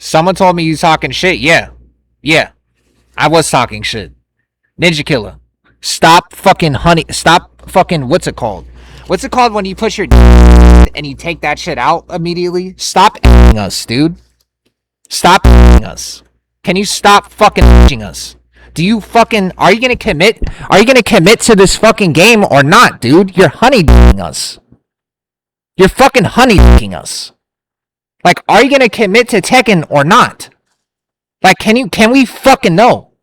Someone told me you talking shit. Yeah. Yeah. I was talking shit. NINJAKILLA. Stop fucking stop fucking, what's it called? What's it called when you push your and you take that shit out immediately? Stop us, dude. Stop us. Can you stop fucking us? Do you fucking, are you gonna commit? Are you gonna commit to this fucking game or not, dude? You're honeydicking us. You're fucking honeydicking us. Like, are you gonna commit to Tekken or not? Like, can we fucking know?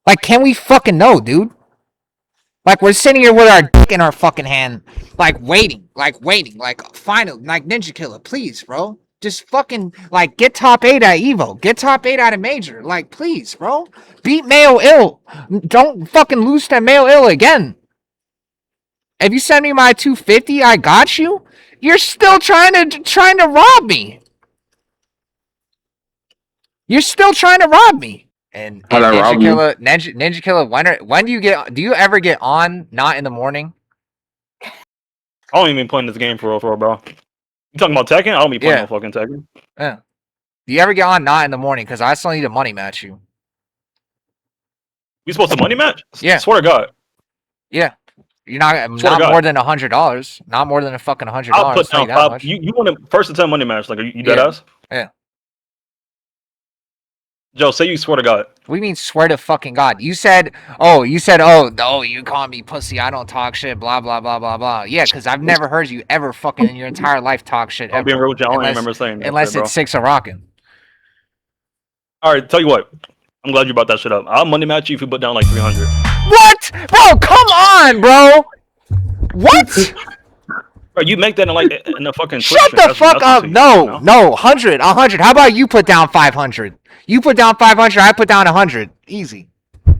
Like, can we fucking know, dude? Like, we're sitting here with our dick in our fucking hand, like, waiting, like, final, like, NINJAKILLA, please, bro. Just fucking, like, get top 8 at EVO. Get top 8 at a major. Like, please, bro. Beat Mayo Ill. Don't fucking lose to Mayo Ill again. If you send me my 250, I got you. You're still trying to rob me. You're still trying to rob me. And NINJAKILLA, when do you ever get on not in the morning? I don't even play this game for real, bro. You talking about Tekken? I don't be playing no fucking Tekken. Yeah. Do you ever get on not in the morning? Because I still need to money match you. You supposed to money match? Yeah. Swear to God. Yeah. You're not more than $100. Not more than a fucking $100. I'll put down 5. You want a first to 10 money match? Like, are you dead ass? Yeah. Joe, say you swear to God. What do you mean swear to fucking God? You said, no, you call me pussy. I don't talk shit. Blah blah blah blah blah. Yeah, because I've never heard you ever fucking in your entire life talk shit. I'm being real with you. I don't remember saying that. Unless it's 6 of rocking. All right, tell you what. I'm glad you brought that shit up. I'll money match you if you put down like 300. What, bro? Come on, bro. What? Bro, you make that in a fucking. Shut the fuck up. No, 100. How about you put down 500? You put down 500. I put down 100. Easy. All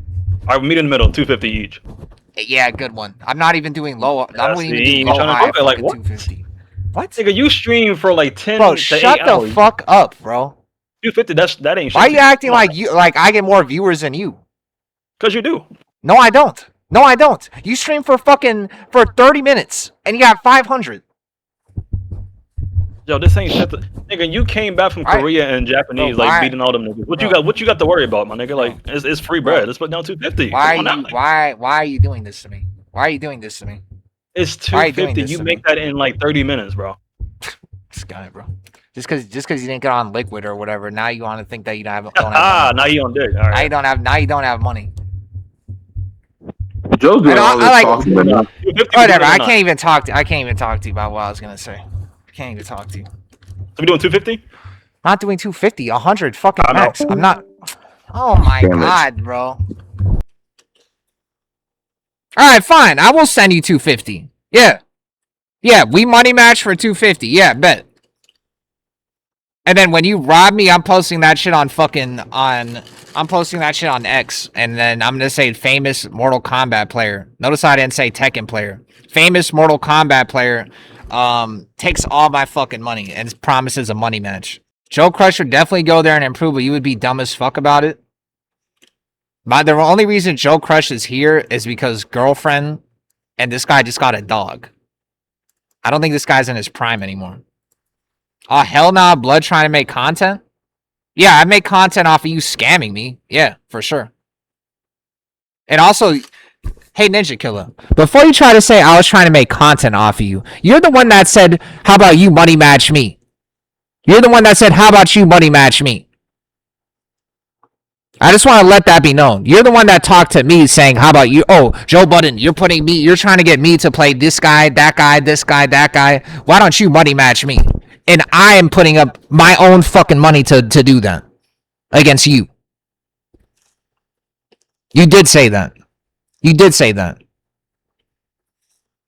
right, we meet in the middle. 250 each. Yeah, good one. I'm not even doing low. I'm not even doing low high. Like what? 250. What? Nigga, you stream for like 10. Bro, shut the fuck up, bro. 250. That ain't shit. Why are you acting like I get more viewers than you? Because you do. No, I don't. No, I don't. You stream for 30 minutes and you got 500. Yo, this ain't shit. Nigga, you came back from Korea and Japanese, like beating all them niggas. What you got to worry about, my nigga? Like, it's free bread. Let's put down 250. Why are you doing this to me? Why are you doing this to me? It's 250. You make that in like 30 minutes, bro. This guy, bro. Just because you didn't get on Liquid or whatever, now you want to think that you don't have money. Now you on dick. All right. Now you don't have money. Joe's doing all this talking, but not. Whatever. I can't even talk to you about what I was gonna say. I can't even talk to you. So we doing 250? Not doing 250. 100 fucking max. I'm not. Oh my god, bro. All right, fine. I will send you 250. Yeah. Yeah, we money match for 250. Yeah, bet. And then when you rob me, I'm posting that shit on I'm posting that shit on X. And then I'm going to say famous Mortal Kombat player. Notice I didn't say Tekken player. Famous Mortal Kombat player takes all my fucking money and promises a money match. Joe Crusher definitely go there and improve, but you would be dumb as fuck about it. But the only reason Joe Crush is here is because girlfriend and this guy just got a dog. I don't think this guy's in his prime anymore. Oh, hell nah, Blood trying to make content? Yeah, I make content off of you scamming me. Yeah, for sure. And also, hey, NINJAKILLA, before you try to say I was trying to make content off of you, you're the one that said, how about you money match me? You're the one that said, how about you money match me? I just want to let that be known. You're the one that talked to me saying, how about you? Oh, Joe Budden, you're trying to get me to play this guy, that guy, this guy, that guy. Why don't you money match me? And I am putting up my own fucking money to do that against you. You did say that. You did say that.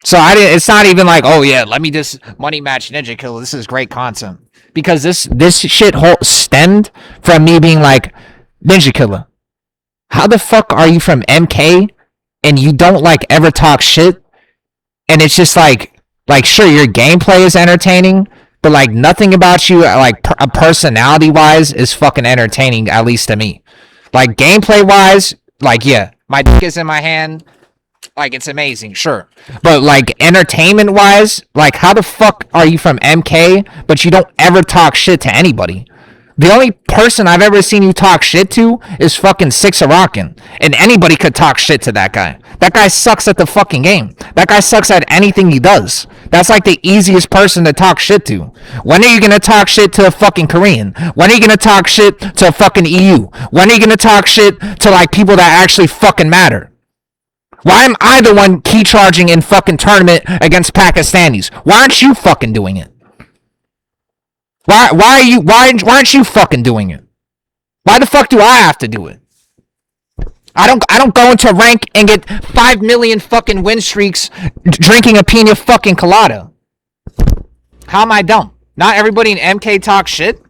So it's not even like, oh yeah, let me just money match NINJAKILLA. This is great content. Because this shit stemmed from me being like, NINJAKILLA, how the fuck are you from MK and you don't like ever talk shit? And it's just like sure, your gameplay is entertaining, but like nothing about you, like personality wise, is fucking entertaining, at least to me. Like gameplay wise, like yeah, my dick is in my hand. Like, it's amazing, sure. But, like, entertainment-wise, like, how the fuck are you from MK, but you don't ever talk shit to anybody? The only person I've ever seen you talk shit to is fucking Sixerakin. And anybody could talk shit to that guy. That guy sucks at the fucking game. That guy sucks at anything he does. That's like the easiest person to talk shit to. When are you gonna talk shit to a fucking Korean? When are you gonna talk shit to a fucking EU? When are you gonna talk shit to, like, people that actually fucking matter? Why am I the one key charging in fucking tournament against Pakistanis? Why aren't you fucking doing it? Why aren't you fucking doing it? Why the fuck do I have to do it? I don't go into rank and get 5 million fucking win streaks drinking a pina fucking colada. How am I dumb? Not everybody in MK talks shit.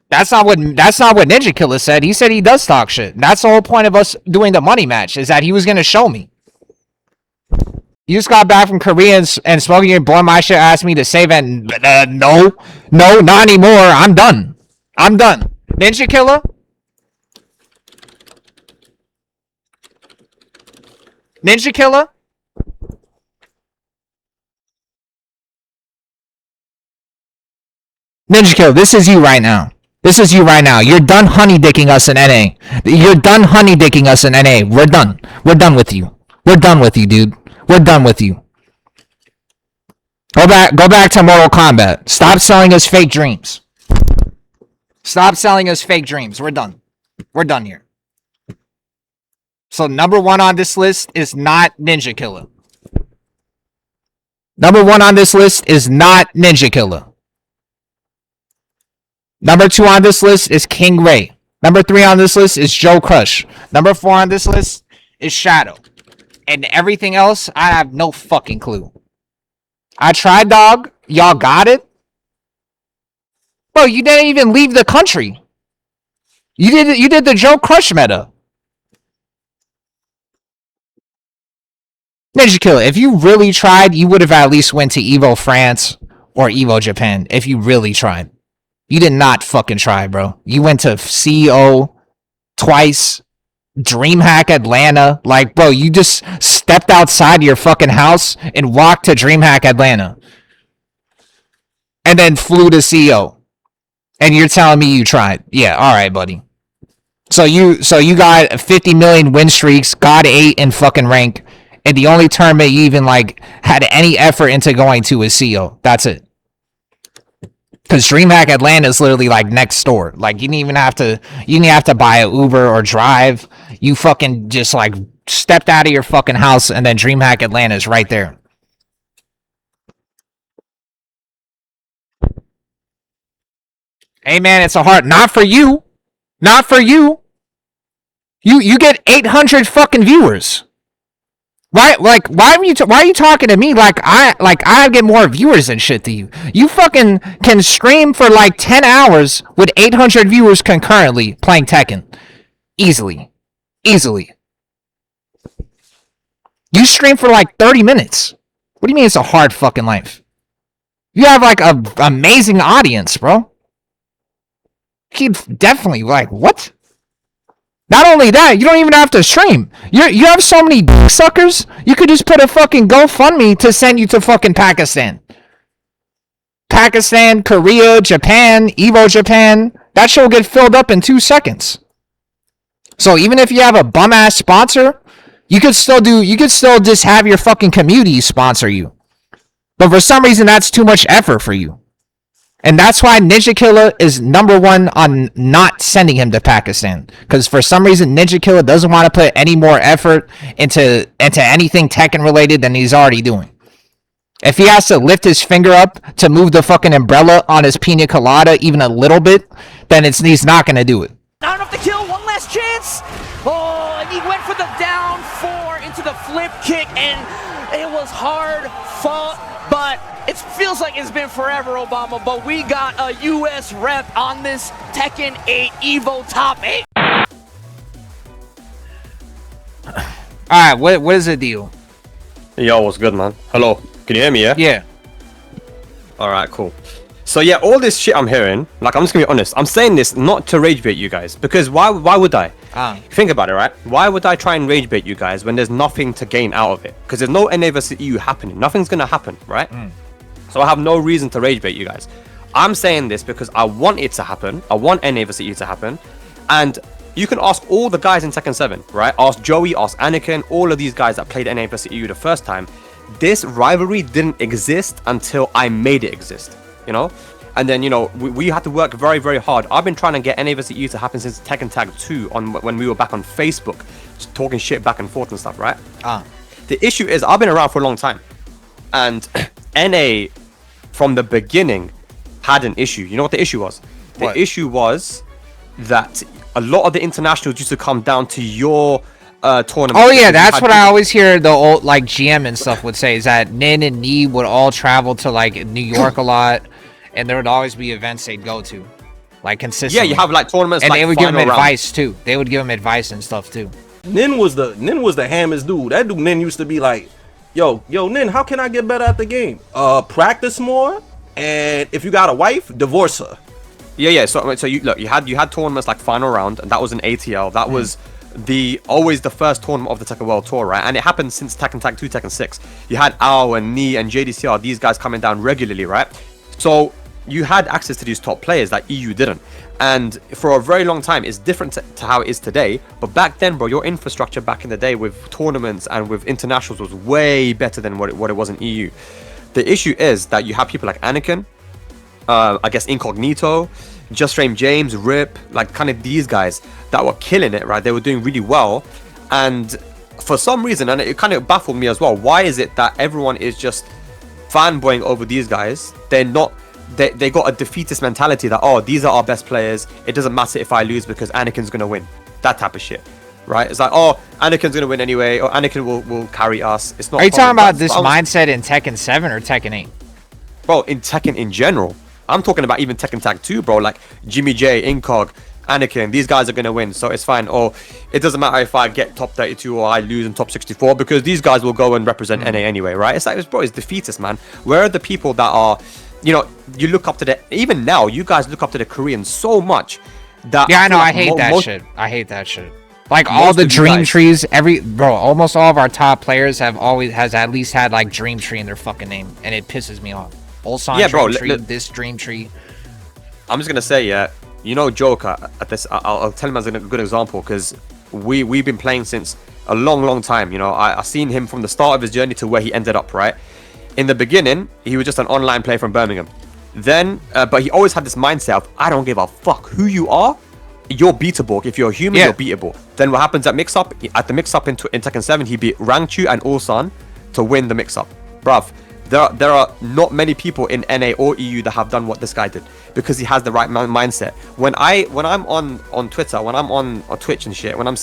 That's not what NINJAKILLA said. He said he does talk shit. That's the whole point of us doing the money match, is that he was gonna show me. You just got back from Korea and smoking and blowing my shit, asked me to save, and no, not anymore. I'm done. NINJAKILLA? NINJAKILLA? NINJAKILLA, this is you right now. You're done honey dicking us in NA. We're done. We're done with you. Dude. We're done with you. Go back to Mortal Kombat. Stop selling us fake dreams. We're done. We're done here. So number 1 on this list is not NINJAKILLA. Number 2 on this list is King Ray. Number 3 on this list is Joe Crush. Number 4 on this list is Shadow. And everything else, I have no fucking clue. I tried, dog. Y'all got it? Bro, you didn't even leave the country. You did the Joe Crush meta. NINJAKILLA, if you really tried, you would have at least went to Evo France or Evo Japan. If you really tried. You did not fucking try, bro. You went to CEO twice. DreamHack Atlanta. Like, bro, you just stepped outside your fucking house and walked to DreamHack Atlanta. And then flew to CEO. And you're telling me you tried. Yeah, alright, buddy. So you got 50 million win streaks, got 8 in fucking rank, and the only tournament you even, like, had any effort into going to is CEO. That's it. Because DreamHack Atlanta is literally, like, next door. Like, you didn't even have to buy an Uber or drive. You fucking just, like, stepped out of your fucking house, and then DreamHack Atlanta is right there. Hey, man, it's a hard... Not for you. You get 800 fucking viewers. Why are you talking to me like I get more viewers and shit to you? You fucking can stream for like 10 hours with 800 viewers concurrently playing Tekken. Easily. You stream for like 30 minutes. What do you mean it's a hard fucking life? You have like a amazing audience, bro. He definitely, like, what? Not only that, you don't even have to stream. You have so many suckers, you could just put a fucking GoFundMe to send you to fucking Pakistan. Pakistan, Korea, Japan, Evo Japan. That shit will get filled up in 2 seconds. So even if you have a bum-ass sponsor, you could still just have your fucking community sponsor you. But for some reason, that's too much effort for you. And that's why NINJAKILLA is number 1 on not sending him to Pakistan. Because for some reason, NINJAKILLA doesn't want to put any more effort into anything Tekken related than he's already doing. If he has to lift his finger up to move the fucking umbrella on his pina colada even a little bit, then he's not going to do it. Not enough to kill, one last chance. Oh, and he went for the down 4 into the flip kick, and it was hard fought, but it feels like it's been forever, Obama, but we got a U.S. rep on this Tekken 8 Evo Top 8. Alright, what is the deal? Yo, what's good, man? Hello, can you hear me, yeah? Yeah. Alright, cool. So yeah, all this shit I'm hearing, like I'm just gonna be honest, I'm saying this not to rage bait you guys, because why would I? Think about it, right? Why would I try and rage bait you guys when there's nothing to gain out of it? Because there's no NA versus EU happening. Nothing's gonna happen, right? So I have no reason to rage bait you guys. I'm saying this because I want it to happen. I want NA versus EU to happen. And you can ask all the guys in Tekken 7, right? Ask Joey, ask Anakin, all of these guys that played NA versus EU the first time. This rivalry didn't exist until I made it exist. You know, and then, you know, we had to work very, very hard. I've been trying to get NA vs EU to happen since Tekken Tag 2 when we were back on Facebook, just talking shit back and forth and stuff, right? The issue is I've been around for a long time, and NA from the beginning had an issue. You know what the issue was? The issue was that a lot of the internationals used to come down to your tournament. Oh yeah, that's what I always hear the old like GM and stuff would say, is that Nin and Ni would all travel to like New York a lot. And there would always be events they'd go to, like consistently. Yeah, you have like tournaments, and like they would give him round. advice too. They would give him advice and stuff too. Nin was the hammest dude. That dude Nin used to be like, yo Nin, how can I get better at the game? Practice more, and if you got a wife, divorce her. Yeah. So you look, you had tournaments like final round, and that was an ATL. That was always the first tournament of the Tekken World Tour, right? And it happened since Tekken Tag 2, Tekken 6. You had Ao and Ni and JDCR, these guys coming down regularly, right? So you had access to these top players that EU didn't. And for a very long time, it's different to how it is today. But back then, bro, your infrastructure back in the day with tournaments and with internationals was way better than what it was in EU. The issue is that you have people like Anakin, I guess Inkognito, Just Frame James, Rip, like kind of these guys that were killing it, right? They were doing really well. And for some reason, and it kind of baffled me as well, why is it that everyone is just fanboying over these guys? They're not, they got a defeatist mentality that, oh, these are our best players, it doesn't matter if I lose because Anakin's gonna win. That type of shit, right? It's like, oh, Anakin's gonna win anyway, or Anakin will carry us. It's not. Are you talking about this mindset in Tekken 7 or Tekken 8? Bro, in Tekken in general. I'm talking about even Tekken Tag 2, bro. Like Jimmy J, Inkog, Anakin, these guys are gonna win, so it's fine. Or it doesn't matter if I get top 32 or I lose in top 64 because these guys will go and represent NA anyway, right? It's like, bro, it's defeatist, man. Where are the people that are, you know, you look up to the, even now, you guys look up to the Koreans so much that. Yeah, I know, I hate that shit. I hate that shit. Like all the dream trees, almost all of our top players have at least had like dream tree in their fucking name, and it pisses me off. Ulsan, yeah, bro, tree, this dream tree. I'm just gonna say, yeah, you know, JOKA at this, I'll tell him as a good example, because we've been playing since a long time. You know, I seen him from the start of his journey to where he ended up, right? In the beginning, he was just an online player from Birmingham. Then, but he always had this mindset of, I don't give a fuck who you are, you're beatable. If you're a human, you're beatable. Then what happens at mix-up? At the mix-up in Tekken 7, he beat Rangchu and Ulsan to win the mix-up. Bruv, there are not many people in NA or EU that have done what this guy did, because he has the right mindset. When I'm on Twitter, when I'm on Twitch and shit, when I'm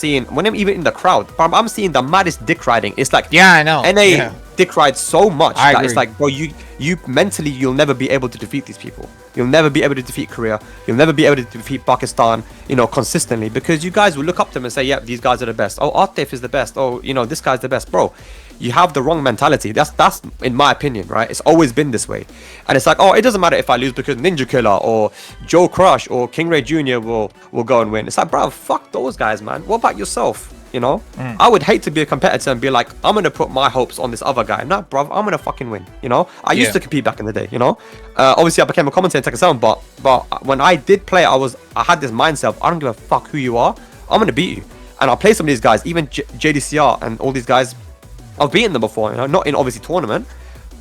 even in the crowd, I'm seeing the maddest dick riding. It's like, yeah, I know, NA dick rides so much that it's like, bro, you mentally, you'll never be able to defeat these people. You'll never be able to defeat Korea. You'll never be able to defeat Pakistan, you know, consistently, because you guys will look up to them and say, yeah, these guys are the best. Oh, ATIF is the best. Oh, you know, this guy's the best. Bro, you have the wrong mentality. That's in my opinion, right? It's always been this way. And it's like, oh, it doesn't matter if I lose because NINJAKILLA or Joe Crush or King Ray Jr. will go and win. It's like, bro, fuck those guys, man. What about yourself? You know, I would hate to be a competitor and be like, I'm gonna put my hopes on this other guy. No, bro, I'm gonna fucking win. You know, I used to compete back in the day. You know, obviously I became a commentator in Tekken 7, but when I did play, I had this mindset of, I don't give a fuck who you are. I'm gonna beat you. And I'll play some of these guys, even JDCR and all these guys. I've beaten them before. You know, not in obviously tournament,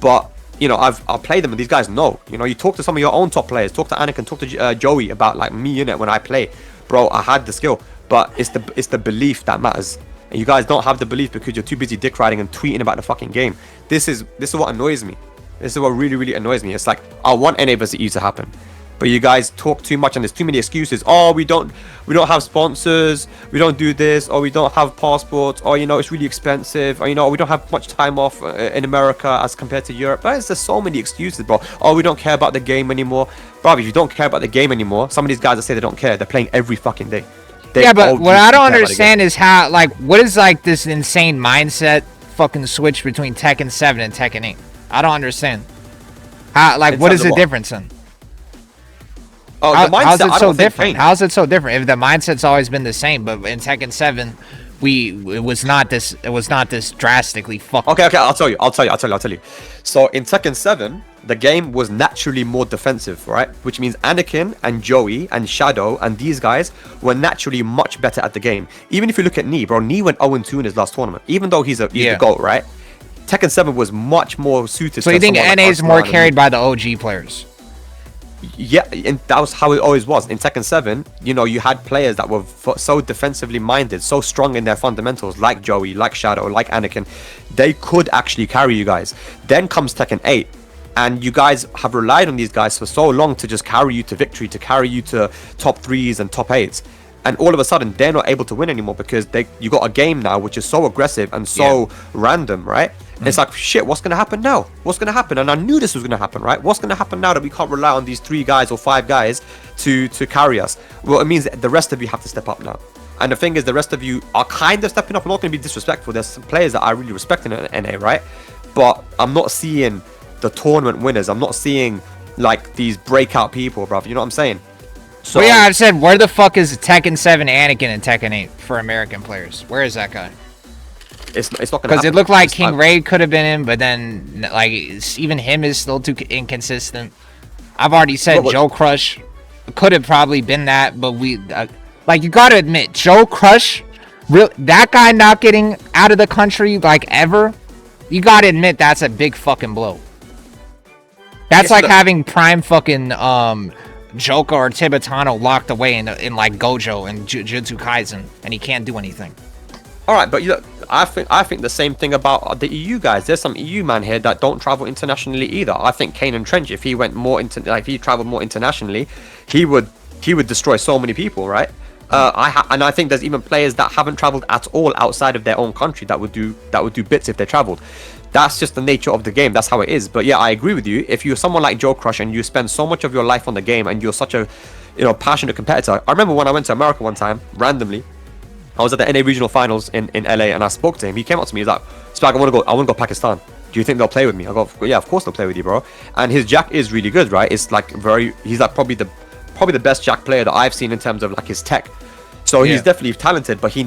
but you know, I've played them, and these guys know. You know, you talk to some of your own top players, talk to Anakin, talk to Joey about like me in it when I play, bro. I had the skill, but it's the belief that matters. And you guys don't have the belief because you're too busy dick riding and tweeting about the fucking game. This is what annoys me. This is what really annoys me. It's like, I want NA vs EU to happen, but you guys talk too much and there's too many excuses. Oh, we don't have sponsors, we don't do this, or we don't have passports, or you know, it's really expensive, or you know, we don't have much time off in America as compared to Europe. But there's so many excuses, bro. Oh, we don't care about the game anymore. Bro, if you don't care about the game anymore, some of these guys that say they don't care, they're playing every fucking day. Yeah, but what I don't understand is how, like, what is like this insane mindset fucking switch between Tekken 7 and Tekken 8? I don't understand. How, like, what is the difference in? Oh, the mindset. How's it I so don't think different? changed. How's it so different? If the mindset's always been the same, but in Tekken 7, it was not this drastically fucked. Okay, I'll tell you. So in Tekken 7, the game was naturally more defensive, right? Which means Anakin and Joey and Shadow and these guys were naturally much better at the game. Even if you look at Nee, bro, Nee went 0-2 in his last tournament, even though he's the GOAT, right? Tekken 7 was much more suited. So you think NA is more carried by the OG players? Yeah, and that was how it always was. In Tekken 7, you know, you had players that were so defensively minded, so strong in their fundamentals, like Joey, like Shadow, like Anakin. They could actually carry you guys. Then comes Tekken 8, and you guys have relied on these guys for so long to just carry you to victory, to carry you to top 3s and top 8s. And all of a sudden, they're not able to win anymore because you got a game now which is so aggressive and so random, right? And it's like, shit, what's going to happen now? What's going to happen? And I knew this was going to happen, right? What's going to happen now that we can't rely on these 3 guys or 5 guys to carry us? Well, it means that the rest of you have to step up now. And the thing is, the rest of you are kind of stepping up. I'm not going to be disrespectful. There's some players that I really respect in NA, right? But I'm not seeing the tournament winners. I'm not seeing, like, these breakout people, bruv. You know what I'm saying? So yeah, I've said, where the fuck is Tekken 7 Anakin and Tekken 8 for American players? Where is that guy? It's not gonna because it looked like King Ray could have been in, but then like even him is still too inconsistent. I've already said Joe Crush could have probably been that, but like you gotta admit, Joe Crush, that guy not getting out of the country like ever, you gotta admit that's a big fucking blow. That's like having prime fucking Joka or Tibetano locked away in like Gojo and Jujutsu Kaisen, and he can't do anything. All right, but look, I think the same thing about the EU guys. There's some EU man here that don't travel internationally either. I think Kane and Trench, if he went more if he traveled more internationally, he would destroy so many people, right? And I think there's even players that haven't traveled at all outside of their own country that would do bits if they traveled. That's just the nature of the game. That's how it is. But yeah, I agree with you. If you're someone like Joe Crush and you spend so much of your life on the game and you're such a passionate competitor. I remember when I went to America one time randomly. I was at the NA regional finals in LA and I spoke to him. He came up to me. He's like, Spag, I want to go Pakistan. Do you think they'll play with me? I go, yeah, of course they'll play with you, bro. And his Jack is really good, right? It's like he's like probably the best Jack player that I've seen in terms of like his tech. So he's definitely talented, but he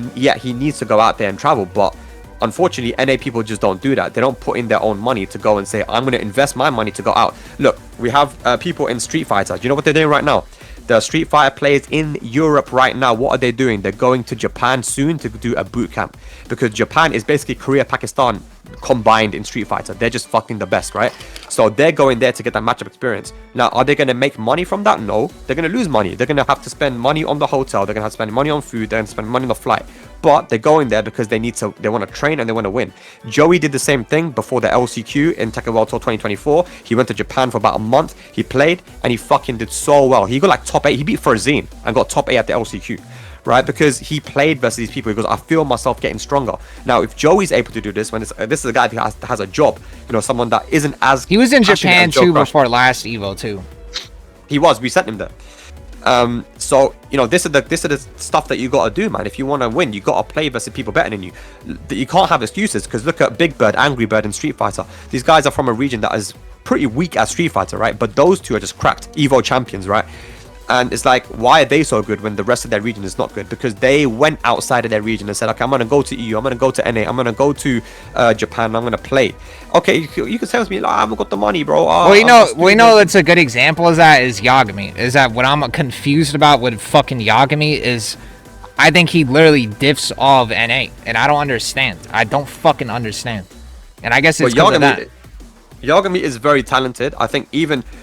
needs to go out there and travel. But unfortunately, NA people just don't do that. They don't put in their own money to go and say, I'm going to invest my money to go out. Look, we have people in Street Fighter. Do you know what they're doing right now? The Street Fighter players in Europe right now, what are they doing? They're going to Japan soon to do a boot camp. Because Japan is basically Korea, Pakistan combined in Street Fighter. They're just fucking the best, right? So they're going there to get that matchup experience. Now, are they going to make money from that? No. They're going to lose money. They're going to have to spend money on the hotel. They're going to have to spend money on food. They're going to spend money on the flight. But they're going there because they want to train and they want to win. Joey did the same thing before the LCQ in Tekken World Tour 2024. He went to Japan for about a month. He played and he fucking did so well. He got like top 8. He beat Ferzine and got top 8 at the LCQ. Right, because he played versus these people. He goes, I feel myself getting stronger. Now, if Joey's able to do this, when this is a guy who has a job, someone that isn't as he was in Japan too before last Evo too. He was. We sent him there. So this is the stuff that you got to do, man. If you want to win, you got to play versus people better than you. You can't have excuses because look at Big Bird, Angry Bird, and Street Fighter. These guys are from a region that is pretty weak at Street Fighter, right? But those two are just cracked Evo champions, right? And it's like, why are they so good when the rest of their region is not good? Because they went outside of their region and said, okay, I'm going to go to EU, I'm going to go to NA, I'm going to go to Japan, I'm going to play. Okay, you can tell me, like, I haven't got the money, bro. We know that's a good example of that is Yagami. Is that what I'm confused about with fucking Yagami is, I think he literally diffs all of NA. And I don't understand. I don't fucking understand. And I guess it's because of that. Yagami is very talented. I think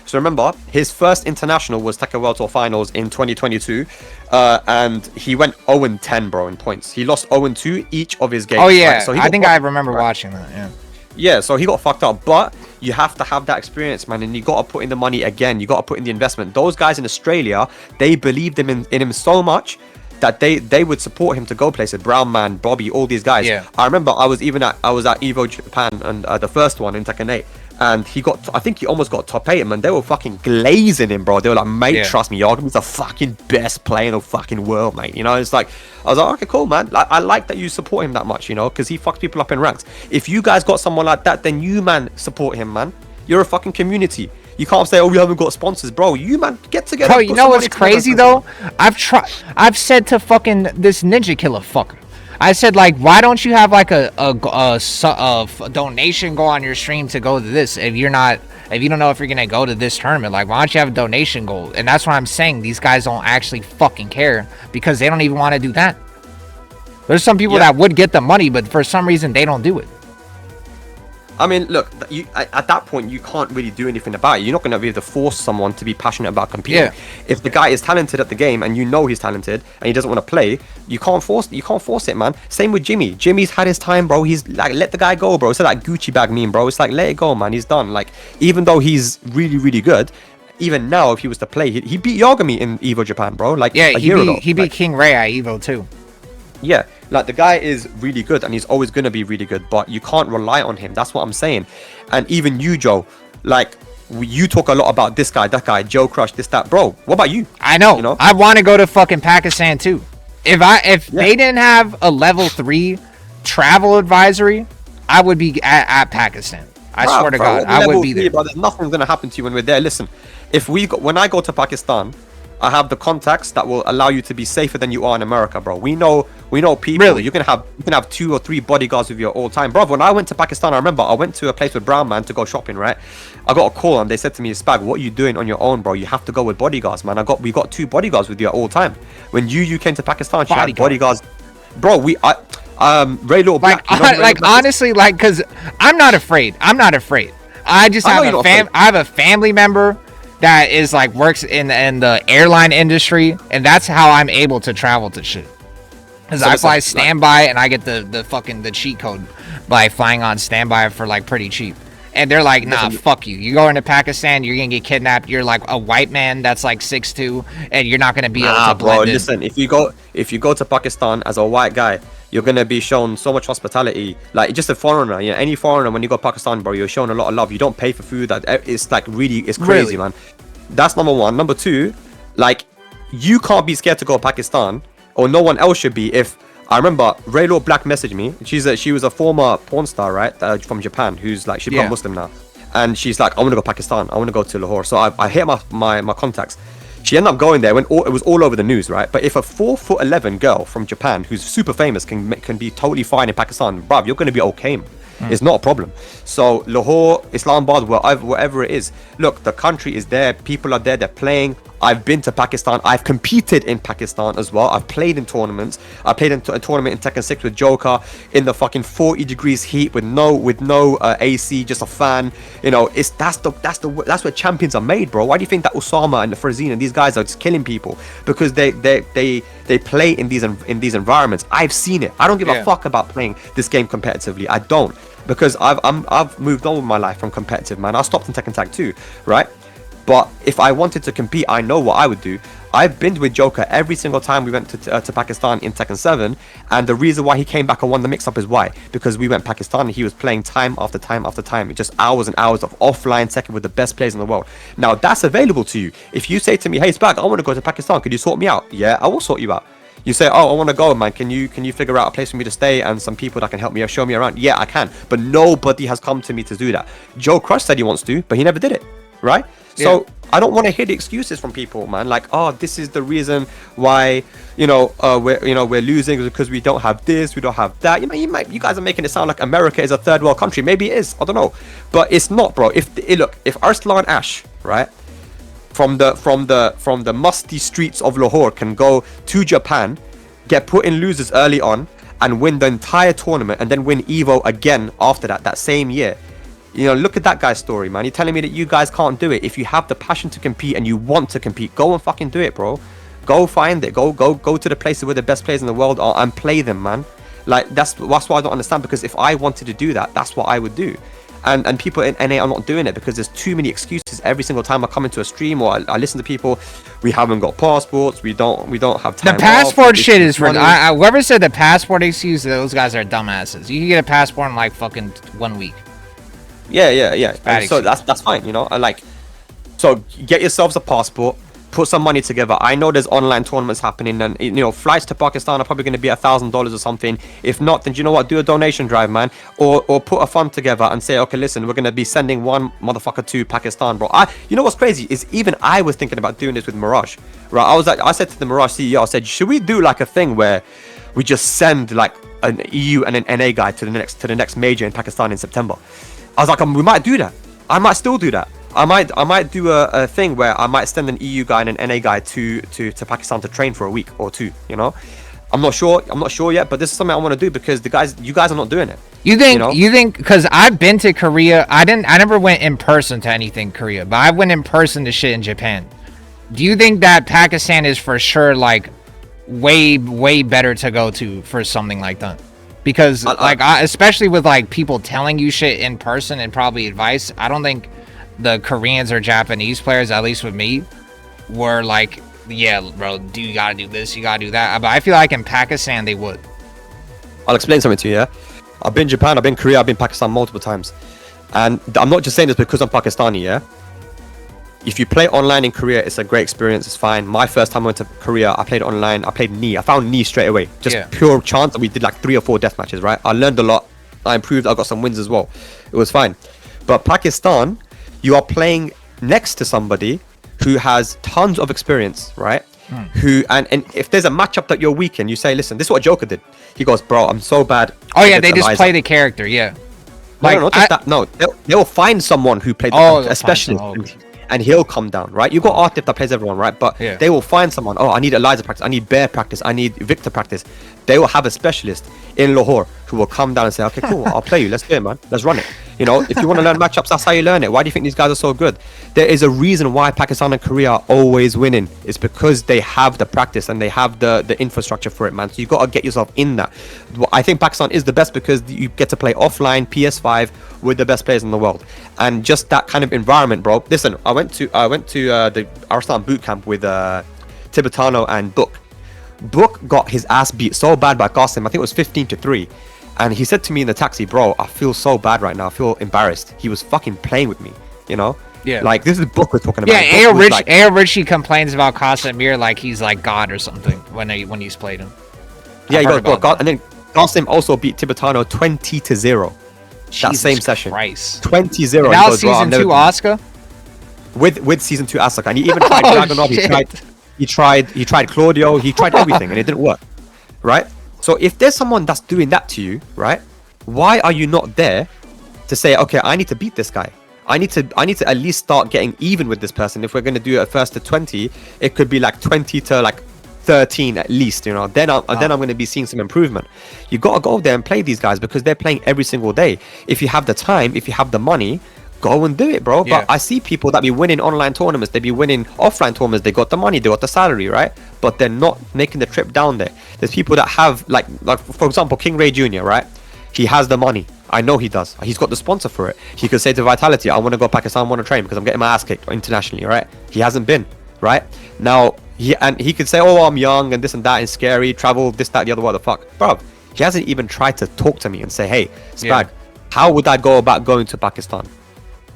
so remember, his first international was Tekken World Tour Finals in 2022. And he went 0-10, bro, in points. He lost 0-2 each of his games. Oh, yeah. Right? So I think I remember watching that, yeah. Yeah, so he got fucked up. But you have to have that experience, man. And you got to put in the money again. You got to put in the investment. Those guys in Australia, they believed in him so much that they would support him to go places. Brown Man, Bobby, all these guys. Yeah. I remember I was at Evo Japan and the first one in Tekken 8. And I think he almost got top 8, man. They were fucking glazing him, bro. They were like, mate, trust me, Yagami's the fucking best player in the fucking world, mate. It's like, I was like, okay, cool, man. Like, I like that you support him that much, because he fucks people up in ranks. If you guys got someone like that, then you, man, support him, man. You're a fucking community. You can't say, oh, we haven't got sponsors, bro. You man, get together. Bro, you know what's crazy though? I've said to fucking this NINJAKILLA fucker. I said, like, why don't you have like a donation goal on your stream to go to this if you don't know if you're gonna go to this tournament? Like, why don't you have a donation goal? And that's what I'm saying. These guys don't actually fucking care because they don't even want to do that. There's some people that would get the money, but for some reason they don't do it. I mean, look, at that point, you can't really do anything about it. You're not going to be able to force someone to be passionate about competing. Yeah. If the guy is talented at the game and you know he's talented and he doesn't want to play, you can't force it, man. Same with Jimmy. Jimmy's had his time, bro. He's like, let the guy go, bro. It's like that Gucci bag meme, bro. It's like, let it go, man. He's done. Like, even though he's really, really good, even now, if he was to play, he beat Yagami in Evo Japan, bro. Like, yeah, he beat King Ray at Evo too. Yeah, like the guy is really good and he's always going to be really good, but you can't rely on him. That's what I'm saying. And even you, Joe, like, you talk a lot about this guy, that guy, Joe Crush, this, that. Bro, what about you? I know. You know? I want to go to fucking Pakistan too. If they didn't have a level 3 travel advisory, I would be at Pakistan. I swear to God, I would be there. Bro, there's nothing going to happen to you when we're there. Listen, when I go to Pakistan, I have the contacts that will allow you to be safer than you are in America, bro. We know people. Really? You can have 2 or 3 bodyguards with you all time, bro. When I went to Pakistan, I remember I went to a place with Brown Man to go shopping, right? I got a call and they said to me, Spag, what are you doing on your own, bro? You have to go with bodyguards, man. We got 2 bodyguards with you at all time. When you came to Pakistan, she had bodyguards, bro. Ray Little Black, honestly, like, cause I'm not afraid. I just have a family member that is like works in the airline industry, and that's how I'm able to travel to shit. Cause I fly standby and I get the cheat code by flying on standby for like pretty cheap. And they're like, nah, fuck you. You go into Pakistan, you're gonna get kidnapped. You're like a white man that's like 6'2", and you're not gonna be able to blend in. Listen, if you go to Pakistan as a white guy, you're gonna be shown so much hospitality. Like, just a foreigner, you know, any foreigner, when you go to Pakistan, bro, you're shown a lot of love. You don't pay for food. It's like it's crazy, man. That's number 1. Number 2, like, you can't be scared to go to Pakistan, or no one else should be. If I remember, Ray Little Black messaged me. She was a former porn star, right, from Japan, who's like, she's become Muslim now, and she's like, I want to go to Pakistan. I want to go to Lahore. So I hit my contacts. She ended up going there when it was all over the news, right? But if a 4'11" girl from Japan who's super famous can be totally fine in Pakistan, bruv, you're going to be okay, man. It's not a problem. So Lahore, Islamabad, wherever it is, look, the country is there. People are there. They're playing. I've been to Pakistan. I've competed in Pakistan as well. I've played in tournaments. I played in a tournament in Tekken 6 with JOKA in the fucking 40 degrees heat with no AC, just a fan. You know, that's where champions are made, bro. Why do you think that Osama and the Frazine and these guys are just killing people? Because they play in these environments. I've seen it. I don't give a fuck about playing this game competitively. I don't, because I've moved on with my life from competitive, man. I stopped in Tekken Tag 2, right? But if I wanted to compete, I know what I would do. I've been with JOKA every single time we went to Pakistan in Tekken 7, and the reason why he came back and won the mix-up is why? Because we went Pakistan and he was playing time after time after time, just hours and hours of offline Tekken with the best players in the world. Now that's available to you. If you say to me, hey Spag, I want to go to Pakistan, could you sort me out? Yeah, I will sort you out. You say, oh, I want to go, man. Can you figure out a place for me to stay and some people that can help me show me around? Yeah, I can. But nobody has come to me to do that. Joe Crush said he wants to, but he never did it, right? Yeah. So I don't want to hear the excuses from people, man. Like, oh, this is the reason why we're losing because we don't have this, we don't have that. You guys are making it sound like America is a third world country. Maybe it is. I don't know, but it's not, bro. If Arslan Ash, right, from the musty streets of Lahore can go to Japan, get put in losers early on, and win the entire tournament, and then win Evo again after that same year. You know, look at that guy's story, man. You're telling me that you guys can't do it. If you have the passion to compete and you want to compete, go and fucking do it, bro. Go find it. Go to the places where the best players in the world are and play them, man. Like, that's why I don't understand, because if I wanted to do that, that's what I would do. And people in NA are not doing it because there's too many excuses. Every single time I come into a stream or I listen to people, we haven't got passports, we don't have time. The passport shit is for whoever said the passport excuse, those guys are dumbasses. You can get a passport in like fucking 1 week. Yeah. So that's fine, you know. So get yourselves a passport, put some money together. I know there's online tournaments happening, and you know, flights to Pakistan are probably going to be $1,000 or something. If not, then do you know what? Do a donation drive, man, or put a fund together and say, okay, listen, we're going to be sending one motherfucker to Pakistan, bro. You know what's crazy is even I was thinking about doing this with Mirage, right? I said to the Mirage CEO, I said, should we do like a thing where we just send like an EU and an NA guy to the next major in Pakistan in September? I was like, we might do that. I might still do that. I might do a thing where I might send an EU guy and an NA guy to Pakistan to train for a week or two. You know, I'm not sure yet, but this is something I want to do because you guys are not doing it. You think? Because I've been to Korea. I never went in person to anything Korea, but I went in person to shit in Japan. Do you think that Pakistan is for sure like way better to go to for something like that? Because especially with like people telling you shit in person and probably advice, I don't think the Koreans or Japanese players, at least with me, were like, yeah, bro, you gotta do this, you gotta do that. But I feel like in Pakistan they would. I'll explain something to you. Yeah, I've been Japan, I've been Korea, I've been Pakistan multiple times, and I'm not just saying this because I'm Pakistani. Yeah, if you play online in Korea, it's a great experience. It's fine. My first time I went to Korea, I played online. I played knee. I found knee straight away. Just pure chance. And we did like 3 or 4 death matches, right? I learned a lot. I improved. I got some wins as well. It was fine. But Pakistan, you are playing next to somebody who has tons of experience, right? And if there's a matchup that you're weak in, you say, listen, this is what JOKA did. He goes, bro, I'm so bad. Oh yeah, they just play the character. Yeah. Like, no, not just that. No, they'll find someone who played a specialist. And he'll come down, right? You got ATIF that plays everyone, right? But they will find someone. Oh, I need Eliza practice. I need Bear practice. I need Victor practice. They will have a specialist in Lahore who will come down and say, okay, cool, I'll play you. Let's do it, man. Let's run it. You know, if you want to learn matchups, that's how you learn it. Why do you think these guys are so good? There is a reason why Pakistan and Korea are always winning. It's because they have the practice and they have the infrastructure for it, man. So you got to get yourself in that. I think Pakistan is the best because you get to play offline PS5 with the best players in the world, and just that kind of environment, bro. Listen, I went to the ARSLAN boot camp with Tibetano and Book. Book got his ass beat so bad by Qasim. I think it was 15-3. And he said to me in the taxi, bro, I feel so bad right now. I feel embarrassed. He was fucking playing with me, you know? Yeah. Like, this is Book we're talking about. Yeah, AYORICHIE complains about Qasim like he's like God or something when he's played him. Yeah, he goes, bro, and then Qasim also beat Tibetano 20-0. That same session. Christ. 20-0. Now season 2 Asuka? With season 2 Asuka. And he even tried Dragunov. He tried Claudio. He tried everything and it didn't work. Right? So if there's someone that's doing that to you, right? Why are you not there to say, okay, I need to beat this guy. I need to at least start getting even with this person. If we're going to do it first to 20, it could be like 20 to like 13 at least, you know. Then I'm going to be seeing some improvement. You got to go there and play these guys because they're playing every single day. If you have the time, if you have the money, go and do it, bro. Yeah. But I see people that be winning online tournaments, they be winning offline tournaments, they got the money, they got the salary, right? But they're not making the trip down there. There's people that have like for example, King Ray Jr., right? He has the money. I know he does. He's got the sponsor for it. He could say to Vitality, I want to go Pakistan, I want to train because I'm getting my ass kicked internationally, right? He hasn't been, right? Now, he could say, oh, I'm young and this and that and scary, travel, this, that, the other, what the fuck. Bro, he hasn't even tried to talk to me and say, hey, Spag, how would I go about going to Pakistan?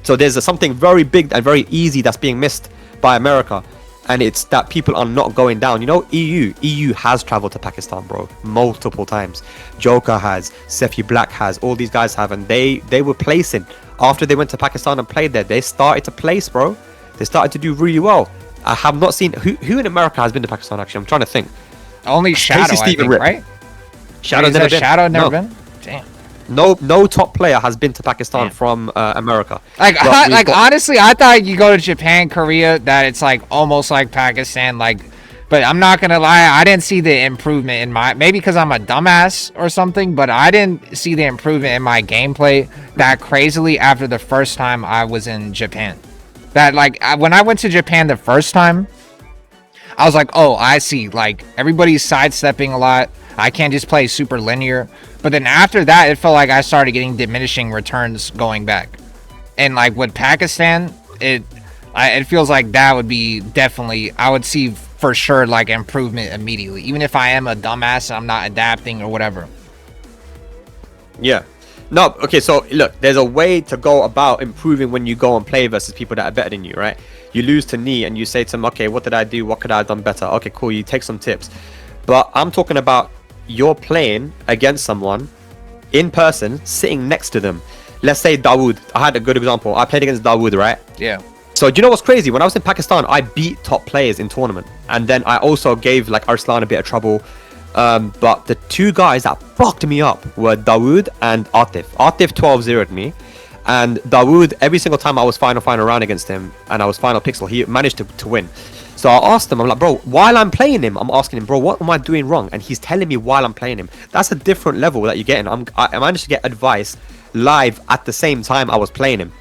So there's something very big and very easy that's being missed by America. And it's that people are not going down. You know, EU has traveled to Pakistan, bro, multiple times. JOKA has, Sephi Black has, all these guys have, and they were placing. After they went to Pakistan and played there, they started to place, bro. They started to do really well. I have not seen who in America has been to Pakistan. Actually, I'm trying to think. Only Shadow, I think, right? Shadow never been. Shadow never been. Damn. No top player has been to Pakistan from America. Like honestly, I thought you go to Japan, Korea, that it's like almost like Pakistan, like. But I'm not gonna lie, I didn't see the improvement in my, maybe because I'm a dumbass or something, but I didn't see the improvement in my gameplay that crazily after the first time I was in Japan. That like when I went to Japan the first time, I was like, oh, I see, like everybody's sidestepping a lot. I can't just play super linear. But then after that, it felt like I started getting diminishing returns going back. And like with Pakistan, it feels like that would be definitely, I would see for sure like improvement immediately. Even if I am a dumbass and I'm not adapting or whatever. Yeah. No, okay, so look, there's a way to go about improving when you go and play versus people that are better than you, right? you lose to Knee and you say to him, okay, what did I do? What could I have done better? Okay, cool. You take some tips. But I'm talking about you're playing against someone in person, sitting next to them. Let's say Dawood. I had a good example. I played against Dawood, right? Yeah. So do you know what's crazy? When I was in Pakistan, I beat top players in tournament. And then I also gave like Arslan a bit of trouble. But the two guys that fucked me up were Dawood and ATIF. ATIF 12-0'd me. And Dawood, every single time I was final round against him and I was final pixel, he managed to win. So I asked him, I'm like, bro, while I'm playing him, I'm asking him, bro, what am I doing wrong? And he's telling me while I'm playing him. That's a different level that you're getting. I managed to get advice live at the same time I was playing him.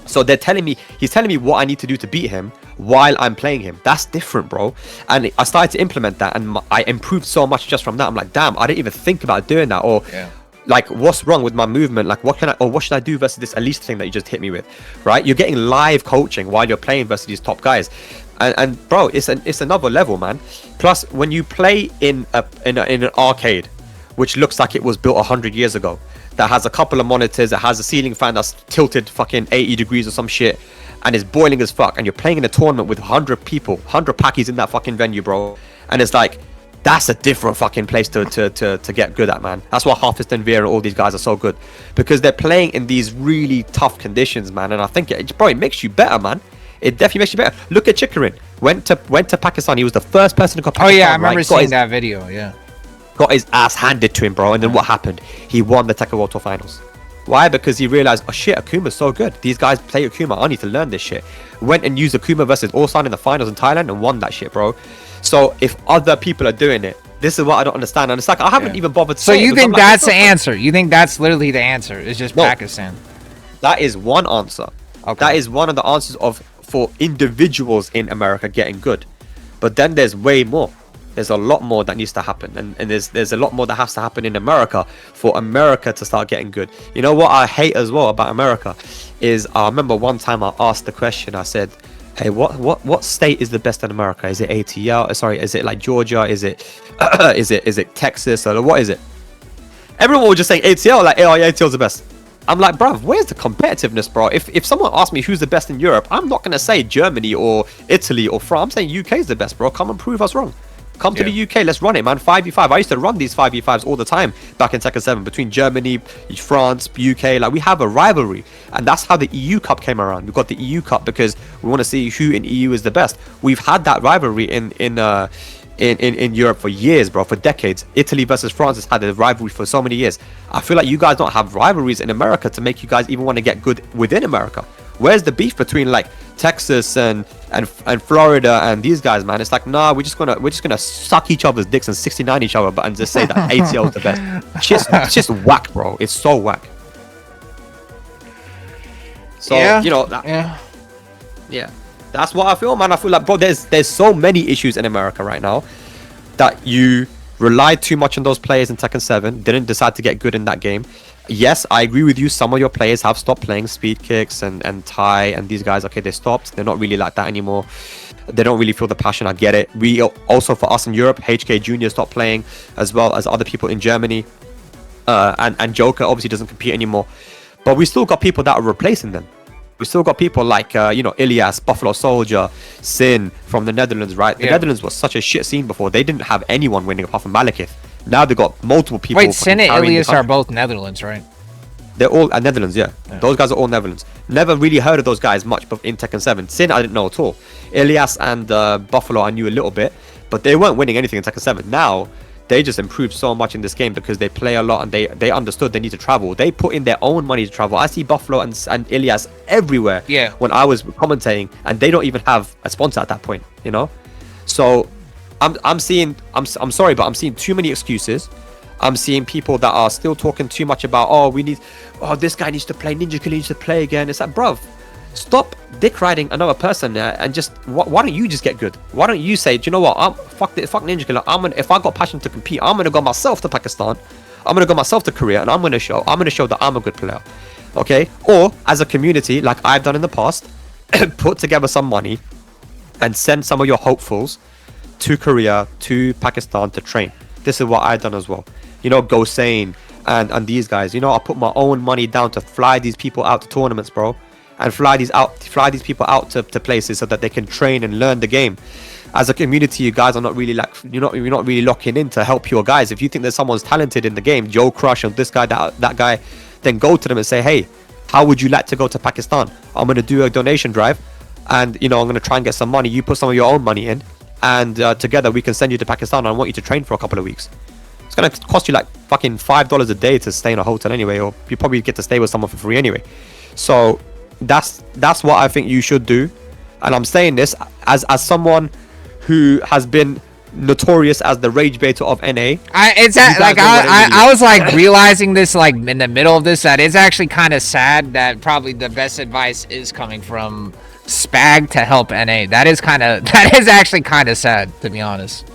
So they're telling me, he's telling me what I need to do to beat him while I'm playing him. That's different, bro. And I started to implement that and I improved so much just from that. I'm like, damn, I didn't even think about doing that. Or like, what's wrong with my movement? Like, what should I do versus this Elise thing that you just hit me with, right? You're getting live coaching while you're playing versus these top guys. And bro, it's another level, man. Plus, when you play in an arcade, which looks like it was built 100 years ago, that has a couple of monitors, that has a ceiling fan that's tilted fucking 80 degrees or some shit, and is boiling as fuck, and you're playing in a tournament with 100 people, 100 packies in that fucking venue, bro, and it's like, that's a different fucking place to get good at, man. That's why Hafiz and Vera and all these guys are so good, because they're playing in these really tough conditions, man. And I think it makes you better, man. It definitely makes you better. Look at Chikarin. Went to Pakistan. He was the first person to go to Pakistan. Oh yeah, I remember seeing that video. Yeah. Got his ass handed to him, bro. And then what happened? He won the Tekken World Tour Finals. Why? Because he realized, oh shit, Akuma's so good. These guys play Akuma. I need to learn this shit. Went and used Akuma versus ARSLAN in the finals in Thailand and won that shit, bro. So if other people are doing it, this is what I don't understand. And it's like, I haven't even bothered to say it. So you think that's the answer? You think that's literally the answer? It's just Pakistan? That is one answer. Okay. That is one of the answers for individuals in America getting good. But then there's way more. There's a lot more that needs to happen. And there's a lot more that has to happen in America for America to start getting good. You know what I hate as well about America is, I remember one time I asked the question, I said, hey, what state is the best in America? Is it ATL? Sorry, is it like Georgia? Is it is it Texas? Or what is it? Everyone was just saying ATL, like, oh yeah, ATL's the best. I'm like, bruv, where's the competitiveness, bro? If someone asks me who's the best in Europe, I'm not gonna say Germany or Italy or France. I'm saying UK is the best, bro. Come and prove us wrong. Come to the UK, let's run it, man. 5v5. I used to run these 5v5s all the time back in Tekken 7 between Germany, France, UK. Like, we have a rivalry, and that's how the EU Cup came around. We've got the EU Cup because we want to see who in EU is the best. We've had that rivalry in Europe for years, bro, for decades. Italy versus France has had a rivalry for so many years. I feel like you guys don't have rivalries in America to make you guys even want to get good within America. Where's the beef between like Texas and Florida and these guys, man? It's like, nah, we're just gonna suck each other's dicks and 69 each other, but and just say that ATL is the best. It's just whack, bro. It's so whack. So you know that, yeah, that's what I feel, man. I feel like, bro, there's so many issues in America right now that you relied too much on those players in Tekken 7, didn't decide to get good in that game. Yes, I agree with you. Some of your players have stopped playing speed kicks and Thai and these guys. Okay, they stopped. They're not really like that anymore. They don't really feel the passion. I get it. We also, for us in Europe, HK Junior stopped playing, as well as other people in Germany. And JOKA obviously doesn't compete anymore. But we still got people that are replacing them. We still got people like, you know, Ilias, Buffalo Soldier, Sin from the Netherlands, right? The Netherlands was such a shit scene before. They didn't have anyone winning apart from Malekith. Now they've got multiple people. Wait, Sin and Ilias are both Netherlands, right? They're all Netherlands, yeah. Those guys are all Netherlands. Never really heard of those guys much in Tekken 7. Sin, I didn't know at all. Ilias and Buffalo, I knew a little bit. But they weren't winning anything in Tekken 7. Now, they just improved so much in this game because they play a lot and they understood they need to travel. They put in their own money to travel. I see Buffalo and Ilias everywhere when I was commentating, and they don't even have a sponsor at that point, you know? So I'm sorry, but I'm seeing too many excuses. I'm seeing people that are still talking too much about, this guy needs to play, NINJAKILLA needs to play again. It's like, bruv, stop dick riding another person and just, why don't you just get good? Why don't you say, do you know what, fuck NINJAKILLA, if I got passion to compete, I'm gonna go myself to Pakistan, I'm gonna go myself to Korea, and I'm gonna show that I'm a good player. Okay? Or as a community, like I've done in the past, put together some money and send some of your hopefuls to Korea, to Pakistan to train. This is what I've done as well. You know, Gosain and these guys, you know, I put my own money down to fly these people out to tournaments, bro. and fly these people out to places so that they can train and learn the game. As a community, you guys are not really like, you're not really locking in to help your guys. If you think that someone's talented in the game, Joe Crush and this guy, that guy, then go to them and say, hey, how would you like to go to Pakistan? I'm going to do a donation drive, and I'm going to try and get some money. You put some of your own money in, and together we can send you to Pakistan. I want you to train for a couple of weeks. It's going to cost you like fucking $5 a day to stay in a hotel anyway, or you probably get to stay with someone for free anyway. So that's what I think you should do. And I'm saying this as someone who has been notorious as the rage baiter of NA. I was like realizing this like in the middle of this, that it's actually kind of sad that probably the best advice is coming from Spag to help NA. That is actually kind of sad, to be honest.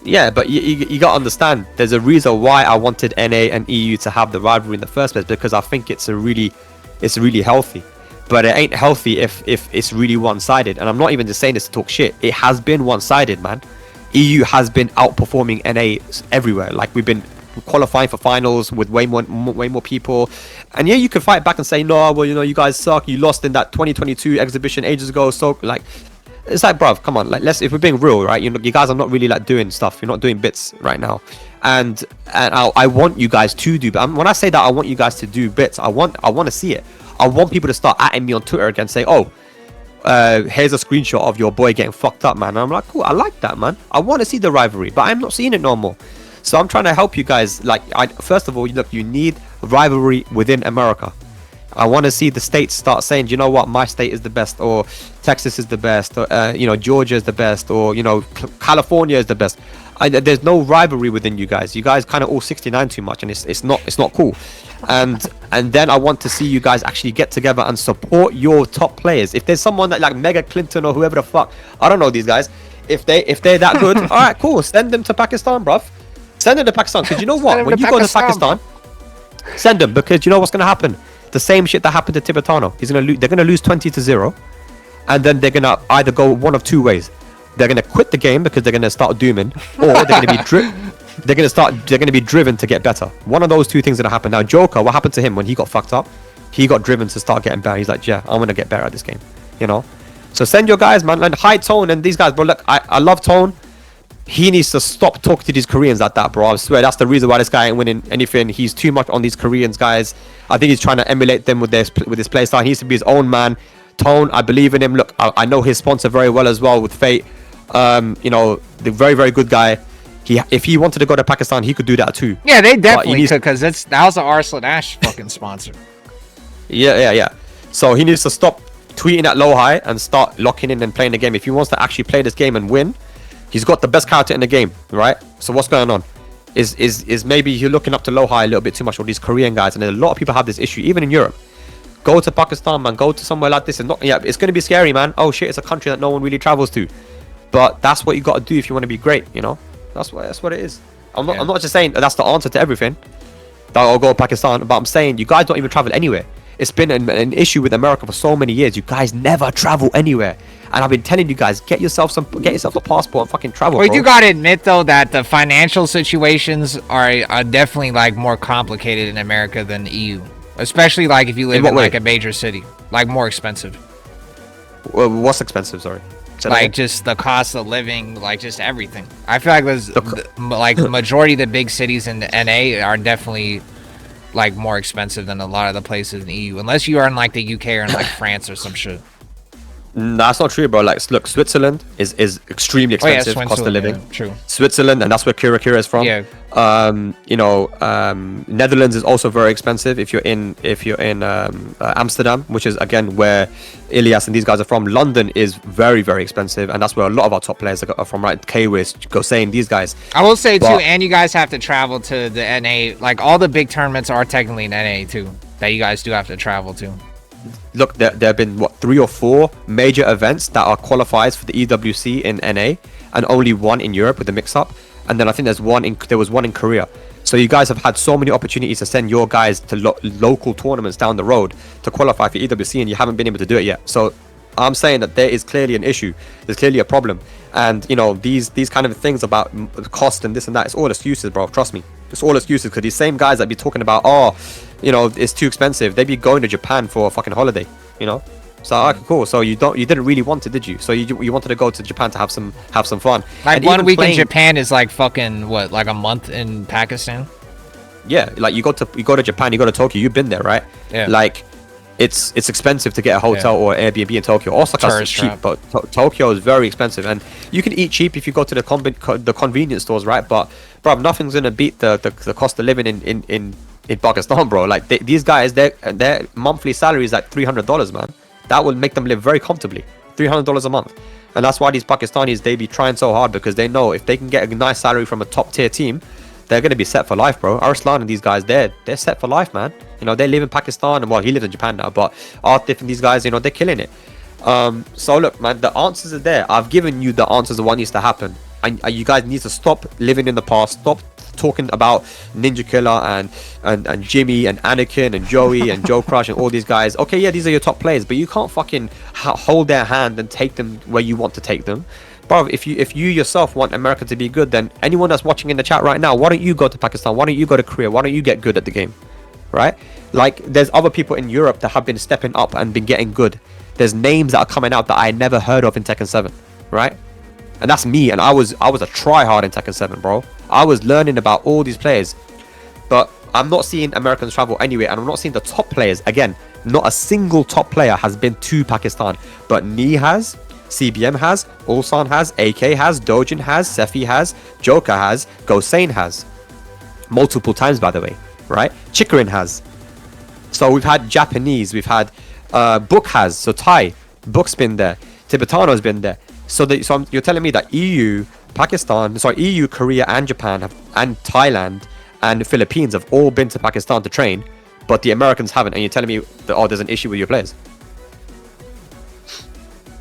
Yeah, but you gotta understand, there's a reason why I wanted NA and EU to have the rivalry in the first place, because I think it's really healthy. But it ain't healthy if it's really one-sided. And I'm not even just saying this to talk shit. It has been one-sided, man. EU has been outperforming NA everywhere. Like, we've been qualifying for finals with way more people. And yeah, you can fight back and say, no, well, you guys suck. You lost in that 2022 exhibition ages ago. So, like, it's like, bruv, come on. Like, if we're being real, right? You guys are not really like doing stuff. You're not doing bits right now. And I want you guys to do. But when I say that I want you guys to do bits, I want to see it. I want people to start atting me on Twitter again, say, oh, here's a screenshot of your boy getting fucked up, man. And I'm like, cool, I like that, man. I want to see the rivalry, but I'm not seeing it no more. So I'm trying to help you guys. Like, first of all, look, you need rivalry within America. I want to see the states start saying, you know what, my state is the best, or Texas is the best, or Georgia is the best, or California is the best. There's no rivalry within you guys. You guys kind of all 69 too much, and it's not cool. And then I want to see you guys actually get together and support your top players. If there's someone that like Mega Clinton or whoever the fuck, I don't know these guys. If they're that good, all right, cool. Send them to Pakistan, bruv. Send them to Pakistan, because you know what? When you go to Pakistan, send them, because you know what's gonna happen. The same shit that happened to Tibetano. They're gonna lose 20-0, and then they're gonna either go one of two ways. They're gonna quit the game because they're gonna start dooming, or they're gonna be driven to get better. One of those two things gonna happen. Now, Joker, what happened to him when he got fucked up? He got driven to start getting better. He's like, yeah, I'm gonna get better at this game. So send your guys, man, and hide Tone and these guys, bro. Look, I love Tone. He needs to stop talking to these Koreans like that, bro. I swear that's the reason why this guy ain't winning anything. He's too much on these Koreans, guys. I think he's trying to emulate them with his play style. He needs to be his own man. Tone, I believe in him. Look, I know his sponsor very well as well with Fate. The very, very good guy. If he wanted to go to Pakistan, he could do that too. Yeah, they definitely could, because that was an Arslan Ash fucking sponsor. Yeah. So he needs to stop tweeting at low high and start locking in and playing the game. If he wants to actually play this game and win, he's got the best character in the game, right? So what's going on? Is maybe you're looking up to low high a little bit too much with these Korean guys, and a lot of people have this issue, even in Europe. Go to Pakistan, man. Go to somewhere like this, and it's going to be scary, man. Oh shit, it's a country that no one really travels to. But that's what you got to do if you want to be great, That's what it is. I'm not just saying that's the answer to everything. That I'll go to Pakistan, but I'm saying you guys don't even travel anywhere. It's been an issue with America for so many years. You guys never travel anywhere, and I've been telling you guys, get yourself a passport and fucking travel. Well, you gotta admit though that the financial situations are definitely like more complicated in America than EU, especially like if you live in like a major city, like more expensive. Well, what's expensive? Sorry. Like just the cost of living, like just everything. I feel like there's like the majority of the big cities in the NA are definitely like more expensive than a lot of the places in the EU, unless you are in like the UK or in like France or some shit. That's not true, bro. Like, look, Switzerland is extremely expensive, cost of living. Yeah, true. Switzerland, and that's where Kira is from. Yeah. Netherlands is also very expensive if you're in Amsterdam, which is again where Ilias and these guys are from. London is very, very expensive, and that's where a lot of our top players are from, right? K-Wiz, Gosain, these guys. I will say too, and you guys have to travel to the NA. Like all the big tournaments are technically in NA too, that you guys do have to travel to. Look, there have been 3 or 4 major events that are qualifiers for the EWC in NA, and only one in Europe with the mix-up. And then I think there was one in Korea. So you guys have had so many opportunities to send your guys to local tournaments down the road to qualify for EWC, and you haven't been able to do it yet. So I'm saying that there is clearly an issue. There's clearly a problem. And these kind of things about cost and this and that, it's all excuses, bro. Trust me, it's all excuses, because these same guys that be talking about, it's too expensive, they be going to Japan for a fucking holiday. So okay, cool. So you didn't really want it, did you? So you wanted to go to Japan to have some fun. Like and 1 week in Japan is like fucking what, like a month in Pakistan? Yeah, like you go to Japan, you go to Tokyo. You've been there, right? Yeah. Like it's expensive to get a hotel or Airbnb in Tokyo. Osaka is cheap, but Tokyo is very expensive, and you can eat cheap if you go to the convenience stores, right? But bro, nothing's gonna beat the cost of living in Pakistan, bro. Like these guys, their monthly salary is like $300, man. That will make them live very comfortably. $300 a month. And that's why these Pakistanis, they be trying so hard, because they know if they can get a nice salary from a top tier team, they're going to be set for life, bro. Arslan and these guys, they're set for life, man. You know, they live in Pakistan, and well, he lives in Japan now, but ATIF and these guys, you know, they're killing it. So look, man, the answers are there. I've given you the answers of what needs to happen. And you guys need to stop living in the past. Stop talking about NINJAKILLA and Jimmy and Anakin and Joey and Joe Crush and all these guys. Okay, yeah, these are your top players, but you can't fucking hold their hand and take them where you want to take them. Bro, if you yourself want America to be good, then anyone that's watching in the chat right now, why don't you go to Pakistan? Why don't you go to Korea? Why don't you get good at the game? Right? Like, there's other people in Europe that have been stepping up and been getting good. There's names that are coming out that I never heard of in Tekken 7, right? And that's me, and I was a try-hard in Tekken 7, bro. I was learning about all these players, but I'm not seeing Americans travel anyway, and I'm not seeing the top players. Again, not a single top player has been to Pakistan, but Ni has, CBM has, Ulsan has, AK has, Dojin has, Sefi has, JOKA has, Gosain has. Multiple times, by the way, right? Chikarin has. So we've had Japanese, we've had Book has, so Thai, Book's been there, Tibetano's been there. So you're telling me that EU, Korea and Japan and Thailand and the Philippines have all been to Pakistan to train, but the Americans haven't, and you're telling me that, there's an issue with your players?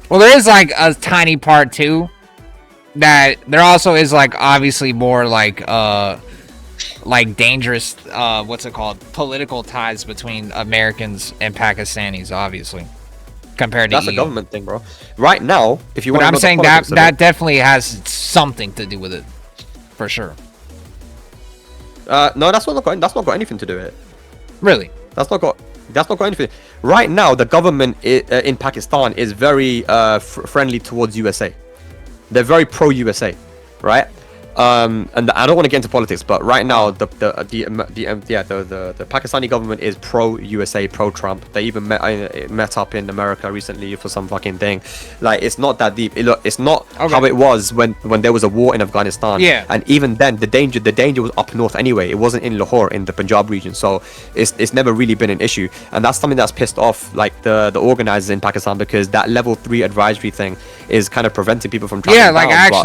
Well, there is like a tiny part too, that there also is like obviously more like dangerous, what's it called, political ties between Americans and Pakistanis, obviously. Compared to that's a government thing, bro. Right now, if you want, I'm saying that definitely has something to do with it, for sure. No, that's not got anything to do with it. Really? That's not got anything. Right now, the government in Pakistan is very friendly towards USA. They're very pro USA, right? And I don't want to get into politics, but right now the Pakistani government is pro USA, pro Trump. They even met up in America recently for some fucking thing. Like, it's not that deep. It's not how it was when there was a war in Afghanistan. Yeah. And even then, the danger was up north anyway. It wasn't in Lahore, in the Punjab region. So it's never really been an issue, and that's something that's pissed off like the organizers in Pakistan, because that level 3 advisory thing is kind of preventing people from traveling. Yeah,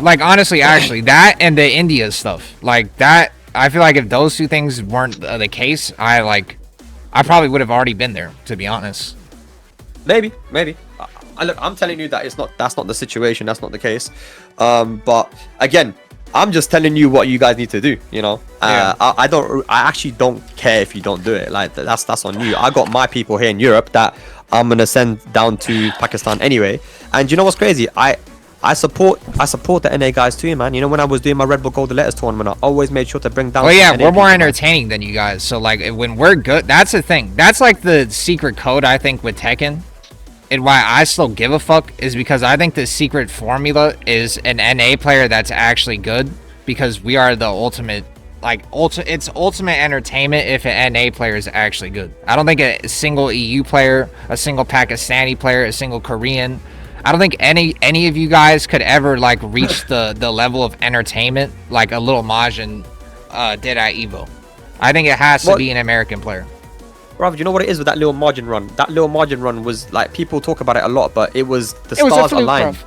like honestly, that and the India stuff, like that, I feel like if those two things weren't the case, I probably would have already been there, to be honest. Maybe. Look, I'm telling you that that's not the situation. That's not the case. But again, I'm just telling you what you guys need to do. You know, I actually don't care if you don't do it. Like, that's on you. I got my people here in Europe that I'm gonna send down to Pakistan anyway. And you know what's crazy? I support the NA guys too, man. You know, when I was doing my Red Bull Golden Letters tournament, I always made sure to bring down. Well, yeah, we're more entertaining than you guys. So like, when we're good, that's the thing. That's like the secret code, I think, with Tekken, and why I still give a fuck is because I think the secret formula is an NA player that's actually good, because we are the ultimate. Like, it's ultimate entertainment if an NA player is actually good. I don't think a single EU player, a single Pakistani player, a single Korean, I don't think any of you guys could ever like reach the level of entertainment like a little Majin did at Evo. I think it has to be an American player. Bro, you know what it is with that little margin run? That little margin run was like, people talk about it a lot, but it was the stars aligned.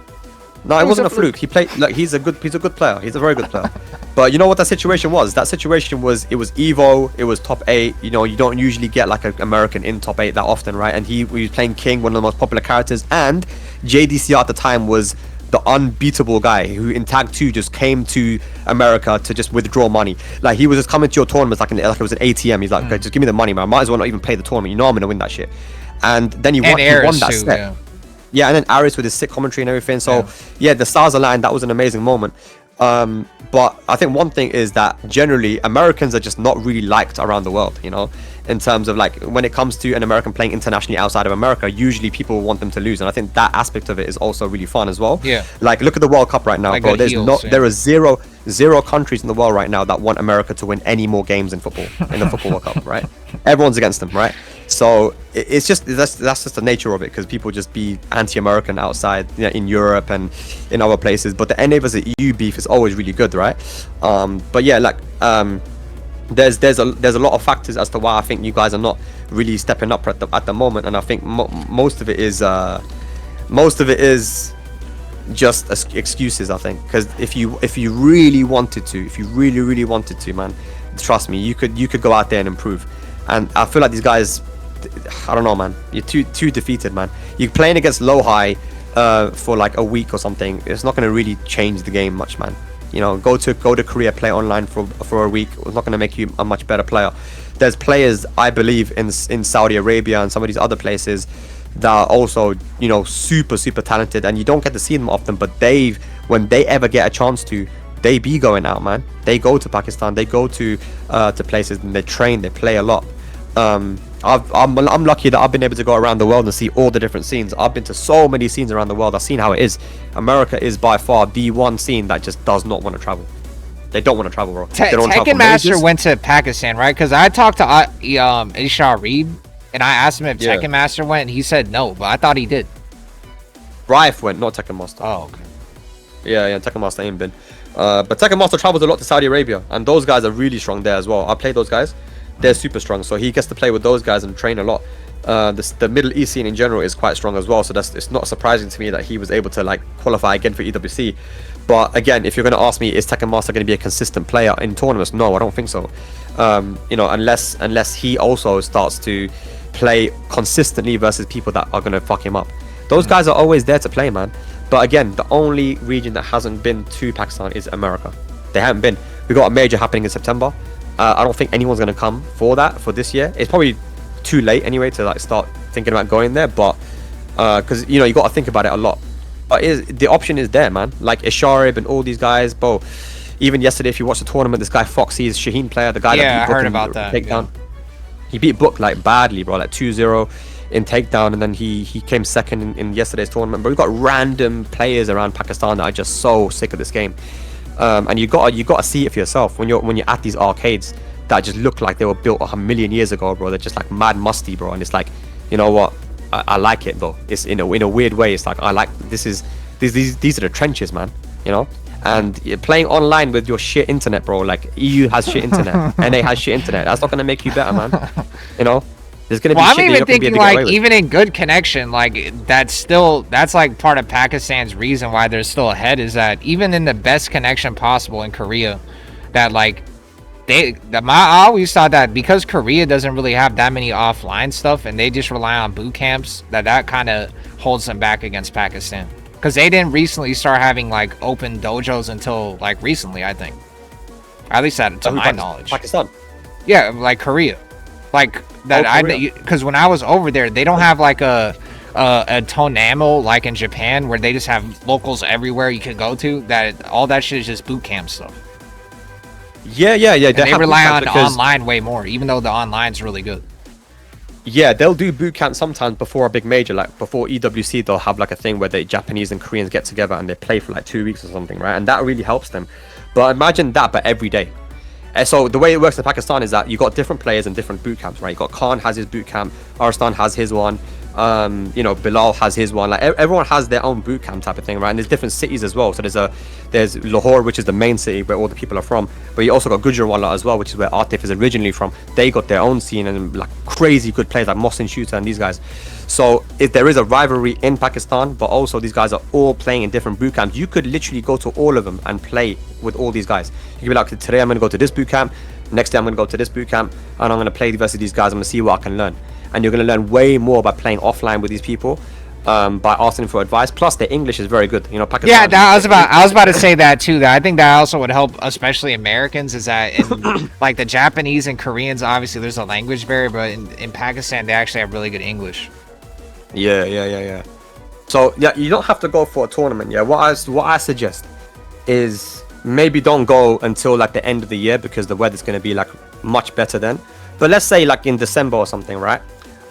No, it wasn't a fluke. He played, like, he's a good player. He's a very good player. But you know what that situation was? That situation was, it was Evo, it was top 8. You know, you don't usually get like an American in top 8 that often, right? And he was playing King, one of the most popular characters, and JDCR at the time was the unbeatable guy who in Tag 2 just came to America to just withdraw money. Like, he was just coming to your tournaments like it was an ATM. He's like, okay, just give me the money, man. I might as well not even play the tournament. You know I'm gonna win that shit. And then he won that too, set. Yeah, and then Aris with his sick commentary and everything. So yeah, the stars aligned. That was an amazing moment. But I think one thing is that generally Americans are just not really liked around the world, you know, in terms of like when it comes to an American playing internationally outside of America, usually people want them to lose. And I think that aspect of it is also really fun as well. Yeah. Like look at the World Cup right now, bro. There are zero countries in the world right now that want America to win any more games in football, in the football World Cup, right? Everyone's against them, right? So it's just that's just the nature of it, because people just be anti-American outside, you know, in Europe and in other places. But the NA versus EU beef is always really good, right? But yeah, like there's a lot of factors as to why I think you guys are not really stepping up at the moment, and I think most of it is just excuses, I think, because if you really wanted to, man, trust me, you could go out there and improve. And I feel like these guys, I don't know, man, you're too defeated, man. You're playing against low high for like a week or something. It's not going to really change the game much, man. You know, go to Korea, play online for a week. It's not going to make you a much better player. There's players, I believe, in Saudi Arabia and some of these other places that are also, you know, super talented, and you don't get to see them often, but when they ever get a chance to, they be going out, man. They go to Pakistan, they go to places, and they train, they play a lot. I'm lucky that I've been able to go around the world and see all the different scenes. I've been to so many scenes around the world. I've seen how it is. America is by far the one scene that just does not want to travel. They don't want to travel, bro. Tekken Master went to Pakistan, right? Because I talked to AVERIYRIB, and I asked him if Tekken Master went, and he said no, but I thought he did. Rife went, not Tekken Master. Oh, okay. Yeah, Tekken Master ain't been. But Tekken Master travels a lot to Saudi Arabia, and those guys are really strong there as well. I play those guys. They're super strong, so he gets to play with those guys and train a lot. The Middle East scene in general is quite strong as well, so it's not surprising to me that he was able to like qualify again for EWC. But again, if you're going to ask me, is Tekken Master going to be a consistent player in tournaments? No, I don't think so. You know, unless he also starts to play consistently versus people that are going to fuck him up. Those guys are always there to play, man. But again, the only region that hasn't been to Pakistan is America. They haven't been. We got a major happening in September. I don't think anyone's going to come for that for this year. It's probably too late anyway to like start thinking about going there, but because you know, you got to think about it a lot. But the option is there, man. Like Isharib and all these guys, bro. Even yesterday, if you watch the tournament, this guy Foxy is Shaheen player, the guy that beat Book, I heard about that. Takedown. He beat Book like badly, bro, like 2-0 in takedown, and then he came second in yesterday's tournament. But we've got random players around Pakistan that are just so sick of this game. And you gotta see it for yourself when you're at these arcades that just look like they were built 1,000,000 years ago, bro. They're just like mad musty, bro. And it's like, you know what? I like it though. It's in a weird way. It's like I like these are the trenches, man. You know. And you're playing online with your shit internet, bro. Like EU has shit internet, NA has shit internet. That's not gonna make you better, man. You know. There's gonna be well, shit I'm even thinking like even in good connection, like that's like part of Pakistan's reason why they're still ahead, is that even in the best connection possible in Korea, that like I always thought that because Korea doesn't really have that many offline stuff and they just rely on boot camps, that kind of holds them back against Pakistan, because they didn't recently start having like open dojos until like recently, I think, at least to my knowledge. Pakistan. Yeah, like Korea. Like that, because when I was over there, they don't have like a Tonamo like in Japan, where they just have locals everywhere you can go to. That all that shit is just boot camp stuff. Yeah. They rely on online way more, even though the online's really good. Yeah, they'll do boot camp sometimes before a big major, like before EWC. They'll have like a thing where the Japanese and Koreans get together and they play for like 2 weeks or something, right? And that really helps them. But imagine that, but every day. So the way it works in Pakistan is that you got different players and different boot camps, right? You got Khan has his boot camp, Arslan has his one, you know, Bilal has his one. Like everyone has their own boot camp type of thing, right? And there's different cities as well. So there's Lahore, which is the main city where all the people are from, but you also got Gujranwala as well, which is where ATIF is originally from. They got their own scene and like crazy good players like Mohsin Shooter and these guys. So if there is a rivalry in Pakistan, but also these guys are all playing in different boot camps, you could literally go to all of them and play with all these guys. You could be like, today I'm going to go to this boot camp, next day I'm going to go to this boot camp, and I'm going to play versus these guys. I'm going to see what I can learn. And you're going to learn way more by playing offline with these people, by asking for advice. Plus their English is very good, you know. Pakistan, I was about to say that too. That I think that also would help, especially Americans, is that in like the Japanese and Koreans, obviously there's a language barrier, but in Pakistan they actually have really good English. So yeah, you don't have to go for a tournament. Yeah, what I suggest is maybe don't go until like the end of the year because the weather's going to be like much better then. But let's say like in December or something, right?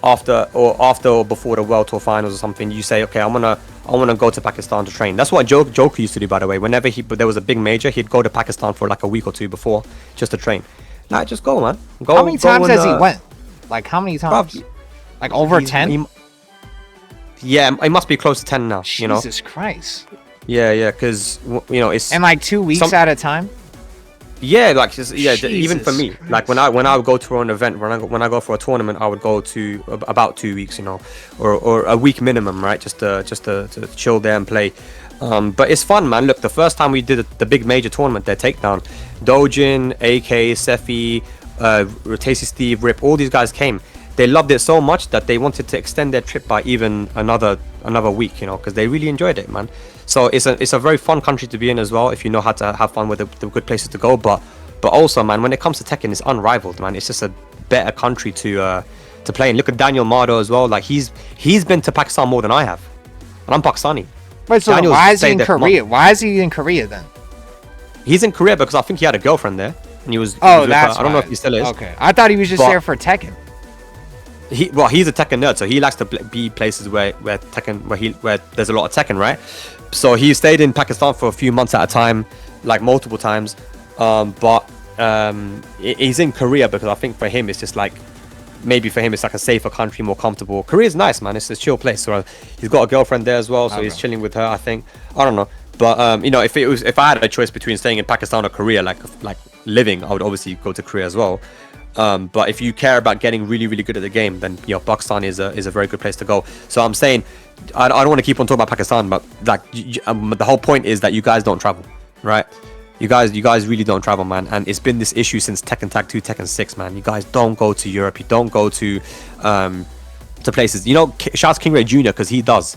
After or before the World Tour finals or something, you say, okay, I wanna go to Pakistan to train. That's what Joker used to do, by the way. Whenever there was a big major, he'd go to Pakistan for like a week or two before just to train. Nah, just go, man. Go. How many times has he went? Like how many times? Bruv, like over 10? Yeah, it must be close to 10 now. Jesus you know. Christ. Yeah, because you know it's. And like 2 weeks at a time. Yeah, like just, even for Jesus me, Christ. like when I would go to an event, when I go for a tournament, I would go to about 2 weeks, you know, or a week minimum, right? Just to chill there and play. But it's fun, man. Look, the first time we did the big major tournament, their takedown, Dojin, AK, Sefi, Tasty Steve, Rip, all these guys came. They loved it so much that they wanted to extend their trip by even another week, you know, because they really enjoyed it, man. So it's a very fun country to be in as well if you know how to have fun with the good places to go. But also, man, when it comes to Tekken, it's unrivaled, man. It's just a better country to play in. Look at Daniel Mardo as well. Like he's been to Pakistan more than I have, and I'm Pakistani. Wait, so Daniel's why is he stayed in there for Korea? Why is he in Korea then? He's in Korea because I think he had a girlfriend there, and he was. Oh, with that's her. I don't know why. if he still is. Okay, I thought he was just But- there for Tekken. He's a Tekken nerd, so he likes to be places where Tekken where there's a lot of Tekken, right? So he stayed in Pakistan for a few months at a time, like multiple times. But he's in Korea because I think for him it's just like maybe for him it's like a safer country, more comfortable. Korea's nice, man. It's a chill place. So he's got a girlfriend there as well, so he's chilling with her. I think I don't know, but you know, if I had a choice between staying in Pakistan or Korea, like living, I would obviously go to Korea as well. But if you care about getting really, really good at the game, then you know Pakistan is a very good place to go. So I'm saying, I don't want to keep on talking about Pakistan, but like the whole point is that you guys don't travel, right? You guys really don't travel, man. And it's been this issue since Tekken Tag 2, Tekken 6, man. You guys don't go to Europe. You don't go to places. You know, shouts King Ray Jr. because he does.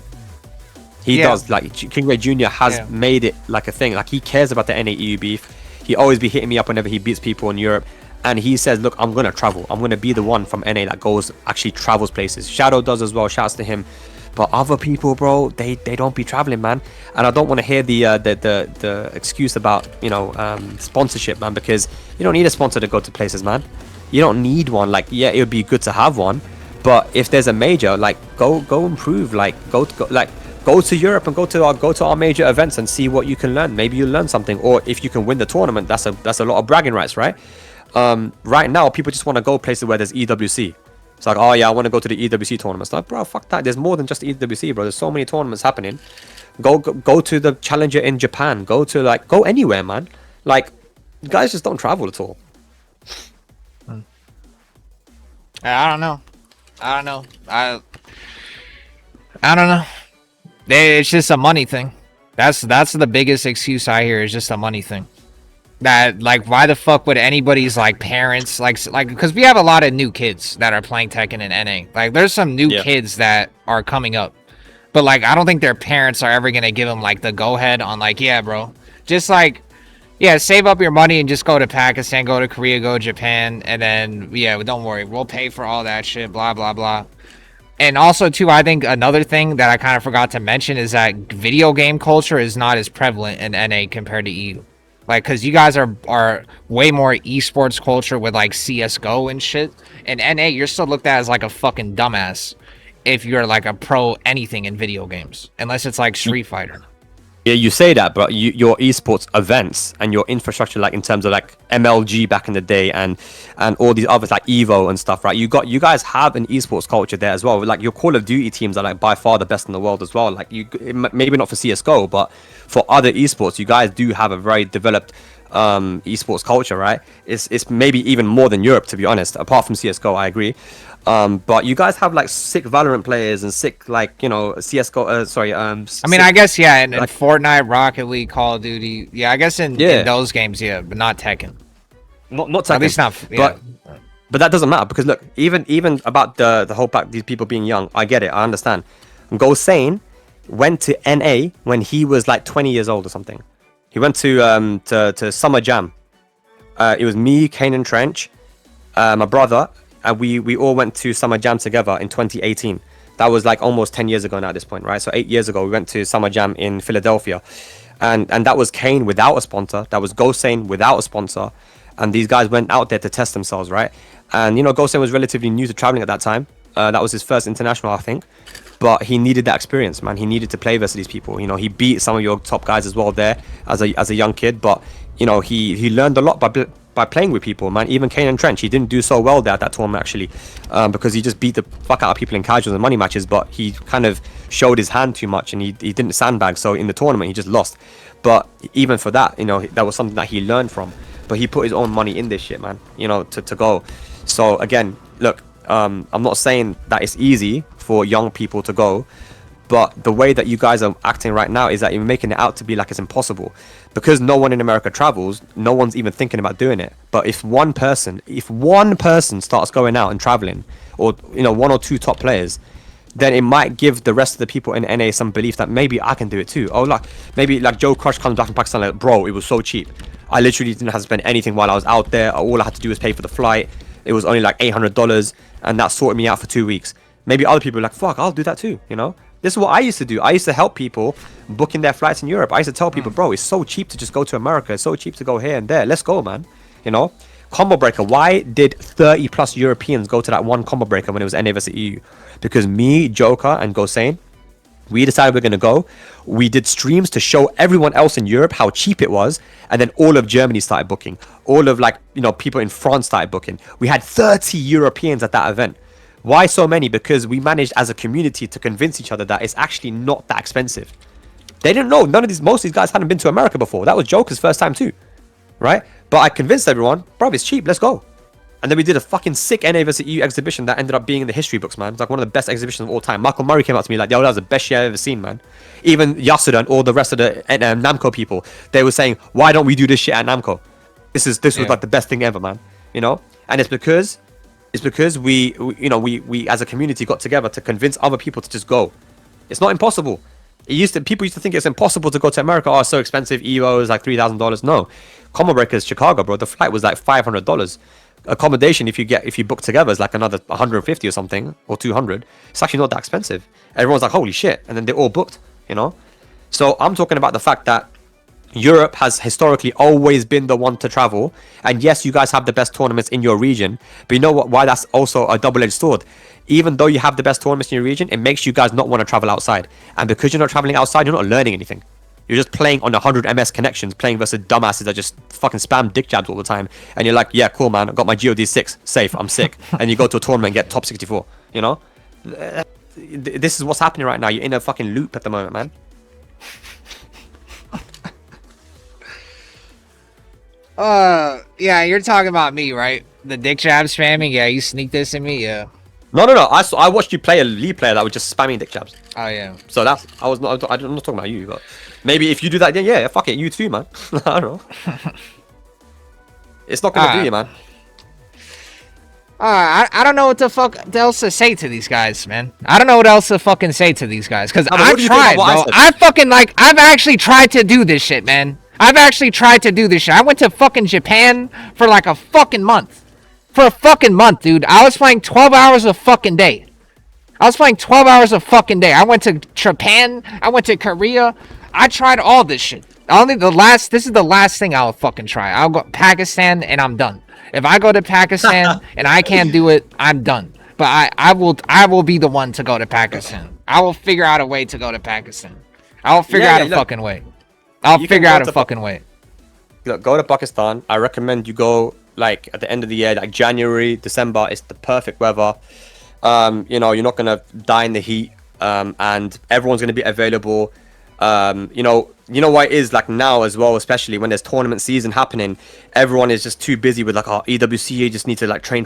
He does. Like King Ray Jr. has made it like a thing. Like he cares about the NA EU beef. He always be hitting me up whenever he beats people in Europe. And he says, look, I'm going to travel. I'm going to be the one from NA that actually travels places. Shadow does as well. Shouts to him. But other people, bro, they don't be traveling, man. And I don't want to hear the excuse about, you know, sponsorship, man, because you don't need a sponsor to go to places, man. You don't need one. Like, yeah, it would be good to have one. But if there's a major, like, go improve. Like, go to Europe and go to our major events and see what you can learn. Maybe you'll learn something. Or if you can win the tournament, that's a lot of bragging rights, right? Right now people just want to go places where there's EWC. It's like, oh yeah, I want to go to the EWC tournaments. Like, bro, fuck that. There's more than just EWC, bro. There's so many tournaments happening. Go to the Challenger in Japan. Go anywhere, man. Like, you guys just don't travel at all. I don't know. I don't know. It's just a money thing. That's the biggest excuse I hear, is just a money thing. That, like, why the fuck would anybody's, like, parents, like, because we have a lot of new kids that are playing Tekken in NA. Like, there's some new kids that are coming up. But, like, I don't think their parents are ever going to give them, like, the go-ahead on, like, yeah, bro. Just, like, yeah, save up your money and just go to Pakistan, go to Korea, go to Japan, and then, yeah, don't worry. We'll pay for all that shit, blah, blah, blah. And also, too, I think another thing that I kind of forgot to mention is that video game culture is not as prevalent in NA compared to EU. Like, because you guys are way more esports culture with, like, CSGO and shit. In NA, you're still looked at as, like, a fucking dumbass if you're, like, a pro anything in video games. Unless it's, like, Street Fighter. Yeah, you say that, but your esports events and your infrastructure, like in terms of like MLG back in the day and all these others like Evo and stuff, right? You guys have an esports culture there as well. Like your Call of Duty teams are like by far the best in the world as well. Like maybe not for CS:GO, but for other esports, you guys do have a very developed esports culture, right? It's maybe even more than Europe, to be honest. Apart from CS:GO, I agree. But you guys have like sick Valorant players and sick, like, you know, CS:GO. I mean, I guess in like, Fortnite, Rocket League, Call of Duty. Yeah, I guess in those games, yeah, but not Tekken. Not Tekken. At least not. Yeah. But that doesn't matter because look, even about the whole fact these people being young, I get it, I understand. Gosane went to NA when he was like 20 years old or something. He went to Summer Jam. It was me, Kane and Trench, my brother. And we all went to Summer Jam together in 2018. That was like almost 10 years ago now at this point, right? So 8 years ago, we went to Summer Jam in Philadelphia. and that was Kane without a sponsor. That was Gosane without a sponsor, and these guys went out there to test themselves, right? And you know, Gosane was relatively new to traveling at that time. That was his first international, I think. But he needed that experience, man. He needed to play versus these people. You know, he beat some of your top guys as well there as a young kid. But you know, he learned a lot by playing with people, man. Even Kane and Trench, he didn't do so well there at that tournament actually, because he just beat the fuck out of people in casuals and money matches. But he kind of showed his hand too much, and he didn't sandbag. So in the tournament, he just lost. But even for that, you know, that was something that he learned from. But he put his own money in this shit, man. You know, to go. So again, look. I'm not saying that it's easy for young people to go, but the way that you guys are acting right now is that you're making it out to be like it's impossible. Because no one in America travels, no one's even thinking about doing it. But if one person starts going out and traveling, or you know, 1 or 2 top players, then it might give the rest of the people in NA some belief that maybe I can do it too. Oh, like maybe like Joe Crush comes back from Pakistan like, bro, it was so cheap. I literally didn't have to spend anything while I was out there. All I had to do was pay for the flight. It was only like $800, and that sorted me out for 2 weeks. Maybe other people are like, fuck, I'll do that too, you know? This is what I used to do. I used to help people booking their flights in Europe. I used to tell people, bro, it's so cheap to just go to America. It's so cheap to go here and there. Let's go, man. You know? Combo breaker. Why did 30 plus Europeans go to that one combo breaker when it was NA versus EU? Because me, Joker, and Gosane, we decided we're going to go. We did streams to show everyone else in Europe how cheap it was. And then all of Germany started booking. All of, like, you know, people in France started booking. We had 30 Europeans at that event. Why so many? Because we managed as a community to convince each other that it's actually not that expensive. They didn't know. Most of these guys hadn't been to America before. That was Joker's first time too. Right? But I convinced everyone, bro, it's cheap. Let's go. And then we did a fucking sick NA vs EU exhibition that ended up being in the history books, man. It's like one of the best exhibitions of all time. Michael Murray came up to me like, yo, that was the best shit I've ever seen, man. Even Yasuda and all the rest of the Namco people, they were saying, why don't we do this shit at Namco? This was like the best thing ever, man. You know? And it's because we as a community got together to convince other people to just go. It's not impossible. People used to think it's impossible to go to America. Oh, it's so expensive. EO is like $3,000. No. Combo Breakers Chicago, bro. The flight was like $500. Accommodation, if you book together, is like another 150 or something, or 200. It's actually not that expensive. Everyone's like, holy shit, and then they're all booked, you know. So I'm talking about the fact that Europe has historically always been the one to travel, and yes, you guys have the best tournaments in your region, but you know what? Why that's also a double-edged sword. Even though you have the best tournaments in your region, it makes you guys not want to travel outside, and because you're not traveling outside, you're not learning anything. You're just playing on 100 MS connections, playing versus dumbasses that just fucking spam dick jabs all the time. And you're like, yeah, cool, man. I got my GOD 6. Safe. I'm sick. And you go to a tournament and get top 64. You know? This is what's happening right now. You're in a fucking loop at the moment, man. Yeah, you're talking about me, right? The dick jab spamming? Yeah, you sneak this in me? Yeah. No. I watched you play a lead player that was just spamming dick jabs. Oh, yeah. So I'm not talking about you, but maybe if you do that, then yeah, fuck it, you too, man. I don't know. It's not gonna do you, man. I don't know what the fuck else to say to these guys, man. I don't know what else to fucking say to these guys, because I've tried, bro. I've actually tried to do this shit, man. I've actually tried to do this shit. I went to fucking Japan for like a fucking month. For a fucking month, dude. I was playing 12 hours a fucking day. I went to Japan. I went to Korea. I tried all this shit. This is the last thing I'll fucking try. I'll go Pakistan and I'm done. If I go to Pakistan and I can't do it, I'm done. But I will be the one to go to Pakistan. I will figure out a way to go to Pakistan. I'll figure out a fucking way. I'll figure out a fucking way. Look, go to Pakistan. I recommend you go like at the end of the year, like January, December. It's the perfect weather. You know, you're not gonna die in the heat, and everyone's gonna be available. You know what it is like now as well, especially when there's tournament season happening. Everyone is just too busy with like, oh, EWCA just need to like train.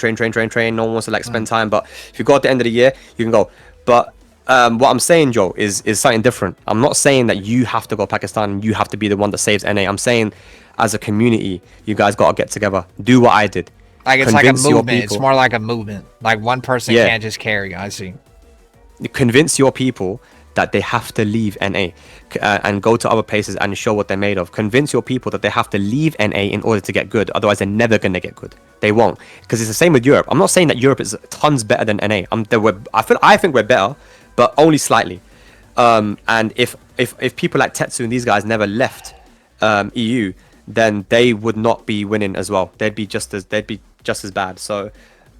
No one wants to like spend time. But if you go at the end of the year, you can go. But what I'm saying, Joe, is something different. I'm not saying that you have to go Pakistan and you have to be the one that saves NA. I'm saying as a community, you guys gotta get together, do what I did. Like it's like a movement. It's more like a movement. Like one person can't just carry. I see. Convince your people that they have to leave NA and go to other places and show what they're made of. Convince your people that they have to leave NA in order to get good. Otherwise, they're never gonna get good. They won't. Because it's the same with Europe. I'm not saying that Europe is tons better than NA. I think we're better, but only slightly. And if people like Tetsu and these guys never left EU, then they would not be winning as well. They'd be just as bad. So,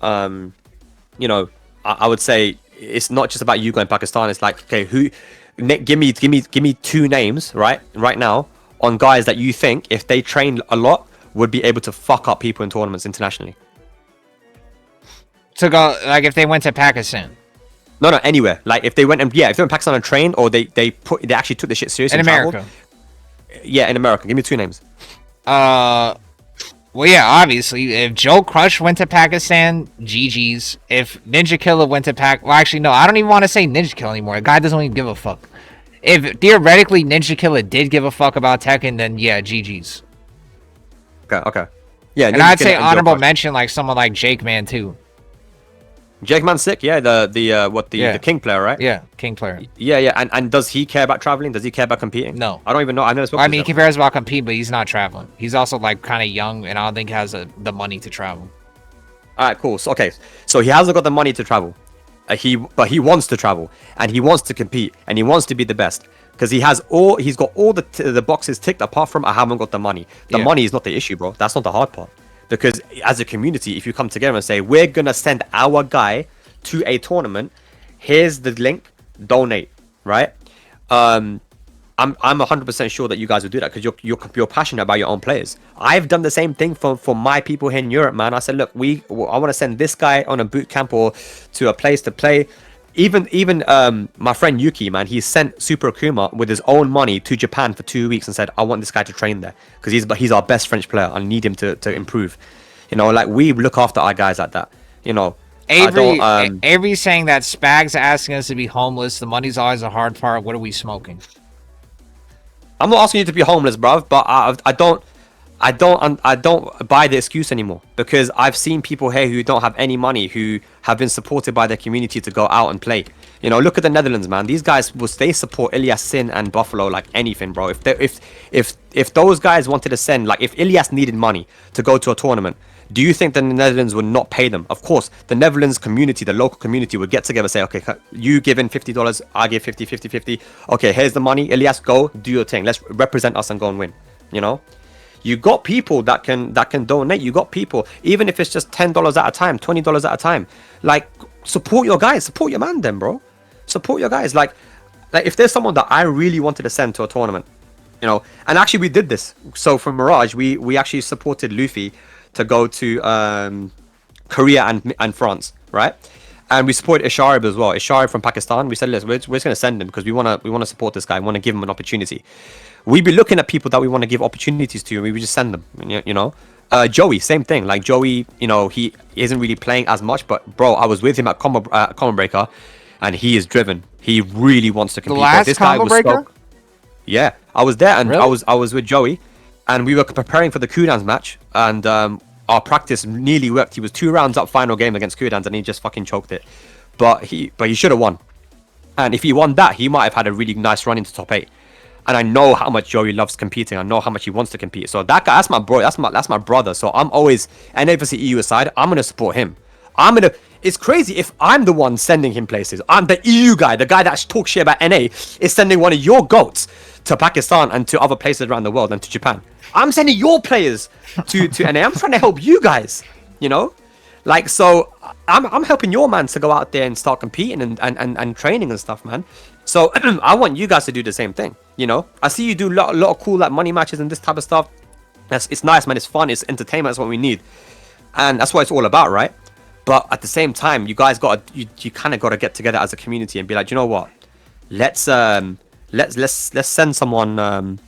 you know, I would say it's not just about you going Pakistan. It's like, okay, give me 2 names right now on guys that you think if they train a lot would be able to fuck up people in tournaments internationally. To go, like, if they went to Pakistan. No, anywhere. Like if they went if they went to Pakistan and trained, or they actually took the shit seriously. In America. Yeah, in America. Give me 2 names. Well, yeah, obviously, if Joe Crush went to Pakistan, GG's. If NINJAKILLA went to well, actually, no, I don't even want to say NINJAKILLA anymore. The guy doesn't even give a fuck. If theoretically NINJAKILLA did give a fuck about Tekken, then yeah, GG's. Okay. Yeah, and I'd say honorable mention like someone like JAKEMAN too. JAKEMAN's sick, yeah. The King player, right? Yeah, King player. Yeah. And does he care about traveling? Does he care about competing? No. I don't even know. I've never spoken to him. I mean, he cares about competing, but he's not traveling. He's also like kind of young, and I don't think he has the money to travel. All right, cool. So he hasn't got the money to travel. But he wants to travel, and he wants to compete, and he wants to be the best because he's got all the boxes ticked. Apart from I haven't got the money. The money is not the issue, bro. That's not the hard part. Because as a community, if you come together and say, we're going to send our guy to a tournament, here's the link, donate, right? I'm 100% sure that you guys will do that because you're passionate about your own players. I've done the same thing for my people here in Europe, man. I said, look, I want to send this guy on a boot camp or to a place to play. Even my friend Yuki, man, he sent Super Akuma with his own money to Japan for 2 weeks and said, I want this guy to train there because he's our best French player. I need him to improve. You know, like we look after our guys like that. You know, Avery's saying that SPAG'S asking us to be homeless. The money's always a hard part. What are we smoking? I'm not asking you to be homeless, bruv, but I don't buy the excuse anymore because I've seen people here who don't have any money who have been supported by their community to go out and play. You know, look at the Netherlands, man. These guys they support Ilyas Sin and Buffalo like anything, bro. If those guys wanted to send, like if Ilyas needed money to go to a tournament, do you think the Netherlands would not pay them? Of course, the Netherlands community, the local community would get together and say, okay, you give in $50, I give 50. Okay, here's the money. Ilyas, go do your thing. Let's represent us and go and win. You know? You got people that can donate. You got people, even if it's just $10 at a time, $20 at a time. Like, support your guys, support your man, then, bro. Support your guys. Like if there's someone that I really wanted to send to a tournament, you know, and actually we did this. So for Mirage, we actually supported Luffy to go to Korea and France, right? And we supported Isharib as well. Isharib from Pakistan. We said, listen, we're just going to send him because we want to support this guy. We want to give him an opportunity. We'd be looking at people that we want to give opportunities to, and we would just send them. You know, Joey, same thing. Like Joey, you know, he isn't really playing as much, but bro, I was with him at Common Breaker, and he is driven. He really wants to compete. The last Combo Breaker? Yeah, I was there, and really? I was with Joey, and we were preparing for the Kudans match, and our practice nearly worked. He was 2 rounds up final game against Kudans, and he just fucking choked it. But he should have won. And if he won that, he might have had a really nice run into top 8. And I know how much Joey loves competing. I know how much he wants to compete. So that guy, that's my bro. That's my brother. So I'm always, and obviously EU aside, I'm gonna support him. It's crazy if I'm the one sending him places. I'm the EU guy, the guy that talks shit about NA, is sending one of your goats to Pakistan and to other places around the world and to Japan. I'm sending your players to NA. I'm trying to help you guys. You know, like, so I'm helping your man to go out there and start competing and training and stuff, man. So I want you guys to do the same thing. You know, I see you do a lot of cool like money matches and this type of stuff. It's nice, man. It's fun. It's entertainment. That's what we need, and that's what it's all about, right? But at the same time, you guys you kind of got to get together as a community and be like, you know what? Let's send someone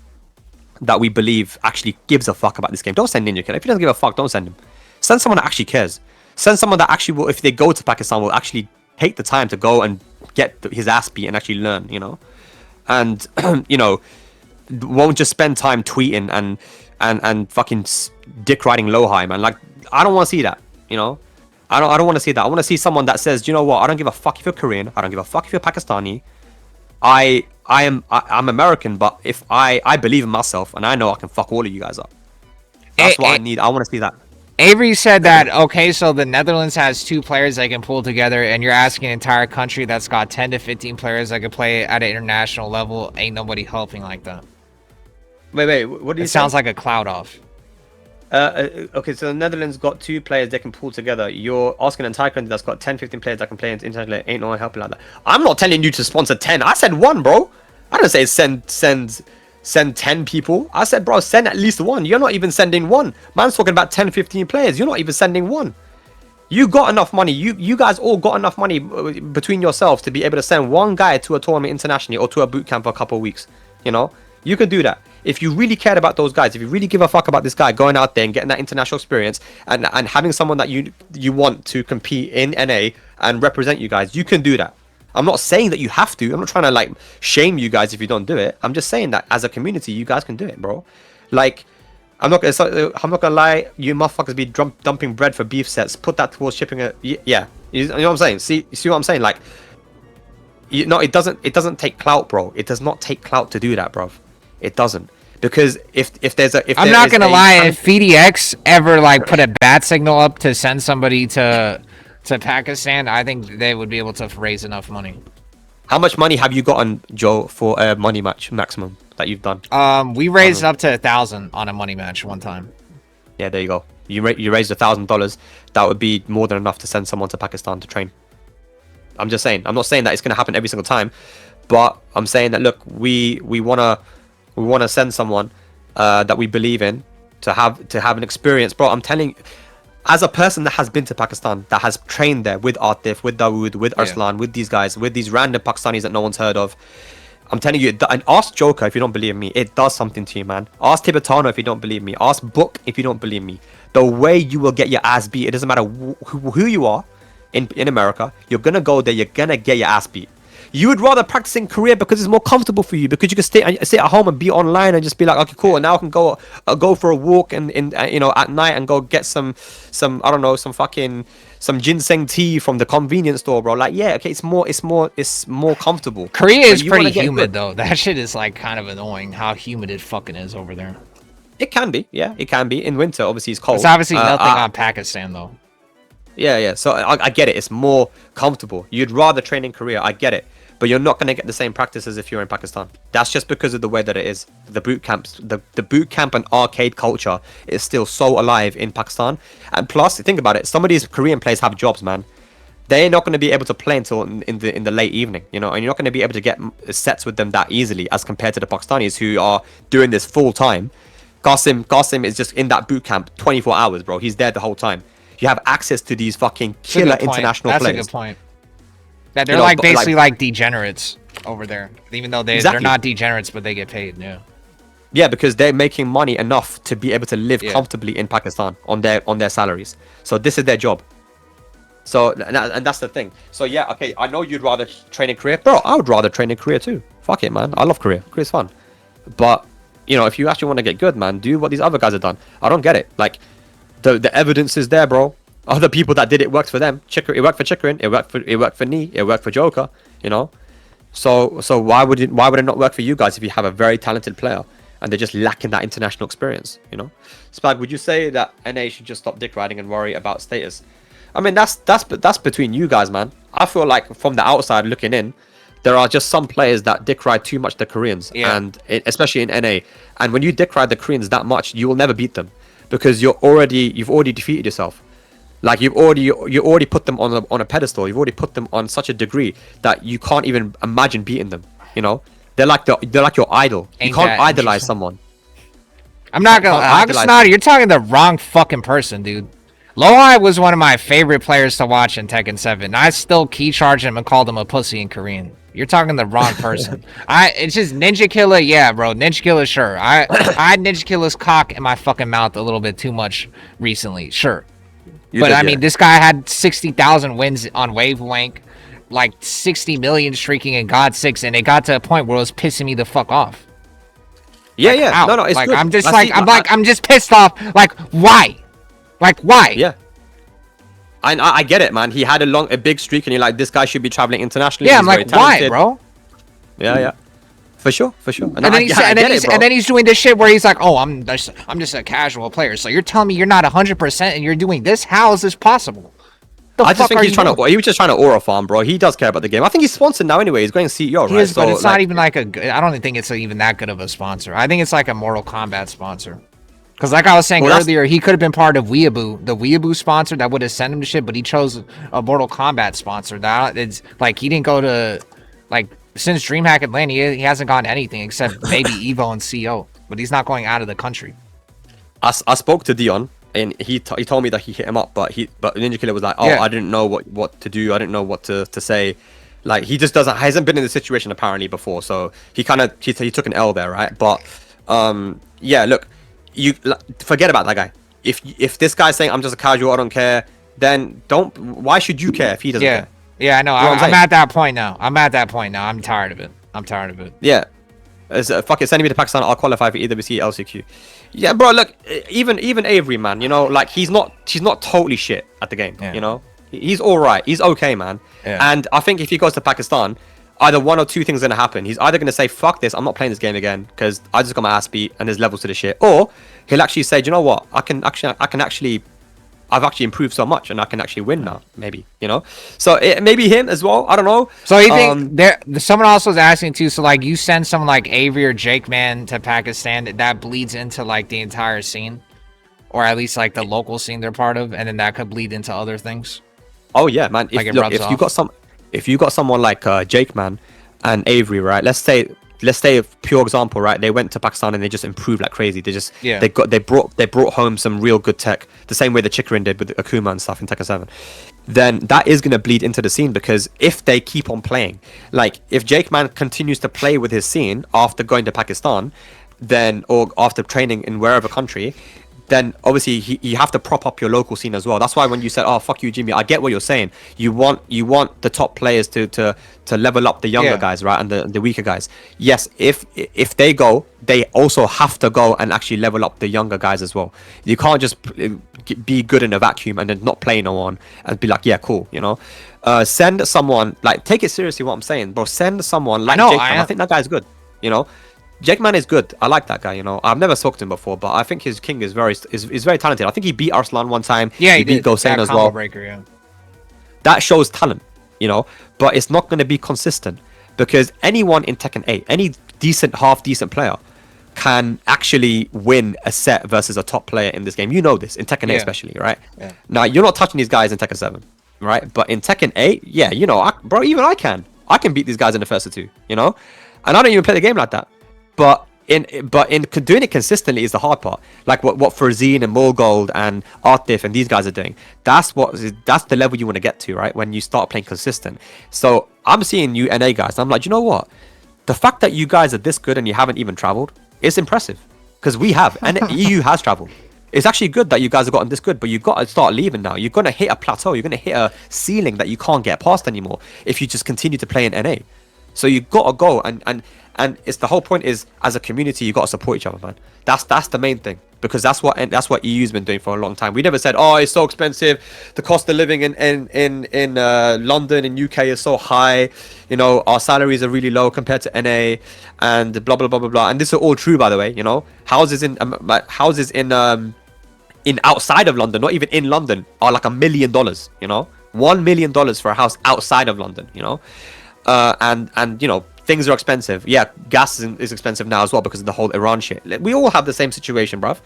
that we believe actually gives a fuck about this game. Don't send NINJAKILLA. If he doesn't give a fuck, don't send him. Send someone that actually cares. Send someone that actually will, if they go to Pakistan, will actually take the time to go and get his ass beat and actually learn, you know, and you know, won't just spend time tweeting and fucking dick riding Lohai, man. Like, I don't want to see that, you know. I don't want to see that. I want to see someone that says, you know what, I don't give a fuck if you're Korean, I don't give a fuck if you're Pakistani. I'm American, but if I believe in myself and I know I can fuck all of you guys up. That's what I need. I want to see that. Avery said that, okay, so the Netherlands has 2 players they can pull together, and you're asking an entire country that's got 10 to 15 players that can play at an international level. Ain't nobody helping like that. Wait, what do you say? It sounds like a cloud off. Okay, so the Netherlands got 2 players they can pull together. You're asking an entire country that's got 10, 15 players that can play internationally. Ain't no one helping like that. I'm not telling you to sponsor 10. I said 1, bro. I didn't say send 10 people. I said, bro, send at least 1. You're not even sending 1. Man's talking about 10, 15 players. You're not even sending 1. You got enough money. You guys all got enough money between yourselves to be able to send 1 guy to a tournament internationally or to a boot camp for a couple of weeks. You know, you can do that. If you really cared about those guys, if you really give a fuck about this guy going out there and getting that international experience and having someone that you want to compete in NA and represent you guys, you can do that. I'm not saying that you have to. I'm not trying to like shame you guys if you don't do it. I'm just saying that as a community, you guys can do it, bro. Like, I'm not gonna lie. You motherfuckers be dumping bread for beef sets. Put that towards shipping it. Yeah, you know what I'm saying. See what I'm saying? Like, you know, it doesn't take clout, bro. It does not take clout to do that, bro. It doesn't. Because if I'm not gonna lie, if FIDX ever like put a bat signal up to send somebody to Pakistan, I think they would be able to raise enough money. How much money have you gotten, Joe, for a money match maximum that you've done? We raised up to 1,000 on a money match one time. Yeah, there you go. You raised $1,000. That would be more than enough to send someone to Pakistan to train. I'm just saying. I'm not saying that it's gonna happen every single time, but I'm saying that look, we wanna send someone that we believe in to have an experience, bro. I'm telling you, as a person that has been to Pakistan, that has trained there with ATIF, with Dawood, with ARSLAN, with these guys, with these random Pakistanis that no one's heard of, I'm telling you, and ask JOKA if you don't believe me, it does something to you, man. Ask Tibetano if you don't believe me. Ask Book if you don't believe me. The way you will get your ass beat, it doesn't matter who you are in America, you're gonna go there, you're gonna get your ass beat. You would rather practice in Korea because it's more comfortable for you, because you can stay at home and be online and just be like, okay, cool, and now I can go for a walk and you know, at night and go get some I don't know, some ginseng tea from the convenience store, bro. Like, yeah, okay, it's more comfortable. Korea is pretty humid though. That shit is like kind of annoying how humid it fucking is over there. It can be, yeah, it can be. In winter, obviously, it's cold. It's obviously nothing on Pakistan though. Yeah. So I get it. It's more comfortable. You'd rather train in Korea. I get it. But you're not going to get the same practices if you're in Pakistan. That's just because of the way that it is. The boot camps, the boot camp and arcade culture is still so alive in Pakistan. And plus, think about it. Some of these Korean players have jobs, man. They're not going to be able to play until in the late evening, you know. And you're not going to be able to get sets with them that easily as compared to the Pakistanis who are doing this full time. Qasim is just in that boot camp 24 hours, bro. He's there the whole time. You have access to these fucking killer international players. That's a good point. That they're like basically like degenerates over there, even though they're not degenerates, but they get paid. Yeah, because they're making money enough to be able to live comfortably in Pakistan on their salaries. So this is their job. So and that's the thing. So yeah, okay, I know you'd rather train in Korea, bro. I would rather train in Korea too. Fuck it, man. I love Korea. Korea's fun. But you know, if you actually want to get good, man, do what these other guys have done. I don't get it. Like the evidence is there, bro. Other people that did it worked for them. It worked for Chikrin. It worked for Ni. It worked for JOKA. You know, so why would it not work for you guys if you have a very talented player and they're just lacking that international experience? You know, Spag, would you say that NA should just stop dick riding and worry about status? I mean, that's between you guys, man. I feel like from the outside looking in, there are just some players that dick ride too much the Koreans, and especially in NA. And when you dick ride the Koreans that much, you will never beat them because you've already defeated yourself. Like you already put them on a pedestal. You've already put them on such a degree that you can't even imagine beating them. You know, they're like your idol. You can't idolize someone. I'm not gonna lie, HAKUSONATA, you're talking to the wrong fucking person, dude. Lohai was one of my favorite players to watch in Tekken 7. I still key charged him and called him a pussy in Korean. You're talking the wrong person. It's just NINJAKILLA, yeah, bro. NINJAKILLA, sure. I had NINJAKILLA's cock in my fucking mouth a little bit too much recently, sure. But I mean, this guy had 60,000 wins on Wavelength, like 60 million streaking in God 6, and it got to a point where it was pissing me the fuck off. Yeah, like, yeah. No, it's like, good. I'm just pissed off. Like, why? Like, why? Yeah. I get it, man. He had a big streak, and you're like, this guy should be traveling internationally. Yeah, I'm like, why, bro? Yeah. For sure. And then he's doing this shit where he's like, "Oh, I'm just a casual player." So you're telling me you're not 100% and you're doing this? How is this possible? I just think he was just trying to aura farm, bro. He does care about the game. I think he's sponsored now anyway. He's going CEO, right? But it's not even like I don't think it's even that good of a sponsor. I think it's like a Mortal Kombat sponsor. Because like I was saying earlier, he could have been part of Weeaboo, the Weeaboo sponsor that would have sent him to shit, but he chose a Mortal Kombat sponsor. Now it's like he didn't go to, like, since DreamHack Atlanta, he hasn't gone anything except maybe Evo and CO, but he's not going out of the country. I spoke to Dion, and he told me that he hit him up, but NINJAKILLA was like, I didn't know what to do, I didn't know what to say. Like, he just hasn't been in this situation apparently before, so he took an L there, right? But yeah, look. You forget about that guy. If this guy's saying I'm just a casual, I don't care, then why should you care if he doesn't care? Yeah, I know. I'm at that point now. I'm tired of it. Yeah. Fuck it, send me to Pakistan, I'll qualify for EWC, LCQ. Yeah, bro, look, even Avery, man, you know, like he's not totally shit at the game, you know? He's alright, he's okay, man. And I think if he goes to Pakistan, either one or two things are gonna happen. He's either gonna say, fuck this, I'm not playing this game again because I just got my ass beat and there's levels to the shit, or he'll actually say, do you know what, I've actually improved so much and I can actually win now, maybe, you know? So it maybe him as well, I don't know. So you think someone else was asking too, so like you send someone like Avery or JAKEMAN to Pakistan, that bleeds into like the entire scene, or at least like the local scene they're part of, and then that could bleed into other things? Oh yeah, man. If you got someone like JAKEMAN and Avery, right? Let's say pure example, right? They went to Pakistan and they just improved like crazy. They brought home some real good tech, the same way the Chikarin did with Akuma and stuff in Tekken 7. Then that is gonna bleed into the scene, because if they keep on playing, like if JAKEMAN continues to play with his scene after going to Pakistan, then or after training in wherever country, then obviously you have to prop up your local scene as well. That's why when you said, "Oh fuck you, Jimmy," I get what you're saying. You want the top players to level up the younger guys, right, and the weaker guys. Yes, if they go, they also have to go and actually level up the younger guys as well. You can't just be good in a vacuum and then not play no one and be like, yeah, cool, you know. Send someone, like, take it seriously what I'm saying, bro. Send someone like JAKEMAN. I think that guy's good, you know. JAKEMAN is good. I like that guy, you know. I've never spoken to him before, but I think his king is very talented. I think he beat Arslan one time. Yeah, he beat Gosen as well. Breaker, that shows talent, you know, but it's not going to be consistent, because anyone in Tekken 8, any half decent player can actually win a set versus a top player in this game. You know this, in Tekken 8 especially, right? Yeah. Now, you're not touching these guys in Tekken 7, right? But in Tekken 8, yeah, you know, bro, even I can beat these guys in the first or two, you know? And I don't even play the game like that. But in doing it consistently is the hard part. Like what Farzine and Morgold and ATIF and these guys are doing. That's the level you want to get to, right? When you start playing consistent. So I'm seeing you NA guys, and I'm like, you know what? The fact that you guys are this good and you haven't even traveled is impressive, because we have, and EU has traveled. It's actually good that you guys have gotten this good, but you've got to start leaving now. You're going to hit a plateau. You're going to hit a ceiling that you can't get past anymore if you just continue to play in NA. So you got to go, and it's the whole point is, as a community, you got to support each other, man. That's the main thing, because that's what EU's been doing for a long time. We never said, oh, it's so expensive, the cost of living in London and UK is so high, you know, our salaries are really low compared to NA, and blah blah blah blah blah. And this is all true, by the way. You know, houses in outside of London, not even in London, are like $1 million. You know, $1 million for a house outside of London. You know, and you know, things are expensive. Yeah, gas is expensive now as well because of the whole Iran shit. We all have the same situation, bruv.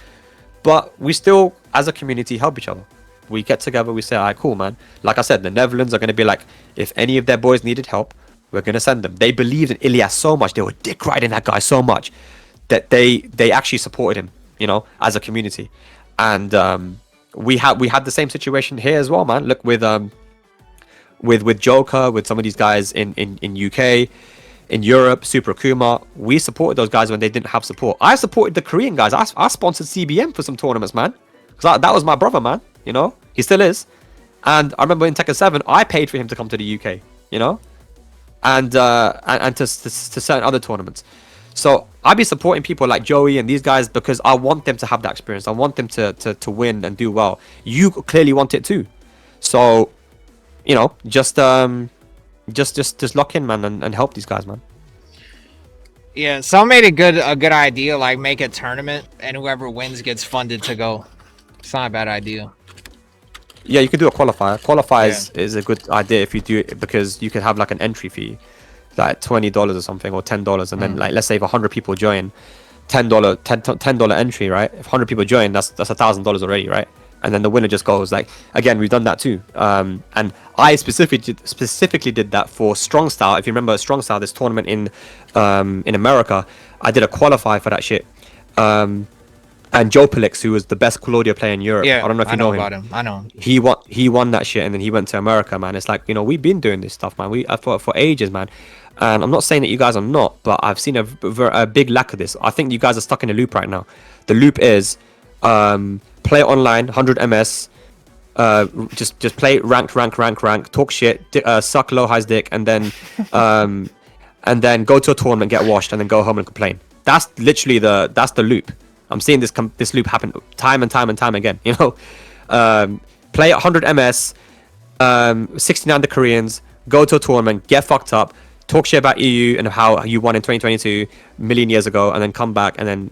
But we still, as a community, help each other. We get together, we say, alright, cool, man. Like I said, the Netherlands are going to be like, if any of their boys needed help, we're going to send them. They believed in Ilyas so much, they were dick riding that guy so much, that they actually supported him, you know, as a community. And we had the same situation here as well, man. Look, with JOKA, with some of these guys in UK, in Europe, Super Akuma, we supported those guys when they didn't have support. I supported the Korean guys. I sponsored CBM for some tournaments, man. Because that was my brother, man. You know, he still is. And I remember in Tekken 7, I paid for him to come to the UK, you know, and to certain other tournaments. So I'd be supporting people like Joey and these guys because I want them to have that experience. I want them to win and do well. You clearly want it too. So, you know, just lock in, man, and help these guys, man. Yeah, someone made a good idea, like make a tournament, and whoever wins gets funded to go. It's not a bad idea. Yeah, you could do a qualifier. Qualifiers is a good idea if you do it, because you could have like an entry fee, like $20 or something, or $10, and then like let's say if 100 people join, $10 entry, right? If 100 people join, that's $1,000 already, right? And then the winner just goes. Like, again, we've done that too. And I specifically did that for Strong Style. If you remember Strong Style, this tournament in America, I did a qualifier for that shit. And Joe Pelix, who was the best Claudia player in Europe. Yeah, I don't know if you know him. About him. I know him. He won that shit, and then he went to America, man. It's like, you know, we've been doing this stuff, man. For ages, man. And I'm not saying that you guys are not, but I've seen a big lack of this. I think you guys are stuck in a loop right now. The loop is play online, 100 MS, just play rank, talk shit, suck low high's dick, and then go to a tournament, get washed, and then go home and complain. That's literally the loop. I'm seeing this loop happen time and time again. You know, play 100 MS, 69 the Koreans, go to a tournament, get fucked up, talk shit about EU and how you won in 2022 a million years ago, and then come back and then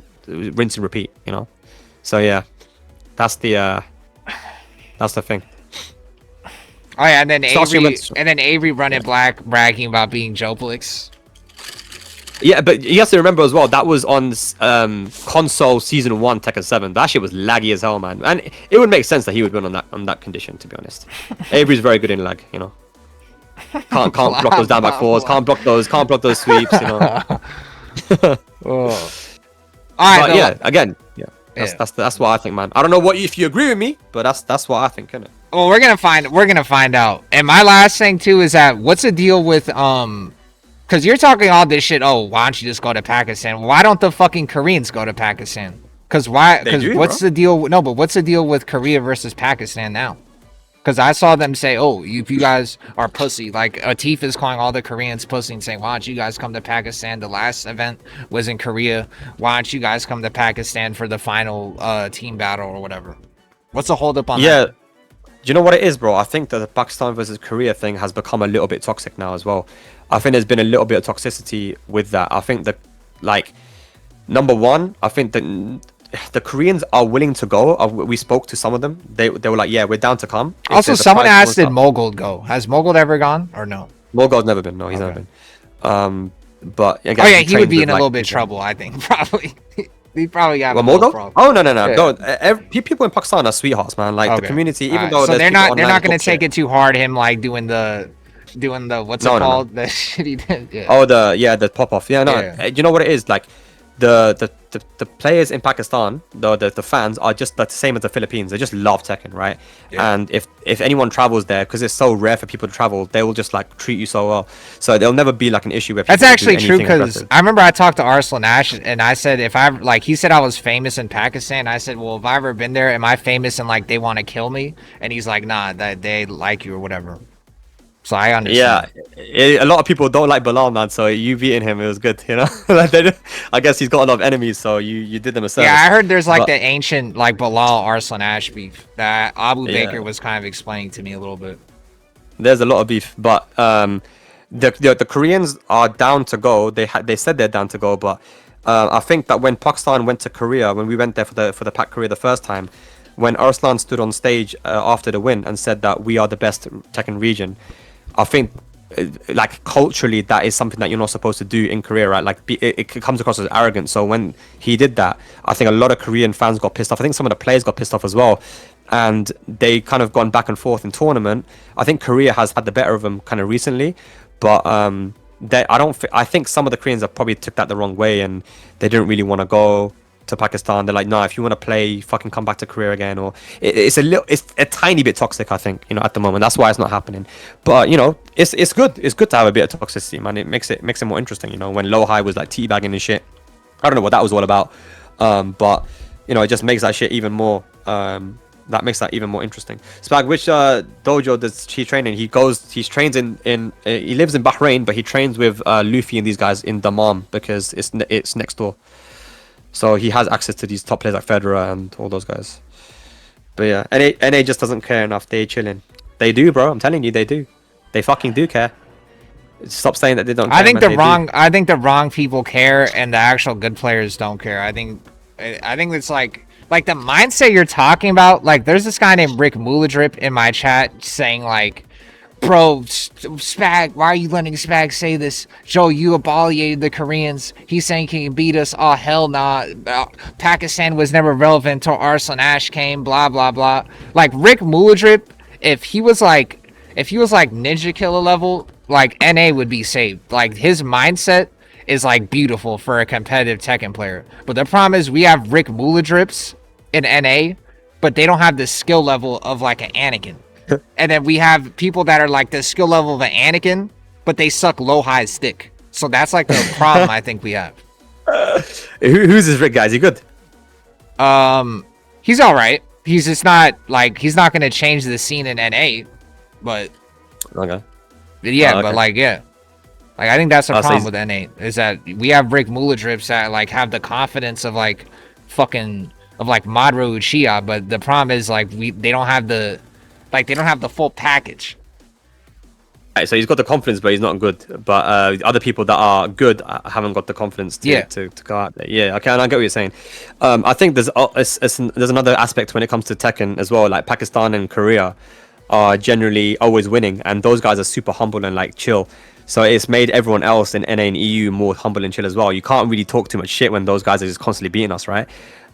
rinse and repeat. You know, so yeah, that's the thing. Oh yeah, and then Avery running black bragging about being Joplix. Yeah, but you have to remember as well, that was on console season 1 Tekken 7. That shit was laggy as hell, man. And it would make sense that he would win on that condition, to be honest. Avery's very good in lag, you know. Can't block those down back fours, can't block those sweeps, you know. Oh. Alright, yeah, again, that's what I think, man. I don't know if you agree with me, but that's what I think, innit? Well, we're gonna find out. And my last thing too is that what's the deal with because you're talking all this shit. Oh, why don't you just go to Pakistan? Why don't the fucking Koreans go to Pakistan? Because what's the deal? No, but what's the deal with Korea versus Pakistan now? Because I saw them say, oh, if you guys are pussy, like ATIF is calling all the Koreans pussy and saying, why don't you guys come to Pakistan? The last event was in Korea. Why don't you guys come to Pakistan for the final team battle or whatever? What's the holdup on that? Yeah. Do you know what it is, bro? I think that the Pakistan versus Korea thing has become a little bit toxic now as well. I think there's been a little bit of toxicity with that. I think that, like, number one, I think that the Koreans are willing to go. We spoke to some of them. They were like, yeah, we're down to come. Also, someone asked, did Mogold go? Has Mogold ever gone or no? Mogold's never been. No, he's never been. But again, oh yeah, he would be in a little bit of trouble, I think. Probably. He probably got a Mogold? problem. Oh no. People in Pakistan are sweethearts, man. Like the community, even though so they're not going to take it too hard. Him like doing the what's it called? The shit he did. Yeah. Oh the pop off. Yeah, no. Yeah. You know what it is? Like the players in Pakistan, the fans are just the same as the Philippines. They just love Tekken, right? Yeah. And if anyone travels there, because it's so rare for people to travel, they will just like treat you so well. So there'll never be like an issue with. That's actually true, because I remember I talked to Arslan Ash and I said he said I was famous in Pakistan. I said, well, if I ever been there, am I famous and like they want to kill me? And he's like, nah, that they like you or whatever. So I understand. Yeah, a lot of people don't like Bilal, man. So you beating him, it was good, you know. I guess he's got a lot of enemies, so you did them a service. Yeah, I heard there's like the ancient like Bilal Arslan Ash beef that Abu Baker was kind of explaining to me a little bit. There's a lot of beef, but the Koreans are down to go. They said they're down to go, but I think that when Pakistan went to Korea, when we went there for the Pac Korea the first time, when Arslan stood on stage after the win and said that we are the best Tekken region. I think, like, culturally, that is something that you're not supposed to do in Korea, right? Like, it comes across as arrogant. So when he did that, I think a lot of Korean fans got pissed off. I think some of the players got pissed off as well. And they kind of gone back and forth in tournament. I think Korea has had the better of them kind of recently. But I think some of the Koreans have probably took that the wrong way. And they didn't really want to go to Pakistan. They're like, no, if you want to play, fucking come back to Korea again. Or it's a tiny bit toxic, I think, you know, at the moment. That's why it's not happening. But you know, it's good. It's good to have a bit of toxicity, man. It makes it more interesting. You know, when Low High was like teabagging and shit, I don't know what that was all about. But you know, it just makes that shit even more. That makes that even more interesting. Spag, which dojo does he train in? He trains in he lives in Bahrain, but he trains with Luffy and these guys in Dammam because it's next door. So he has access to these top players like Federer and all those guys. But yeah, NA just doesn't care enough. They chilling. They do, bro. I'm telling you, they do. They fucking do care. Stop saying that they don't care, I think man. I think the wrong people care and the actual good players don't care. I think it's like the mindset you're talking about. Like, there's this guy named Rick Muladrip in my chat saying like, bro, Spag, why are you letting Spag say this? Joe, you abolished the Koreans. He's saying he can beat us. Oh, hell nah. Pakistan was never relevant until Arslan Ash came, blah, blah, blah. Like, Rick Muladrip, if he was like NINJAKILLA level, like, NA would be saved. Like, his mindset is, like, beautiful for a competitive Tekken player. But the problem is we have Rick Muladrips in NA, but they don't have the skill level of, like, an Anakin. And then we have people that are like the skill level of an Anakin, but they suck low-high stick. So that's like the problem I think we have. Who's this Rick guy? Is he good? He's all right. He's just not like, he's not going to change the scene in NA, but okay. Yeah, okay. but like, yeah. Like, I think that's the problem so with NA, is that we have Rick Muladrips that like have the confidence of like fucking of like Madara Uchiha, but the problem is like they don't have the full package. Right, so he's got the confidence, but he's not good. But other people that are good haven't got the confidence to go out there. Yeah, okay, and I get what you're saying. I think there's another aspect when it comes to Tekken as well. Like, Pakistan and Korea are generally always winning, and those guys are super humble and like chill. So it's made everyone else in NA and EU more humble and chill as well. You can't really talk too much shit when those guys are just constantly beating us, right?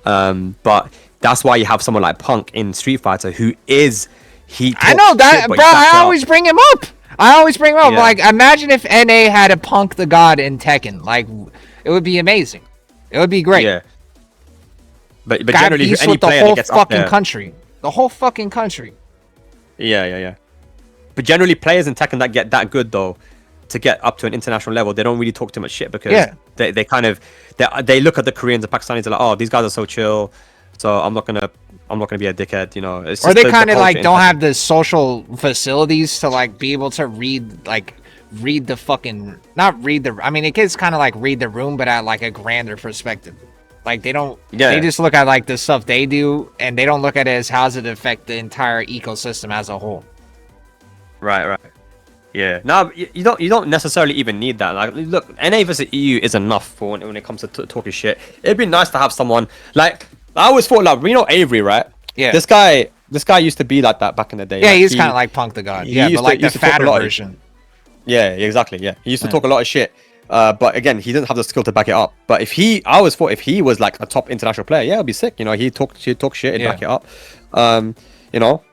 But that's why you have someone like Punk in Street Fighter who is... I know that, bro. I always bring him up. Yeah. Like, imagine if NA had a Punk the God in Tekken. Like, it would be amazing. It would be great. Yeah. But generally, any player that gets up there, the whole fucking country. Yeah. But generally, players in Tekken that get that good though, to get up to an international level, they don't really talk too much shit because they kind of they look at the Koreans and Pakistanis and like, oh, these guys are so chill, so I'm not gonna be a dickhead, you know. It's or they kind of like don't have the social facilities to like be able to read the fucking, not read the, I mean, it is kind of like read the room, but at like a grander perspective. Like, they don't, they just look at like the stuff they do, and they don't look at it as how does it affect the entire ecosystem as a whole. Right. Yeah. No, you don't necessarily even need that. Like, look, NA versus EU is enough for when it comes to talking shit. It'd be nice to have someone like, I always thought, like, you know, Avery, right? Yeah. This guy used to be like that back in the day. Yeah, like, he's kind of like Punk the God. Yeah, but like the fatter version. Yeah, exactly. Yeah, he used to talk a lot of shit. But again, he didn't have the skill to back it up. But I always thought if he was like a top international player, yeah, it'd be sick. You know, he'd talk shit and back it up. You know,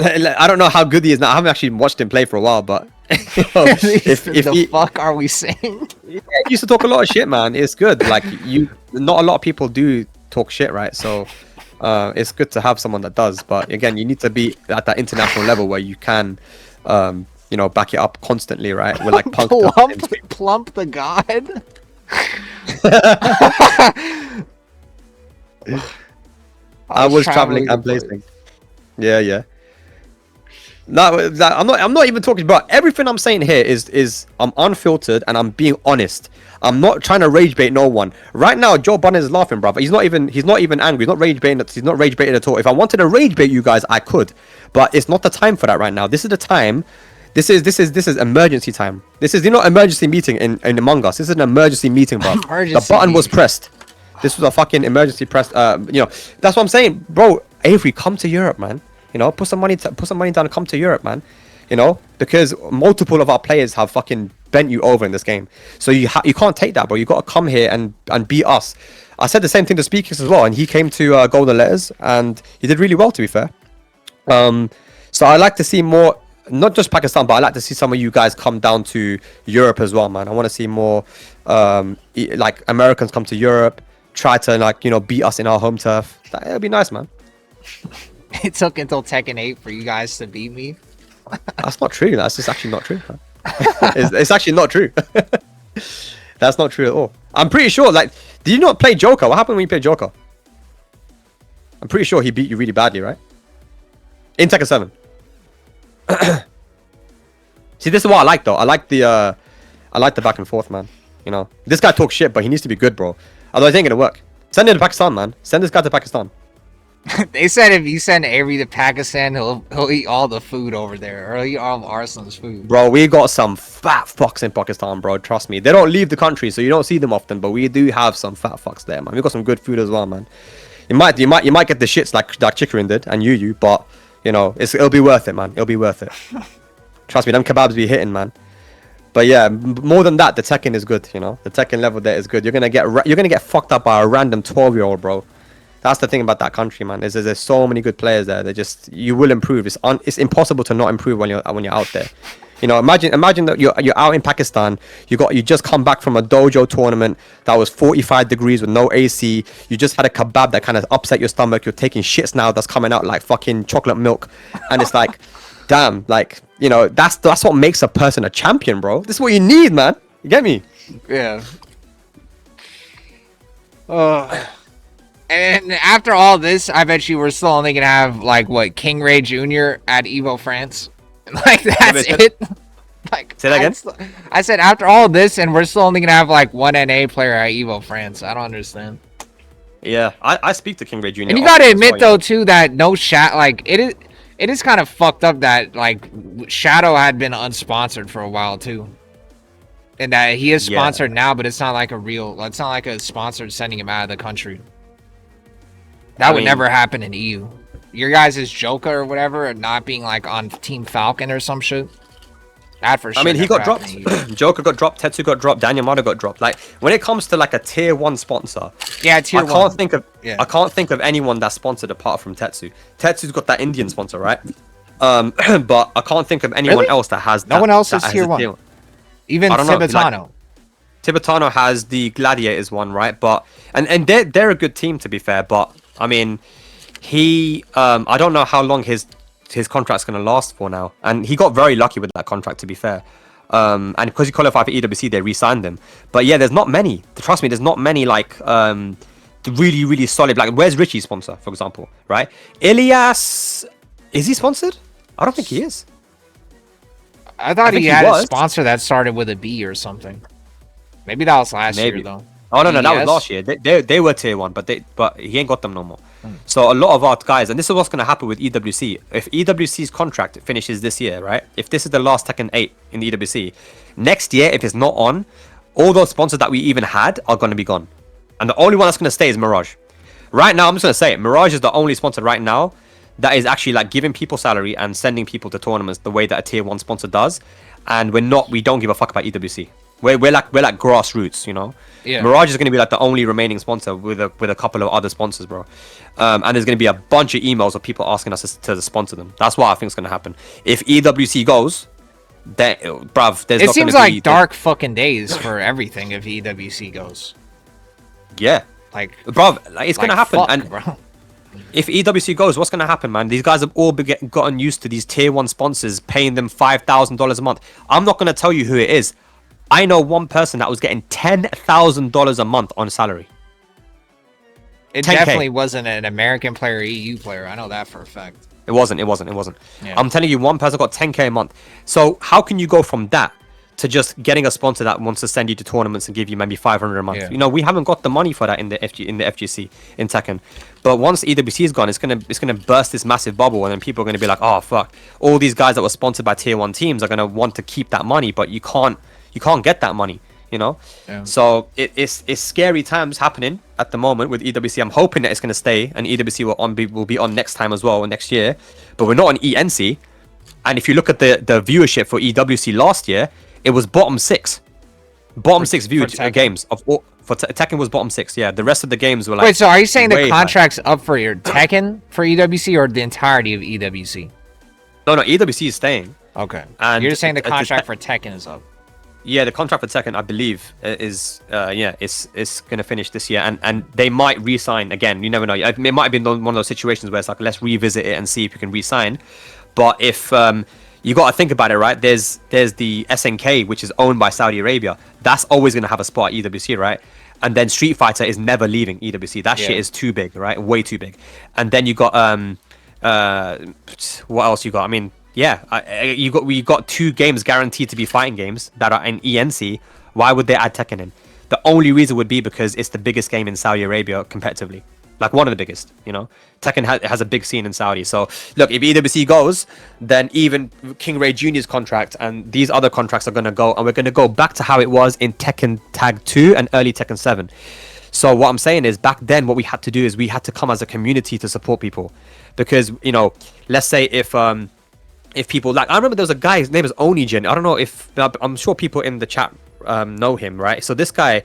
I don't know how good he is now. I haven't actually watched him play for a while, but you know, if the fuck are we saying? Yeah, he used to talk a lot of shit, man. It's good. Like, not a lot of people do talk shit, right? So it's good to have someone that does. But again, you need to be at that international level where you can you know, back it up constantly, right? We're like Punk plump the God. I was traveling and placing. Yeah. No, I'm not even talking about everything. I'm saying here is I'm unfiltered and I'm being honest. I'm not trying to rage bait no one. Right now, Joe Budden is laughing, brother. He's not even angry. He's not rage baiting. He's not rage baiting at all. If I wanted to rage bait you guys, I could, but it's not the time for that right now. This is the time. This is emergency time. This is, you know, emergency meeting in Among Us. This is an emergency meeting, bro. The button was pressed. This was a fucking emergency press. You know, that's what I'm saying, bro. Avery, come to Europe, man. You know, put some money down and come to Europe, man. You know, because multiple of our players have fucking bent you over in this game. So you can't take that, bro. You got to come here and beat us. I said the same thing to Speakers as well, and he came to Golden Letters, and he did really well, to be fair. So I like to see more, not just Pakistan, but I like to see some of you guys come down to Europe as well, man. I want to see more like Americans come to Europe, try to, like, you know, beat us in our home turf. That'd be nice, man. It took until Tekken 8 for you guys to beat me. That's not true. That's just actually not true. It's actually not true. That's not true at all. I'm pretty sure, like, did you not play Joker? What happened when you played Joker? I'm pretty sure he beat you really badly, right? In Tekken 7. See, this is what I like, though. I like the back and forth, man. You know, this guy talks shit, but he needs to be good, bro. Otherwise, it ain't gonna work. Send him to Pakistan, man. Send this guy to Pakistan. They said if you send Avery to Pakistan, he'll eat all the food over there, or he'll eat all of Arslan's food. Bro, we got some fat fucks in Pakistan, bro. Trust me. They don't leave the country, so you don't see them often, but we do have some fat fucks there, man. We got some good food as well, man. You might get the shits like Chikarin did and you, but you know, it'll be worth it, man. It'll be worth it. Trust me, them kebabs be hitting, man. But yeah, more than that, the Tekken is good. You know, the Tekken level there is good. You're gonna get fucked up by a random 12-year-old, bro. That's the thing about that country, man. There's so many good players there. You will improve. It's impossible to not improve when you're out there. You know, imagine that you're out in Pakistan. You just come back from a dojo tournament that was 45 degrees with no AC. You just had a kebab that kind of upset your stomach. You're taking shits now that's coming out like fucking chocolate milk, and it's like, damn, like, you know, that's what makes a person a champion, bro. This is what you need, man. You get me? Yeah. And after all this, I bet you we're still only gonna have like what, King Ray Jr. at Evo France. Like that's it. Like, say that again. I said after all this, and we're still only gonna have like one NA player at Evo France. I don't understand. Yeah, I speak to King Ray Jr. And you gotta admit though too that no like it is kind of fucked up that like Shadow had been unsponsored for a while too, and that he is sponsored now, but it's not like it's not like a sponsored sending him out of the country. That would never happen in EU. Your guys' JOKA or whatever, not being like on Team Falcon or some shit. That for sure. I mean, he got dropped. JOKA got dropped. Tetsu got dropped. Daniel Mata got dropped. Like when it comes to like a tier 1 sponsor, yeah, tier 1. I can't think of anyone that's sponsored apart from Tetsu. Tetsu's got that Indian sponsor, right? But I can't think of anyone else that has. No one else is tier 1. Even Tibetano. Tibetano has the Gladiators one, right? But and they're a good team, to be fair. But I mean, I don't know how long his contract's going to last for now, and he got very lucky with that contract, to be fair. And because he qualified for EWC, they re-signed him. But yeah, there's not many. Trust me, there's not many like really solid. Like, where's Richie's sponsor, for example, right? Ilias, is he sponsored? I don't think he is. I thought he had a sponsor that started with a B or something. Maybe that was last year though. Oh no, that was last year. They were tier 1, but he ain't got them no more. So a lot of our guys, and this is what's going to happen with EWC. If EWC's contract finishes this year, right? If this is the last Tekken 8 in the EWC, next year, if it's not on, all those sponsors that we even had are going to be gone. And the only one that's going to stay is Mirage. Right now, I'm just going to say it. Mirage is the only sponsor right now that is actually like giving people salary and sending people to tournaments the way that a tier 1 sponsor does. And we don't give a fuck about EWC. We're like grassroots, you know. Yeah. Mirage is going to be like the only remaining sponsor with a couple of other sponsors, bro. And there's going to be a bunch of emails of people asking us to sponsor them. That's what I think is going to happen. If EWC goes, then, bruv, there's. It seems like dark fucking days for everything if EWC goes. Yeah, like, bruv, like, it's going to happen. And bro, if EWC goes, what's going to happen, man? These guys have all gotten used to these tier 1 sponsors paying them $5,000 a month. I'm not going to tell you who it is. I know one person that was getting $10,000 a month on salary. It 10K. Definitely wasn't an American player, EU player. I know that for a fact. It wasn't. Yeah. I'm telling you, one person got 10K a month. So how can you go from that to just getting a sponsor that wants to send you to tournaments and give you maybe 500 a month? Yeah. You know, we haven't got the money for that in the FGC in Tekken. But once EWC is gone, it's gonna burst this massive bubble, and then people are gonna be like, oh fuck, all these guys that were sponsored by tier 1 teams are gonna want to keep that money, but you can't get that money, you know. Yeah. So it's scary times happening at the moment with EWC. I'm hoping that it's going to stay, and EWC will be on next time as well, next year. But we're not on ENC. And if you look at the viewership for EWC last year, it was bottom 6 viewed games of all. For Tekken was bottom 6. Yeah, the rest of the games were like. Wait, so are you saying the contract's up for your Tekken for EWC or the entirety of EWC? No, EWC is staying. Okay. And you're saying the contract for Tekken is up. Yeah, the contract for Tekken, I believe, is it's gonna finish this year, and they might re-sign again. You never know. It might have been one of those situations where it's like, let's revisit it and see if you can re-sign. But if you got to think about it, right? There's the SNK, which is owned by Saudi Arabia. That's always gonna have a spot at EWC, right? And then Street Fighter is never leaving EWC. That shit is too big, right? Way too big. And then you got what else you got? I mean. Yeah, we got 2 games guaranteed to be fighting games that are in ENC. Why would they add Tekken in? The only reason would be because it's the biggest game in Saudi Arabia competitively. like one of the biggest. You know, Tekken has a big scene in Saudi. So look, if EWC goes, then even King Ray Jr.'s contract and these other contracts are gonna go, and we're gonna go back to how it was in Tekken Tag 2 and early Tekken 7. So what I'm saying is, back then what we had to do is we had to come as a community to support people, because you know, let's say if people, like, I remember there was a guy, his name is Onijin. I don't know if, I'm sure people in the chat know him, right? So this guy,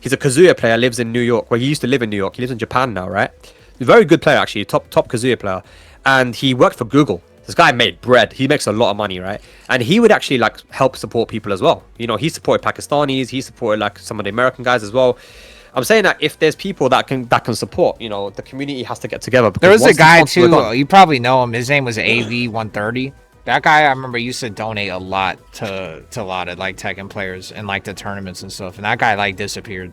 he's a Kazuya player, lives in New York. Well, he used to live in New York. He lives in Japan now, right? Very good player, actually, top Kazuya player. And he worked for Google. This guy made bread. He makes a lot of money, right? And he would actually like help support people as well. You know, he supported Pakistanis. He supported like some of the American guys as well. I'm saying that if there's people that can support, you know, the community has to get together. There was a guy too. You probably know him. His name was AV130. That guy, I remember, used to donate a lot to a lot of like Tekken players and like the tournaments and stuff. And that guy like disappeared.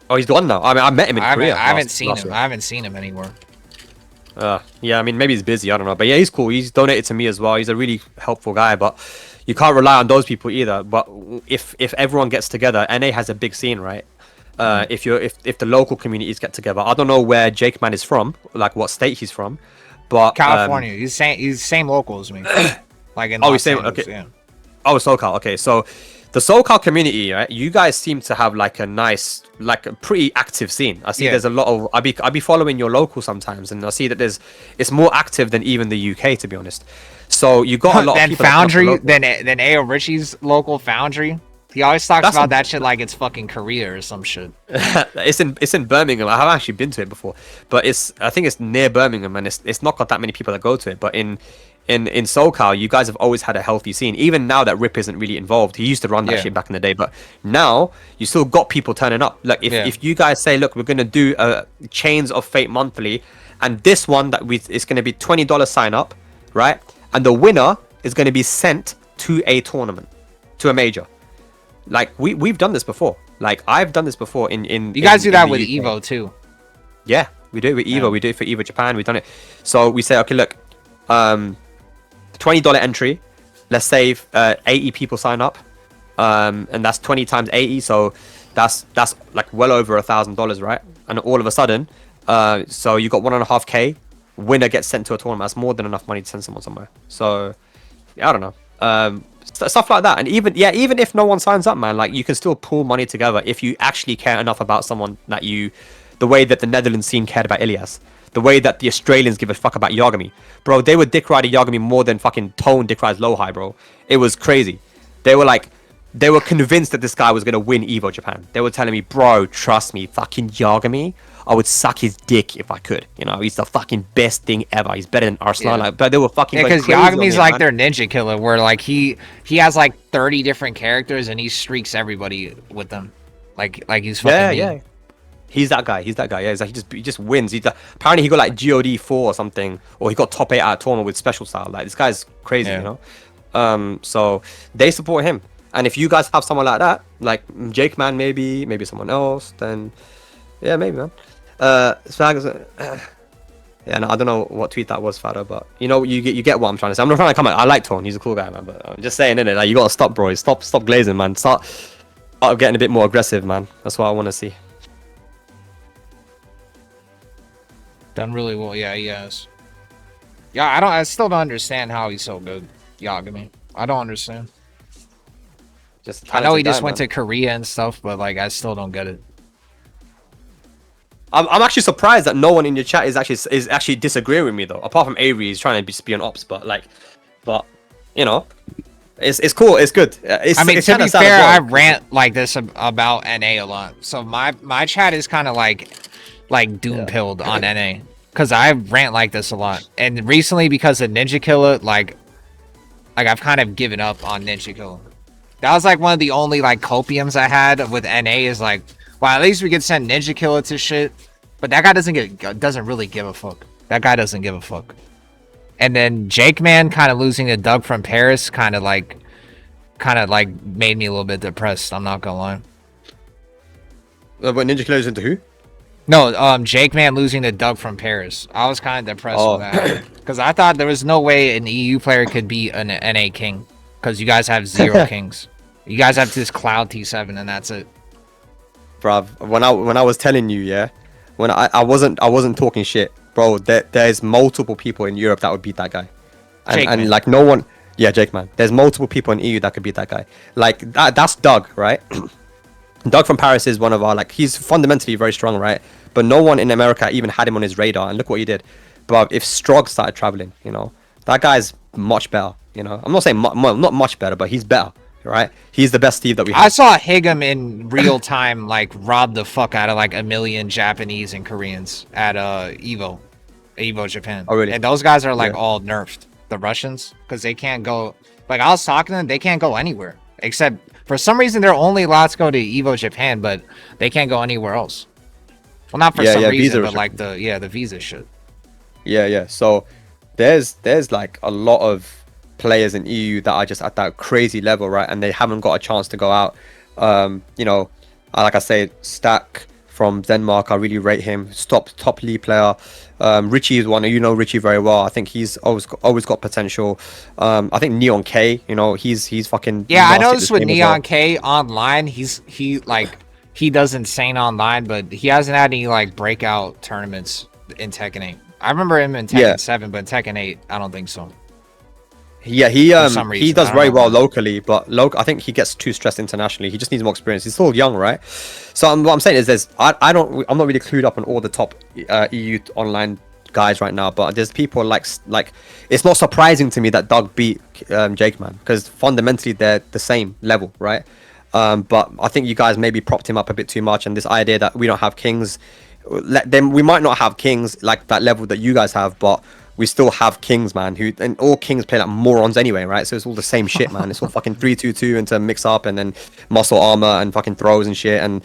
Oh, he's gone now. I mean, I met him in Korea. I haven't seen him. I haven't seen him anywhere. Yeah, I mean, maybe he's busy. I don't know. But yeah, he's cool. He's donated to me as well. He's a really helpful guy. But you can't rely on those people either. But if everyone gets together, NA has a big scene, right? If the local communities get together, I don't know where JAKEMAN is from, like what state he's from. But California, he's same local as me. Like in he's same. Okay. Yeah. Oh, SoCal. Okay, so the SoCal community, right? You guys seem to have like a nice, like a pretty active scene. I see there's a lot of. I be following your local sometimes, and I see that it's more active than even the UK, to be honest. So you got a lot of people. Foundry, than AYORICHIE's local Foundry. He always talks about that shit like it's fucking Korea or some shit. It's in Birmingham. I haven't actually been to it before, but I think it's near Birmingham, and it's not got that many people that go to it. But in SoCal, you guys have always had a healthy scene. Even now that Rip isn't really involved, he used to run that shit back in the day. But now you still got people turning up. Like if you guys say, look, we're gonna do a Chains of Fate monthly, and this one it's gonna be $20 sign up, right? And the winner is gonna be sent to a tournament, to a major. Like we've done this before. Like I've done this before in you guys do that with Evo too. Yeah, we do it with Evo. We do it for Evo Japan. We've done it. So we say, okay, look, $20 entry. Let's say 80 people sign up, and that's 20 times 80. So that's like well over $1,000, right? And all of a sudden, so you got 1.5K. Winner gets sent to a tournament. That's more than enough money to send someone somewhere. So yeah, I don't know. Stuff like that. And even if no one signs up, man, like you can still pull money together if you actually care enough about someone that the way that the Netherlands scene cared about Ilias, the way that the Australians give a fuck about Yagami. Bro, they were dick riding Yagami more than fucking Tone dick rides Lowhigh, bro. It was crazy. They were convinced that this guy was gonna win Evo Japan. They were telling me, bro, trust me, fucking Yagami, I would suck his dick if I could. You know, he's the fucking best thing ever. He's better than Arslan. Like, but they were fucking because Yagami's like their NINJAKILLA, where like he has like 30 different characters and he streaks everybody with them. Like he's fucking yeah. He's that guy. Yeah, he's like he just wins. Apparently he got like GOD 4 or something, or he got top 8 out of tournament with special style. Like this guy's crazy, you know. So they support him. And if you guys have someone like that, like JAKEMAN, maybe someone else, then yeah, maybe, man. SPAG'S, yeah, no, I don't know what tweet that was, Fado, but you know, you get what I'm trying to say. I'm not trying to comment. I like Tone, he's a cool guy, man, but I'm just saying, innit, like you gotta stop, bro. Stop glazing, man. Start getting a bit more aggressive, man. That's what I want to see. Done really well, yeah, he has. Yeah, I still don't understand how he's so good, Yagami. I don't understand. I know he just went to Korea and stuff, but like I still don't get it. I'm actually surprised that no one in your chat is actually disagreeing with me though. Apart from Avery, he's trying to be on ops, but you know, it's cool. It's good. I mean, to be fair, well. I rant like this about NA a lot, so my chat is kind of like doom pilled on NA because I rant like this a lot. And recently, because of NINJAKILLA, like I've kind of given up on NINJAKILLA. That was like one of the only like copiums I had with NA is like, well, at least we could send NINJAKILLA to shit. But that guy doesn't really give a fuck. That guy doesn't give a fuck. And then JAKEMAN kind of losing to Doug from Paris kind of like made me a little bit depressed. I'm not gonna lie. But NINJAKILLA into who? No, JAKEMAN losing to Doug from Paris. I was kind of depressed with that because I thought there was no way an EU player could beat an NA king because you guys have 0 kings. You guys have this Cloud T7 and that's it. Bruv, when I was telling you, when I wasn't talking shit, bro. There's multiple people in Europe that would beat that guy, and like no one. Yeah, JAKEMAN. There's multiple people in EU that could beat that guy. Like that's Doug, right? Doug from Paris is one of our, like, he's fundamentally very strong, right? But no one in America even had him on his radar, and look what he did. But if Strog started traveling, you know, that guy's much better. You know, I'm not saying not much better, but he's better, right? He's the best Steve that we have. I saw HAKUSONATA in real time, like, rob the fuck out of like 1 million Japanese and Koreans at Evo Japan. Oh, really? And those guys are like all nerfed, the Russians, because they can't go. Like, I was talking to them, they can't go anywhere except for some reason they're only allowed to go to Evo Japan, but they can't go anywhere else. Well, not for some reason, but like the visa shit. Yeah. So there's like a lot of players in EU that are just at that crazy level, right? And they haven't got a chance to go out. You know, like I say, Stack from Denmark, I really rate him. Top league player. Richie is one. You know Richie very well. I think he's always got potential. I think Neon K. You know, he's fucking. Yeah, I noticed with Neon K online, he does insane online, but he hasn't had any like breakout tournaments in Tekken 8. I remember him in Tekken 7, but in Tekken 8, I don't think so. Yeah, he does very well locally, but I think he gets too stressed internationally. He just needs more experience. He's still young, right? So what I'm saying is, I'm not really clued up on all the top EU online guys right now, but there's people like it's not surprising to me that Doug beat JAKEMAN, because fundamentally they're the same level, right? But I think you guys maybe propped him up a bit too much, and this idea that we don't have kings, we might not have kings like that level that you guys have, but we still have kings, man, and all kings play like morons anyway, right? So it's all the same shit, man. It's all fucking 3-2-2 into mix up, and then muscle armor and fucking throws and shit. And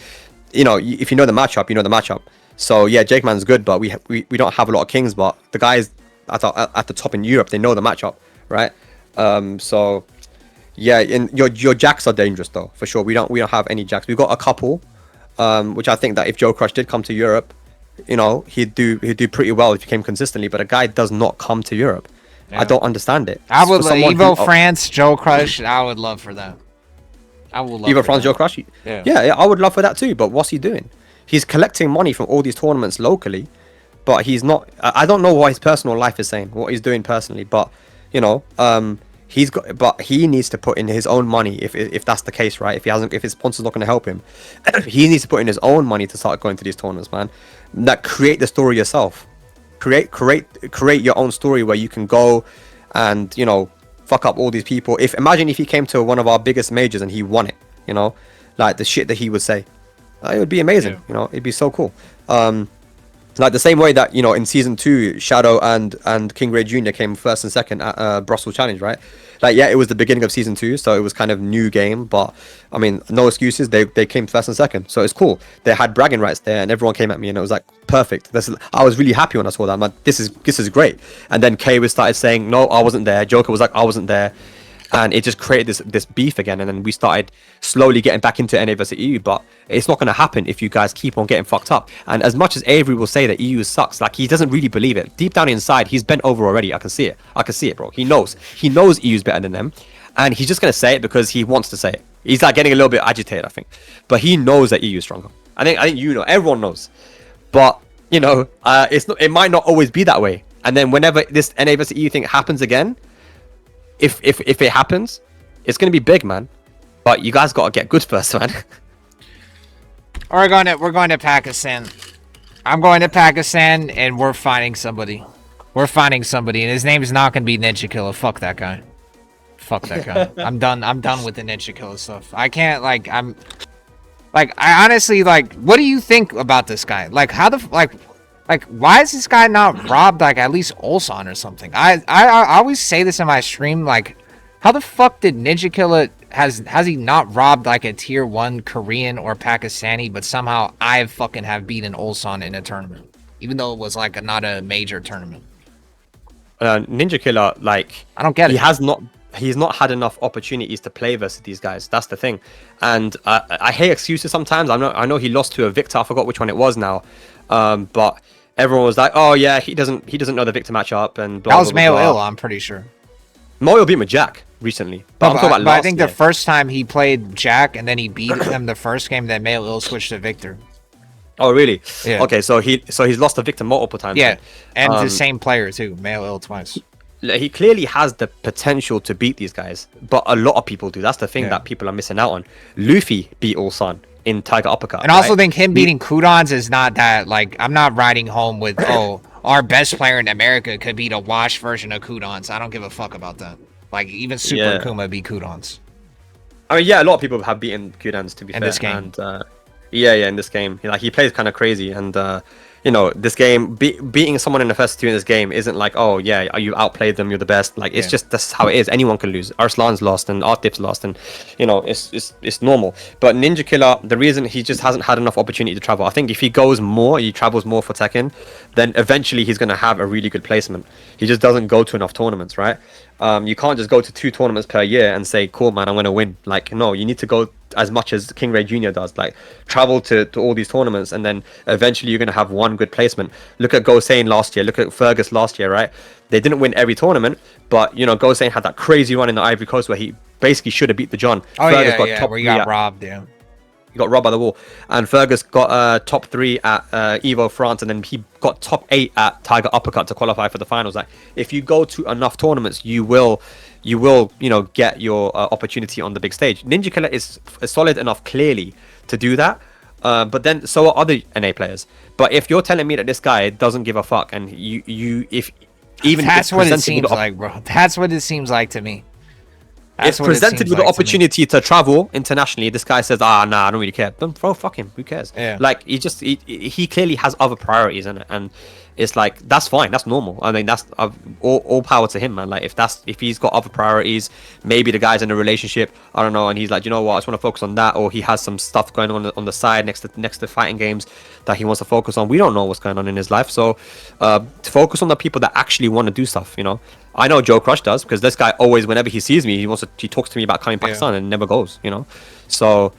you know, if you know the matchup, you know the matchup. So yeah, JAKEMAN's good, but we don't have a lot of kings. But the guys at the top in Europe, they know the matchup, right? So yeah, and your jacks are dangerous though, for sure. We don't have any jacks. We've got a couple, which I think that if Joe Crush did come to Europe, you know, he'd do pretty well if he came consistently. But a guy does not come to Europe. I don't understand it. I would Evo France, Joe Crush. I would love for that. I would love Evo France, Joe Crush. Yeah, I would love for that too. But what's he doing? He's collecting money from all these tournaments locally, but he's not. I don't know what his personal life is saying, what he's doing personally. But you know, but he needs to put in his own money if that's the case, right? If his sponsor's not going to help him, he needs to put in his own money to start going to these tournaments, man. That create the story yourself. Create your own story where you can go and, you know, fuck up all these people. Imagine if he came to one of our biggest majors and he won it, you know, like the shit that he would say. It would be amazing, you know, it'd be so cool. Like the same way that, you know, in season 2, Shadow and King Ray Jr. came first and second at Brussels Challenge, right? Like, yeah, it was the beginning of season 2, so it was kind of new game, but I mean, no excuses. They came first and second, so it's cool. They had bragging rights there, and everyone came at me, and it was like perfect. I was really happy when I saw that. I'm like, this is great. And then Kay started saying, no, I wasn't there. Joker was like, I wasn't there. And it just created this beef again, and then we started slowly getting back into NA versus EU. But it's not going to happen if you guys keep on getting fucked up. And as much as Avery will say that EU sucks, like, he doesn't really believe it. Deep down inside, he's bent over already. I can see it, bro. He knows EU's better than them, and he's just going to say it because he wants to say it. He's like getting a little bit agitated, I think, but he knows that EU is stronger. I think you know, everyone knows. But you know, it might not always be that way. And then whenever this NA versus EU thing happens again, if it happens, it's gonna be big, man. But you guys gotta get good first, man. We're going to Pakistan. I'm going to Pakistan, and we're finding somebody. We're finding somebody, and his name is not gonna be NINJAKILLA. Fuck that guy. Fuck that guy. I'm done with the NINJAKILLA stuff. I can't, like, I honestly, like, what do you think about this guy? Like, how the like, why is this guy not robbed, like, at least Ulsan or something? I always say this in my stream, like, how the fuck did NINJAKILLA, has he not robbed, like, a tier 1 Korean or Pakistani, but somehow I fucking have beaten Ulsan in a tournament, even though it was, like, not a major tournament? NINJAKILLA, like, I don't get it. He's not had enough opportunities to play versus these guys. That's the thing. And I hate excuses sometimes. I know he lost to a Victor. I forgot which one it was now. But everyone was like, "Oh yeah, he doesn't know the Victor matchup." And blah, that was blah, blah, Mayo blah. I'm pretty sure. Mayo beat Jack recently. But I'm talking about last I think year. the first time he played Jack and then he beat him the first game, then Mayo switched to Victor. Oh really? Yeah. Okay, so he's lost a victim multiple times. Yeah, then. and the same player too, male ill twice. He clearly has the potential to beat these guys, but a lot of people do. That's the thing that people are missing out on. Luffy beat Ulsan in Tiger Uppercut. And I also think him beating Kudons is not that, like, I'm not riding home with, oh, our best player in America could beat a washed version of Kudons. I don't give a fuck about that. Like, even Super Akuma beat Kudons. I mean, yeah, a lot of people have beaten Kudons, to be fair. In this game. And, yeah, in this game. Like, he plays kind of crazy, and, you know, this game, beating someone in the first two in this game isn't like, oh, yeah, you outplayed them, you're the best. Like, it's just, that's how it is. Anyone can lose. Arslan's lost, and ATIF's lost, and, you know, it's normal. But NINJAKILLA, the reason he just hasn't had enough opportunity to travel, I think if he goes more, he travels more for Tekken, then eventually he's going to have a really good placement. He just doesn't go to enough tournaments, right? You can't just go to 2 tournaments per year and say, cool, man, I'm going to win. Like, no, you need to go as much as King Ray Jr. does. Like, travel to all these tournaments, and then eventually you're going to have one good placement. Look at Gosain last year. Look at Fergus last year, right? They didn't win every tournament, but, you know, Gosain had that crazy run in the Ivory Coast where he basically should have beat the John. Oh, Fergus got top where he got robbed, He got robbed by the wall. And Fergus got top 3 at Evo France, and then he got top 8 at Tiger Uppercut to qualify for the finals. Like, if you go to enough tournaments, you will, you know, get your opportunity on the big stage. NINJAKILLA is solid enough, clearly, to do that. But then so are other NA players. But if you're telling me that this guy doesn't give a fuck, and if even that's what it seems like, bro. That's what it seems like to me. If presented with the opportunity to travel internationally, this guy says, nah, I don't really care. Don't fuck him. Who cares? Yeah. Like, he clearly has other priorities in it, and it's like, that's fine. That's normal. I mean, that's all power to him, man. Like, if he's got other priorities, maybe the guy's in a relationship, I don't know, and he's like, you know what, I just want to focus on that, or he has some stuff going on the side next to fighting games that he wants to focus on. We don't know what's going on in his life, so to focus on the people that actually want to do stuff, you know. I know Joe Crush does, because this guy always, whenever he sees me, he talks to me about coming Pakistan and never goes, you know. So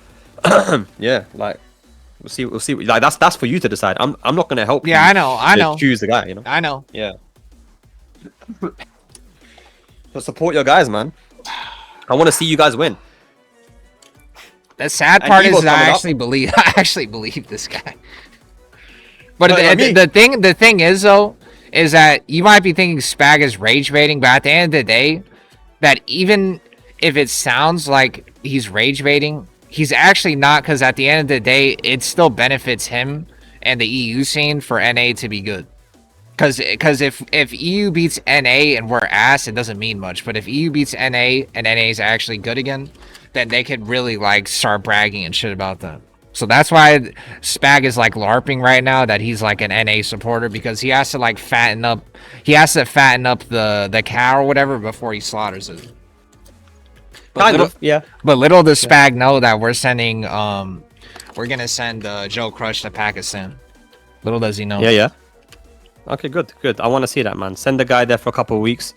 yeah, like, we'll see. Like, that's for you to decide. I'm not gonna help. Yeah, I know. Choose the guy, you know. I know. Yeah. So support your guys, man. I want to see you guys win. The sad part is that I actually believe this guy. But the thing is though, is that you might be thinking Spag is rage baiting, but at the end of the day, that even if it sounds like he's rage baiting, he's actually not, because at the end of the day, it still benefits him and the EU scene for NA to be good. Because if EU beats NA and we're ass, it doesn't mean much. But if EU beats NA and NA is actually good again, then they could really, like, start bragging and shit about that. So that's why Spag is, like, LARPing right now, that he's, like, an NA supporter, because he has to, like, fatten up the cow or whatever before he slaughters it. But little does Spag know that we're sending, we're gonna send Joe Crush to Pakistan. Little does he know. Yeah. Okay, good. I want to see that, man. Send the guy there for a couple of weeks,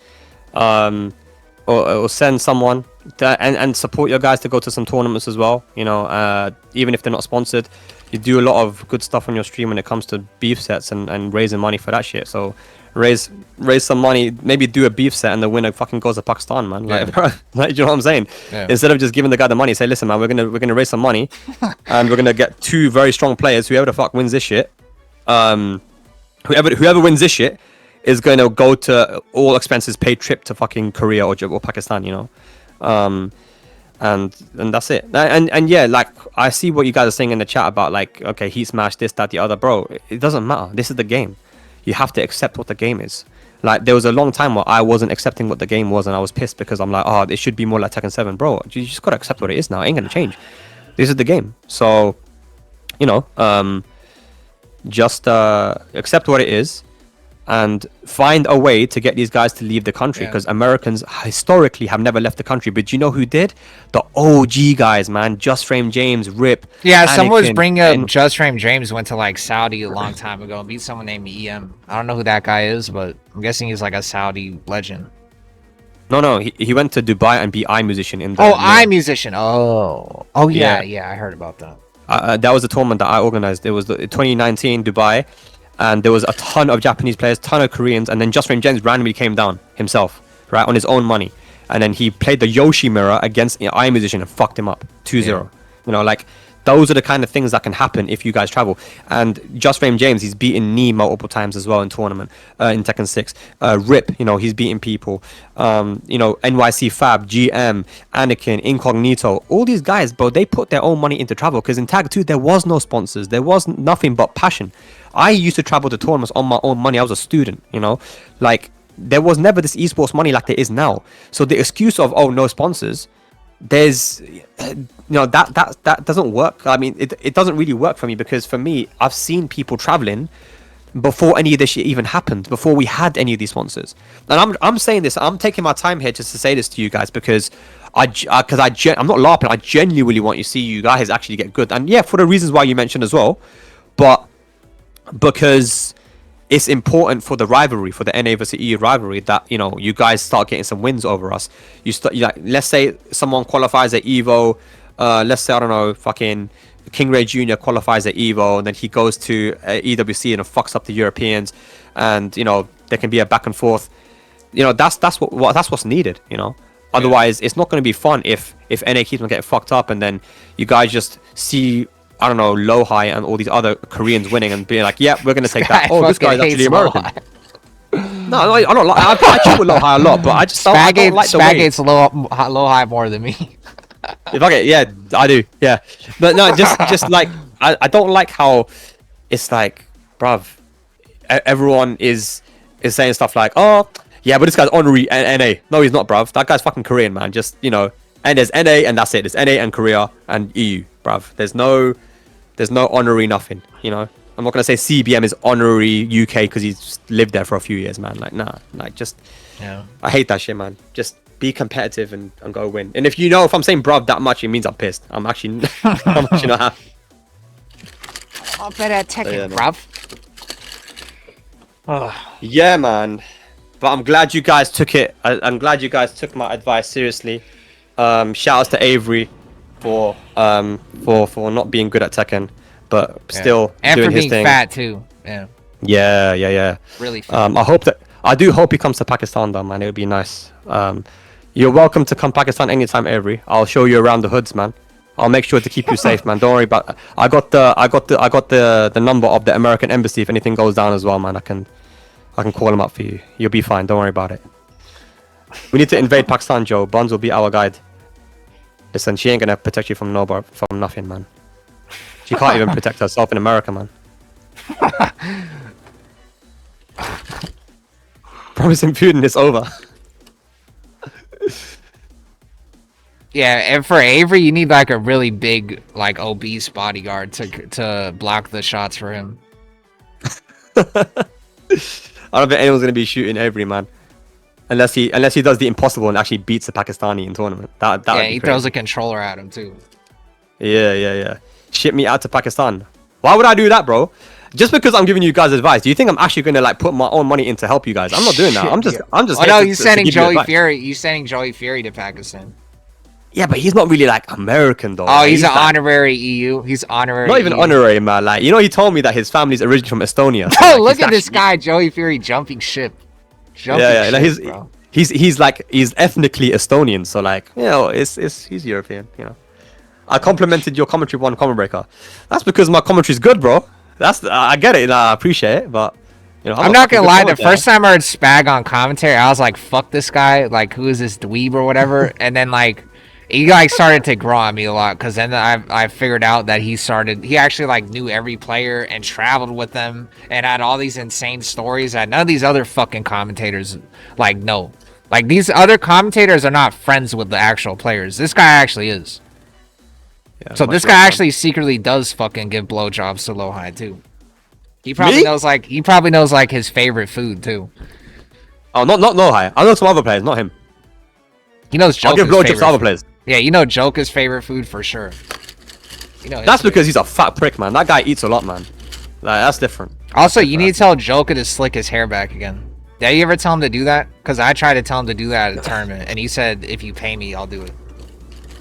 or send someone and support your guys to go to some tournaments as well. You know, even if they're not sponsored, you do a lot of good stuff on your stream when it comes to beef sets and raising money for that shit. So raise some money, maybe do a beef set, and the winner fucking goes to Pakistan, man. Like, like, you know what I'm saying? Yeah. Instead of just giving the guy the money, say, listen, man, we're gonna raise some money, and we're gonna get 2 very strong players. Whoever the fuck wins this shit, whoever wins this shit is going to go to all expenses paid trip to fucking Korea or Pakistan, you know. And that's it. And yeah, like, I see what you guys are saying in the chat about, like, okay, he smashed this, that, the other. Bro, it doesn't matter. This is the game. You have to accept what the game is. Like, there was a long time where I wasn't accepting what the game was, and I was pissed because I'm like, oh, it should be more like Tekken 7. Bro, you just gotta accept what it is now. It ain't gonna change. This is the game. So, you know, just accept what it is and find a way to get these guys to leave the country, because Americans historically have never left the country. But you know who did? The OG guys, man. Just Frame James, Rip. Yeah, someone was bringing up Just Frame James went to, like, Saudi a long time ago and beat someone named EM. I don't know who that guy is, but I'm guessing he's like a Saudi legend. No, he went to Dubai and beat iMusician in the... Oh, iMusician. Oh yeah, I heard about that. That was a tournament that I organized. It was 2019 Dubai, and there was a ton of Japanese players, ton of Koreans, and then Just Frame James randomly came down himself, right, on his own money, and then he played the Yoshi mirror against iMusician and fucked him up 2-0. You know, like, those are the kind of things that can happen if you guys travel. And Just Frame James, he's beaten Knee multiple times as well in tournament, in Tekken 6. Rip, you know, he's beating people. You know, NYCFAB, GM, Anakin, Incognito, all these guys, bro, they put their own money into travel, because in Tag 2 there was no sponsors, there was nothing but passion. I used to travel to tournaments on my own money. I was a student, you know, like there was never this esports money like there is now. So the excuse of, oh, no sponsors, there's, you know, that doesn't work. I mean, it doesn't really work for me, because for me, I've seen people traveling before any of this shit even happened, before we had any of these sponsors. And I'm saying this, I'm taking my time here just to say this to you guys, because I'm not LARPing, I genuinely want to see you guys actually get good. And yeah, for the reasons why you mentioned as well, but because it's important for the rivalry, for the NA versus EU rivalry, that, you know, you guys start getting some wins over us. Like, let's say someone qualifies at Evo, let's say, I don't know, fucking King Ray Jr. qualifies at Evo, and then he goes to EWC and fucks up the Europeans, and, you know, there can be a back and forth. You know, that's what's needed, you know. Otherwise, it's not going to be fun if NA keeps on getting fucked up, and then you guys just see, I don't know, Low-High and all these other Koreans winning and being like, yeah, we're going to take that. Oh, this guy's actually American. No, I don't like, I chill with Low-High a lot, but I just don't like the way. Spag hates Low-High more than me. If I get, yeah, I do, yeah. But no, just like, I don't like how it's like, bruv, everyone is saying stuff like, oh, yeah, but this guy's honorary NA. No, he's not, bruv. That guy's fucking Korean, man. Just, you know, and there's NA and that's it. There's NA and Korea and EU, bruv. There's no honorary nothing, you know. I'm not gonna say CBM is honorary UK because he's lived there for a few years, man. Like, nah, like, just, yeah. I hate that shit, man. Just be competitive and go win. And if you know, if I'm saying bruv that much, it means I'm pissed. I'm actually not happy. I'll bet at Tekken, bruv. Yeah, man. But I'm glad you guys took it. I'm glad you guys took my advice seriously. Shout outs to Avery for not being good at Tekken, but still and doing for his being thing. fat too. Yeah. Really fat. I do hope he comes to Pakistan though, man. It would be nice. You're welcome to come Pakistan anytime, Avery. I'll show you around the hoods, man. I'll make sure to keep you safe, man. Don't worry about. I got the number of the American embassy. If anything goes down as well, man, I can call him up for you. You'll be fine. Don't worry about it. We need to invade Pakistan, Joe. Buns will be our guide. Listen, she ain't gonna protect you from nothing, man. She can't even protect herself in America, man. Promising Putin is over. Yeah, and for Avery, you need like a really big, like obese bodyguard to block the shots for him. I don't think anyone's gonna be shooting Avery, man. Unless he does the impossible and actually beats a Pakistani in tournament. That yeah, he throws a controller at him too. Yeah. Ship me out to Pakistan. Why would I do that, bro? Just because I'm giving you guys advice. Do you think I'm actually gonna like put my own money in to help you guys? I'm not doing that. I'm just. Oh no, you're sending Joey Fury. You're sending Joey Fury to Pakistan. Yeah, but he's not really like American though. Oh, he's an honorary EU. He's honorary. Not even honorary, man. Like, you know, he told me that his family's originally from Estonia. So, look at this guy, Joey Fury, jumping ship. Yeah. Like he's ethnically Estonian, so like, you know, he's European. You know, I complimented your commentary one comment breaker. That's because my commentary's good, bro. I get it and I appreciate it, but you know, I'm not gonna lie. The first time I heard Spag on commentary, I was like, "Fuck this guy! Like, who is this dweeb or whatever?" And then like, he like started to grow on me a lot, because then I figured out that he actually like knew every player and traveled with them and had all these insane stories that none of these other fucking commentators like know. Like, these other commentators are not friends with the actual players. This guy actually is. Yeah, so this guy actually secretly does fucking give blowjobs to Low-High too. He probably knows like his favorite food too. Oh, not Low-High. I know some other players, not him. He knows Joker's I'll give blowjobs to other players. Yeah, you know Joker's favorite food for sure. You know that's because he's a fat prick, man. That guy eats a lot, man. Like, that's different. Also, you need to tell Joker to slick his hair back again. Did you ever tell him to do that? Because I tried to tell him to do that at a tournament, and he said, if you pay me, I'll do it.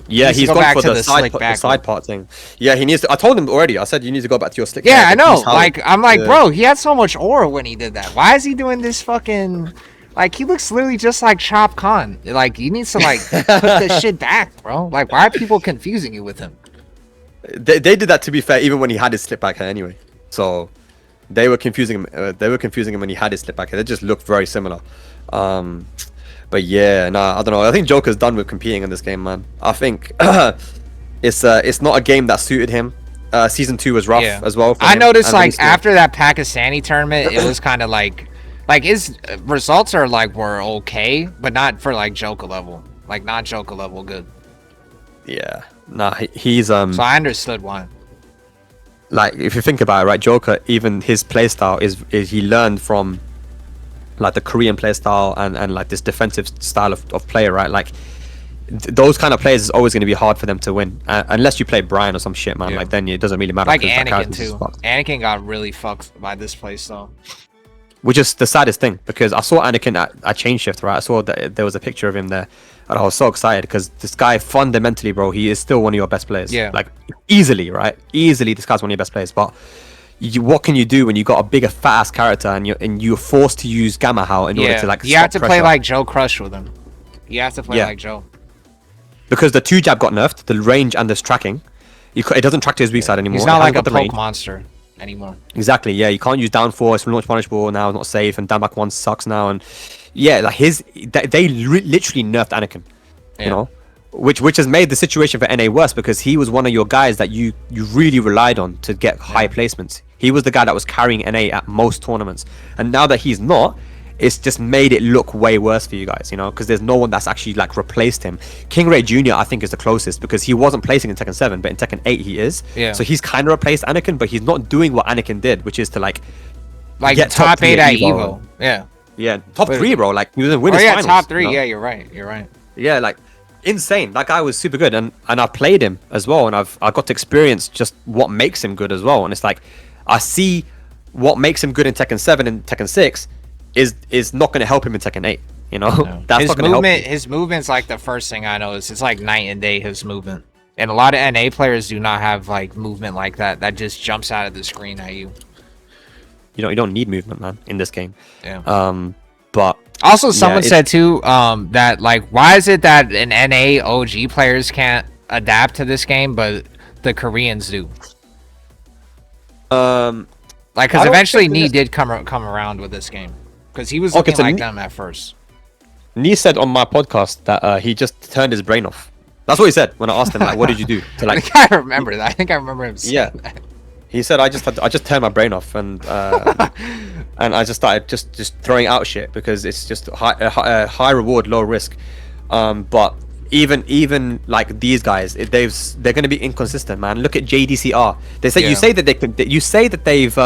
Yeah, he's gone for the side part thing. Yeah, he needs to. I told him already. I said, you need to go back to your slick. Yeah, I know. Like, I'm like, bro, he had so much aura when he did that. Why is he doing this fucking... Like, he looks literally just like Chop Khan. Like, he needs to, like, put this shit back, bro. Like, why are people confusing you with him? they did that, to be fair, even when he had his slip back hair anyway. So they were confusing him. When he had his slip back hair. They just looked very similar. But yeah, nah, I don't know. I think Joker's done with competing in this game, man. I think it's not a game that suited him. Season 2 was rough as well. I noticed like after that Pakistani tournament, it was kind of like his results are were okay, but not for like Joker level, like not Joker level good. Yeah, nah, he's So I understood why. Like if you think about it, right, Joker, even his playstyle is he learned from like the Korean playstyle and like this defensive style of player, right? Like those kind of players is always going to be hard for them to win unless you play Brian or some shit, man. Like then it doesn't really matter. Like Anakin too. Anakin got really fucked by this playstyle. Which is the saddest thing, because I saw Anakin at CHAINSHIFT, right? I saw that there was a picture of him there, and I was so excited because this guy fundamentally, bro, he is still one of your best players. Yeah. Like easily, right? Easily, this guy's one of your best players. But what can you do when you got a bigger, fat ass character and you're forced to use Gamma How in order to like? You have to play like Joe Crush with him. You have to play like Joe. Because the 2 jab got nerfed, the range and this tracking, it doesn't track to his weak side anymore. He's not like a poke monster anymore. Exactly, yeah. You can't use down force from launch punishable now, not safe, and down back 1 sucks now. And yeah, like they literally nerfed Anakin, you know, which has made the situation for NA worse, because he was one of your guys that you really relied on to get high placements. He was the guy that was carrying NA at most tournaments, and now that he's not, it's just made it look way worse for you guys, you know, because there's no one that's actually like replaced him. King Ray Jr. I think is the closest, because he wasn't placing in Tekken 7, but in Tekken 8 he is. Yeah. So he's kind of replaced Anakin, but he's not doing what Anakin did, which is to like get top 8 at Evo. Yeah. Yeah, top 3, bro. Like he was in winners finals. Top 3. You know? Yeah, you're right. You're right. Yeah, like insane. That guy was super good, and I played him as well, and I got to experience just what makes him good as well. And it's like I see what makes him good in Tekken 7 and Tekken 6 is not going to help him in Tekken 8, you know. No. That's not going to help him. His movement's like the first thing I noticed. It's like night and day, his movement. And a lot of NA players do not have like movement like that just jumps out of the screen at you. You don't need movement, man, in this game. Yeah. But also someone said too that like, why is it that an NA OG players can't adapt to this game but the Koreans do? Like, because eventually Nee did come around with this game. Because he was looking like them at first. Nee said on my podcast that he just turned his brain off. That's what he said when I asked him, like, what did you do to like? I think I remember that. I think I remember him saying that. He said I just turned my brain off, and and I just started just throwing out shit, because it's just high reward, low risk. But even like these guys, they're going to be inconsistent, man. Look at JDCR. They say you say that they could. You say that they've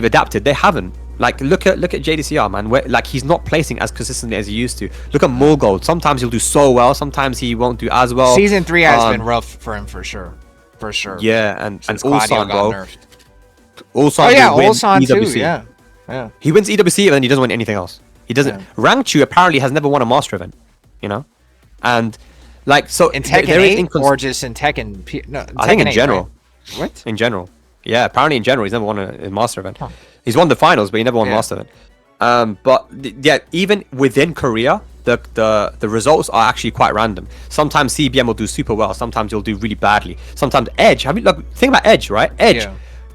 adapted. They haven't. Like look at JDCR, man. Where like he's not placing as consistently as he used to. Look at Morgold. Sometimes he'll do so well. Sometimes he won't do as well. Season 3 has been rough for him for sure. For sure. Yeah, and Ulsan, bro. Ulsan. Oh yeah, Ulsan too. Yeah. He wins EWC, and then he doesn't win anything else. He doesn't. Yeah. Rangchu apparently has never won a master event. You know, and like so in Tekken 8 or just in Tekken. No, I think in 8, general. Right? What? In general. Yeah, apparently in general he's never won a master event. Huh. He's won the finals, but he never won a master event. But yeah, even within Korea, the results are actually quite random. Sometimes CBM will do super well. Sometimes he'll do really badly. Sometimes Edge. I mean, look, think about Edge, right? Edge,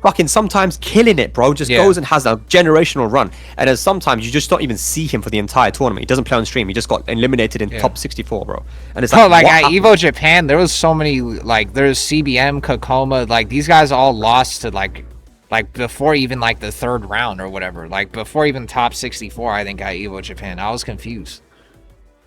fucking sometimes killing it, bro. Just goes and has a generational run. And then sometimes you just don't even see him for the entire tournament. He doesn't play on stream. He just got eliminated in top 64, bro. And it's like at Evo Japan, there was so many like there's CBM, Kokoma, like these guys all lost to like before even like the 3rd round or whatever. Like before even top 64, I think at Evo Japan. I was confused.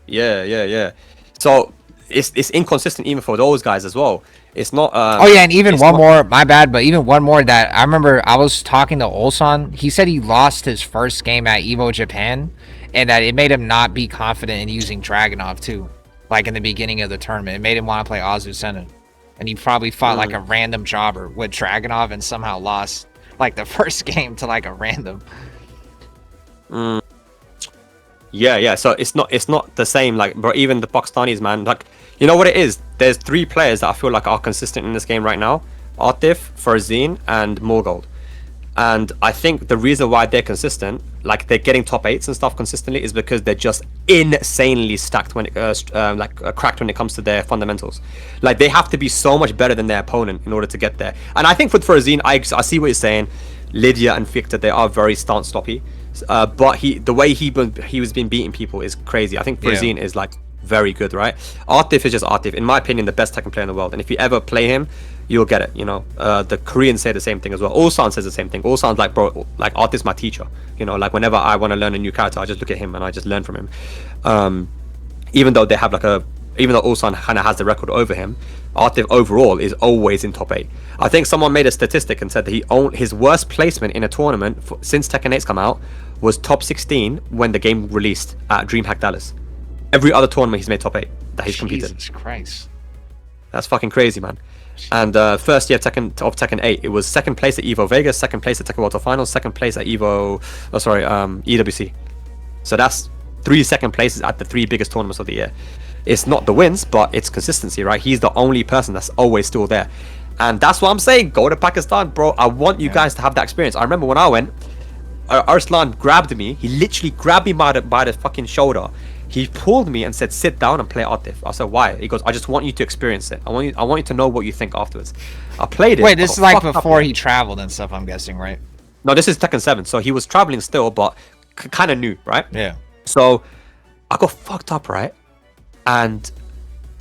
Yeah. So it's inconsistent even for those guys as well. It's not. Oh yeah, and even one more. My bad, but even one more that I remember. I was talking to Ulsan. He said he lost his first game at Evo Japan, and that it made him not be confident in using Dragunov too. Like in the beginning of the tournament, it made him want to play Azucena, and he probably fought like a random jobber with Dragunov and somehow lost like the first game to like a random. Yeah. So it's not the same. Like, bro, even the Pakistanis, man. Like, you know what it is? There's 3 players that I feel like are consistent in this game right now: ATIF, Farzin, and Morgold. And I think the reason why they're consistent, like they're getting top 8s and stuff consistently, is because they're just insanely stacked when it cracked when it comes to their fundamentals. Like they have to be so much better than their opponent in order to get there. And I think for Azine, I see what you're saying. Lydia and Victor, they are very stance stoppy, but the way he was been beating people is crazy. I think Azine is like very good, right? ATIF is just ATIF, in my opinion, the best Tekken player in the world. And if you ever play him, you'll get it. You know, the Koreans say the same thing as well. Ulsan says the same thing. Ulsan's like, bro, like ATIF's my teacher. You know, like whenever I want to learn a new character, I just look at him and I just learn from him. Even though they have like even though Ulsan kind of has the record over him, ATIF overall is always in top 8. I think someone made a statistic and said that his worst placement in a tournament since Tekken 8's come out was top 16 when the game released at DreamHack Dallas. Every other tournament he's made top 8 that he's competed. Jesus Christ. That's fucking crazy, man. And first year of Tekken 8, it was second place at Evo Vegas, second place at Tekken World Tour Finals, second place at EWC. So that's 3 second places at the 3 biggest tournaments of the year. It's not the wins, but it's consistency, right? He's the only person that's always still there. And that's what I'm saying. Go to Pakistan, bro. I want you guys to have that experience. I remember when I went, Arslan grabbed me. He literally grabbed me by the fucking shoulder. He pulled me and said, sit down and play ATIF. I said, why? He goes, I just want you to experience it. I want you to know what you think afterwards. I played it. Wait, this is like before he traveled and stuff, I'm guessing, right? No, this is Tekken 7. So he was traveling still, but kind of new, right? Yeah. So I got fucked up, right? And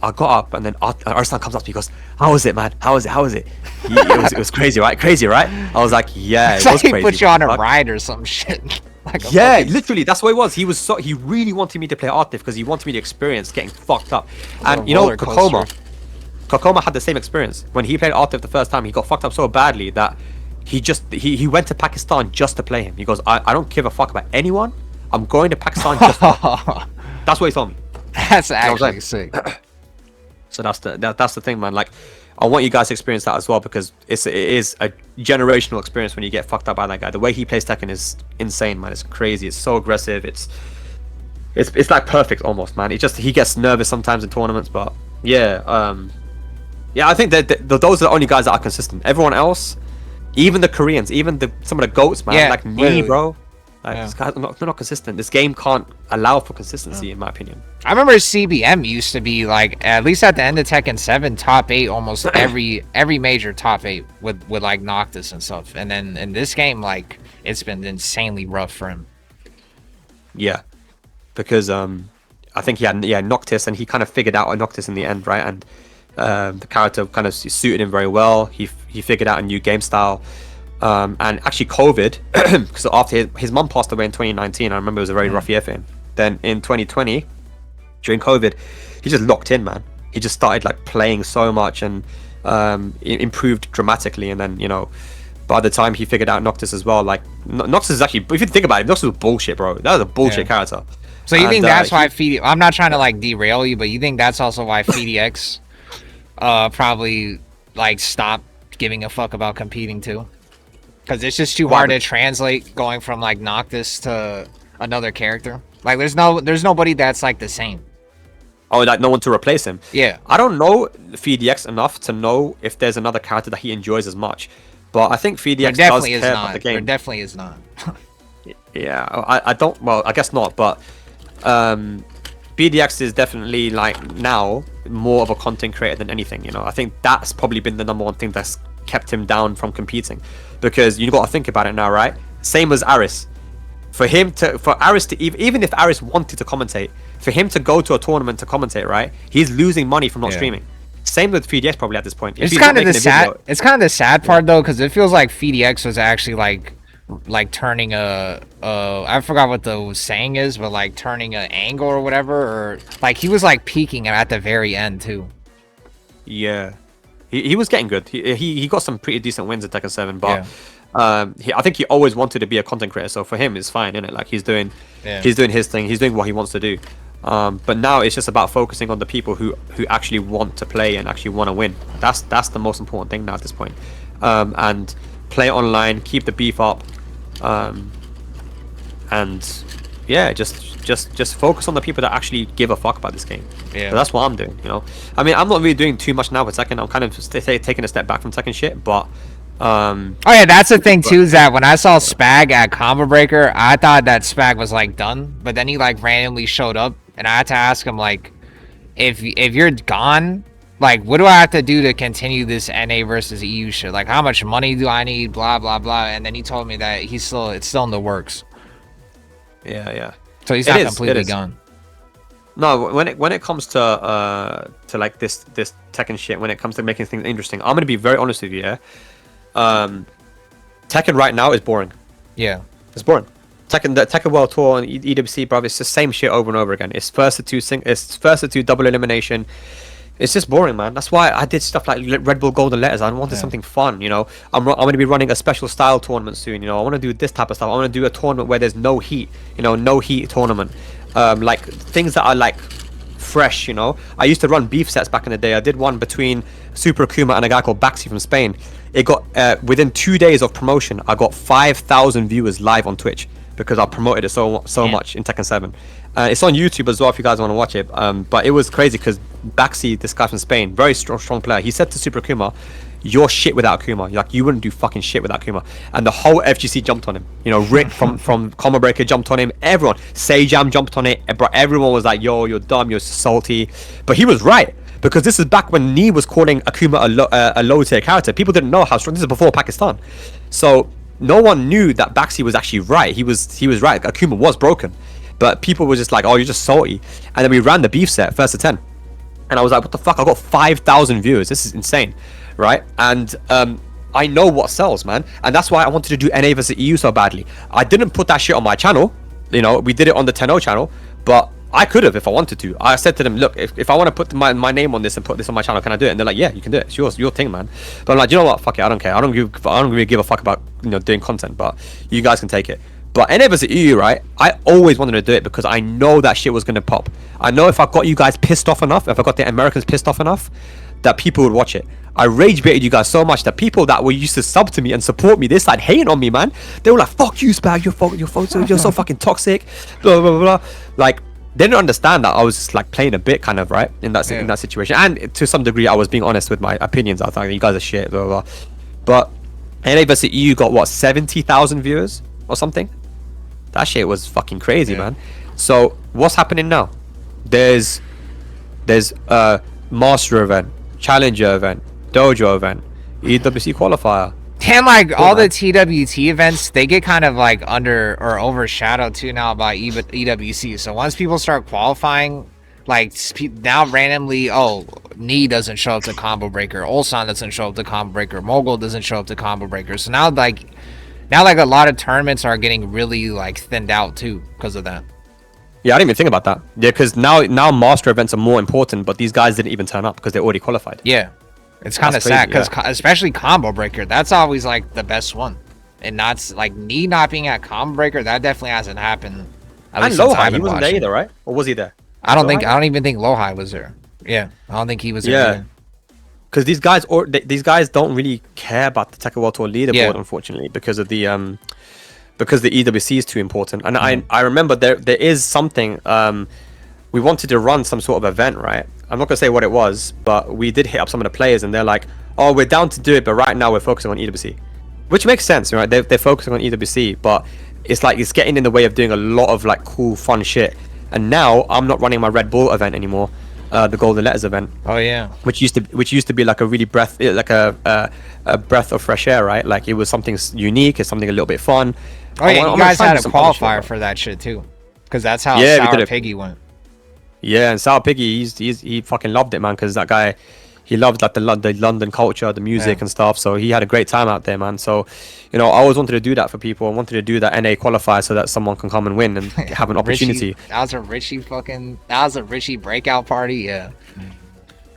I got up, and then Arslan comes up to me. He goes, "How was it, man? How was it?" It was crazy, right? Crazy, right? I was like, "Yeah, it was he crazy." Put you on a ride or some shit. Yeah, literally, that's what it was. He really wanted me to play ATIF because he wanted me to experience getting fucked up. And you know, Kokoma had the same experience when he played ATIF the first time. He got fucked up so badly that he went to Pakistan just to play him. He goes, "I don't give a fuck about anyone. I'm going to Pakistan just." That's what he told me. That's actually sick. So that's the thing, man. Like, I want you guys to experience that as well, because it is a generational experience when you get fucked up by that guy. The way he plays Tekken is insane, man. It's crazy. It's so aggressive. It's like perfect almost, man. He gets nervous sometimes in tournaments, but yeah, I think that those are the only guys that are consistent. Everyone else, even the Koreans, even some of the goats, man, like me, bro. Like, these guys are not consistent. This game can't allow for consistency, in my opinion. I remember CBM used to be like, at least at the end of Tekken 7, top 8 almost every major top 8 with like Noctis and stuff. And then in this game, like, it's been insanely rough for him. Yeah, because I think he had Noctis, and he kind of figured out a Noctis in the end, right? And the character kind of suited him very well. He figured out a new game style. And actually COVID, because after his mum passed away in 2019, I remember it was a very rough year for him. Then in 2020, during COVID, he just locked in, man. He just started like playing so much and improved dramatically. And then, you know, by the time he figured out Noctis as well, like Noctis is actually, if you think about it, Noctis was bullshit, bro. That was a bullshit character. So you think that's why FIDX, I'm not trying to like derail you, but you think that's also why FIDX probably like stopped giving a fuck about competing too? Because it's just too hard to translate going from like Noctis to another character. Like there's nobody that's like the same. Oh, like no one to replace him. Yeah. I don't know FIDX enough to know if there's another character that he enjoys as much. But I think FIDX does care about the game. There definitely is not. Yeah, I don't. Well, I guess not. But FIDX is definitely like now more of a content creator than anything. You know, I think that's probably been the #1 thing that's kept him down from competing, because you got to think about it now, right? Same as Aris. For Aris to even if Aris wanted to commentate, for him to go to a tournament to commentate, right? He's losing money from not streaming. Same with FIDX probably at this point. It's kind of the sad. It's kind of the sad part though, because it feels like FIDX was actually like turning I forgot what the saying is, but like turning an angle or whatever, or like he was like peaking at the very end too. Yeah. He was getting good. He got some pretty decent wins at Tekken 7, but I think he always wanted to be a content creator. So for him, it's fine, isn't it? Like he's doing his thing. He's doing what he wants to do. But now it's just about focusing on the people who actually want to play and actually want to win. That's the most important thing now at this point. And play online, keep the beef up, and yeah, just focus on the people that actually give a fuck about this game. Yeah, so that's what I'm doing. You know, I mean, I'm not really doing too much now with Tekken. I'm kind of taking a step back from Tekken shit, but Oh yeah, that's the thing too, is that when I saw Spag at Combo Breaker, I thought that Spag was like done, but then he like randomly showed up, and I had to ask him like, if you're gone, like what do I have to do to continue this NA versus EU shit? Like how much money do I need? Blah blah blah. And then he told me that it's still in the works. Yeah. So he's not completely gone. No, when it comes to like this Tekken shit, when it comes to making things interesting, I'm gonna be very honest with you. Yeah. Tekken right now is boring. Yeah, it's boring. The Tekken World Tour and EWC, bro, it's the same shit over and over again. It's first to two double elimination. It's just boring, man. That's why I did stuff like Red Bull Golden Letters. I wanted something fun, you know. I'm going to be running a special style tournament soon, you know. I want to do this type of stuff. I want to do a tournament where there's no heat, you know, no heat tournament. Like things that are like fresh, you know. I used to run beef sets back in the day. I did one between Super Akuma and a guy called Baxi from Spain. It got within 2 days of promotion, I got 5,000 viewers live on Twitch because I promoted it so much in Tekken 7. It's on YouTube as well if you guys want to watch it. But it was crazy because Baxi, this guy from Spain, very strong player, he said to Super Akuma, "You're shit without Akuma. Like you wouldn't do fucking shit without Akuma." And the whole FGC jumped on him. You know, Rick from Combo Breaker jumped on him. Everyone, Sejam jumped on it. Bro, everyone was like, "Yo, you're dumb. You're salty." But he was right. Because this is back when Nee was calling Akuma a low tier character. People didn't know how strong. This is before Pakistan, so no one knew that Baxi was actually right. He was right. Akuma was broken, but people were just like, "Oh, you're just salty." And then we ran the beef set first to 10, and I was like, "What the fuck? I got 5,000 viewers. This is insane, right?" And I know what sells, man, and that's why I wanted to do NA versus EU so badly. I didn't put that shit on my channel. You know, we did it on the 10-0 channel, but I could have if I wanted to. I said to them, look, if I want to put my name on this and put this on my channel, can I do it? And they're like, yeah, you can do it. It's your thing, man. But I'm like, you know what? Fuck it. I don't care. I don't really give a fuck about, you know, doing content. But you guys can take it. But NA vs EU, right? I always wanted to do it because I know that shit was gonna pop. I know if I got you guys pissed off enough, if I got the Americans pissed off enough, that people would watch it. I rage baited you guys so much that people that were used to sub to me and support me, they started hating on me, man. They were like, "Fuck you, Spag. You're so fucking toxic." Blah blah blah. Like. They didn't understand that I was just like playing a bit kind of, right, in that situation, and to some degree I was being honest with my opinions. I was like, you guys are shit, blah blah blah. But NA vs EU got what, 70,000 viewers or something. That shit was fucking crazy, man. So what's happening now? There's a master event, challenger event, dojo event, EWC qualifier. And like all the TWT events, they get kind of like under or overshadowed too now by EWC. So once people start qualifying, like now randomly, oh, Nee doesn't show up to Combo Breaker, Ulsan doesn't show up to Combo Breaker, Mogul doesn't show up to Combo Breaker. So now like a lot of tournaments are getting really like thinned out too because of that. Yeah, I didn't even think about that. Yeah, because now master events are more important, but these guys didn't even turn up because they already qualified. Yeah. It's kind of sad because especially Combo Breaker, that's always like the best one, and not like Nee not being at Combo Breaker. That definitely hasn't happened. And Lohai, he wasn't there either, right? Or was he there? I don't even think Lohai was there. Yeah, I don't think he was there. Yeah, because these guys don't really care about the Tekken World Tour leaderboard, unfortunately, because of the EWC is too important. And I remember there is something we wanted to run some sort of event, right? I'm not gonna say what it was, but we did hit up some of the players, and they're like, "Oh, we're down to do it, but right now we're focusing on EWC," which makes sense, right? They're focusing on EWC, but it's like it's getting in the way of doing a lot of like cool, fun shit. And now I'm not running my Red Bull event anymore, the Golden Letters event. Oh yeah, which used to be like a really breath of fresh air, right? Like it was something unique, it's something a little bit fun. Oh yeah, you guys had a qualifier for that shit too, because that's how Sour Piggy went. Yeah, and Sour Piggy, he fucking loved it, man, because that guy, he loved like the London culture, the music and stuff. So he had a great time out there, man. So, you know, I always wanted to do that for people. I wanted to do that NA qualifier so that someone can come and win and have an opportunity. That was a Richie breakout party, yeah.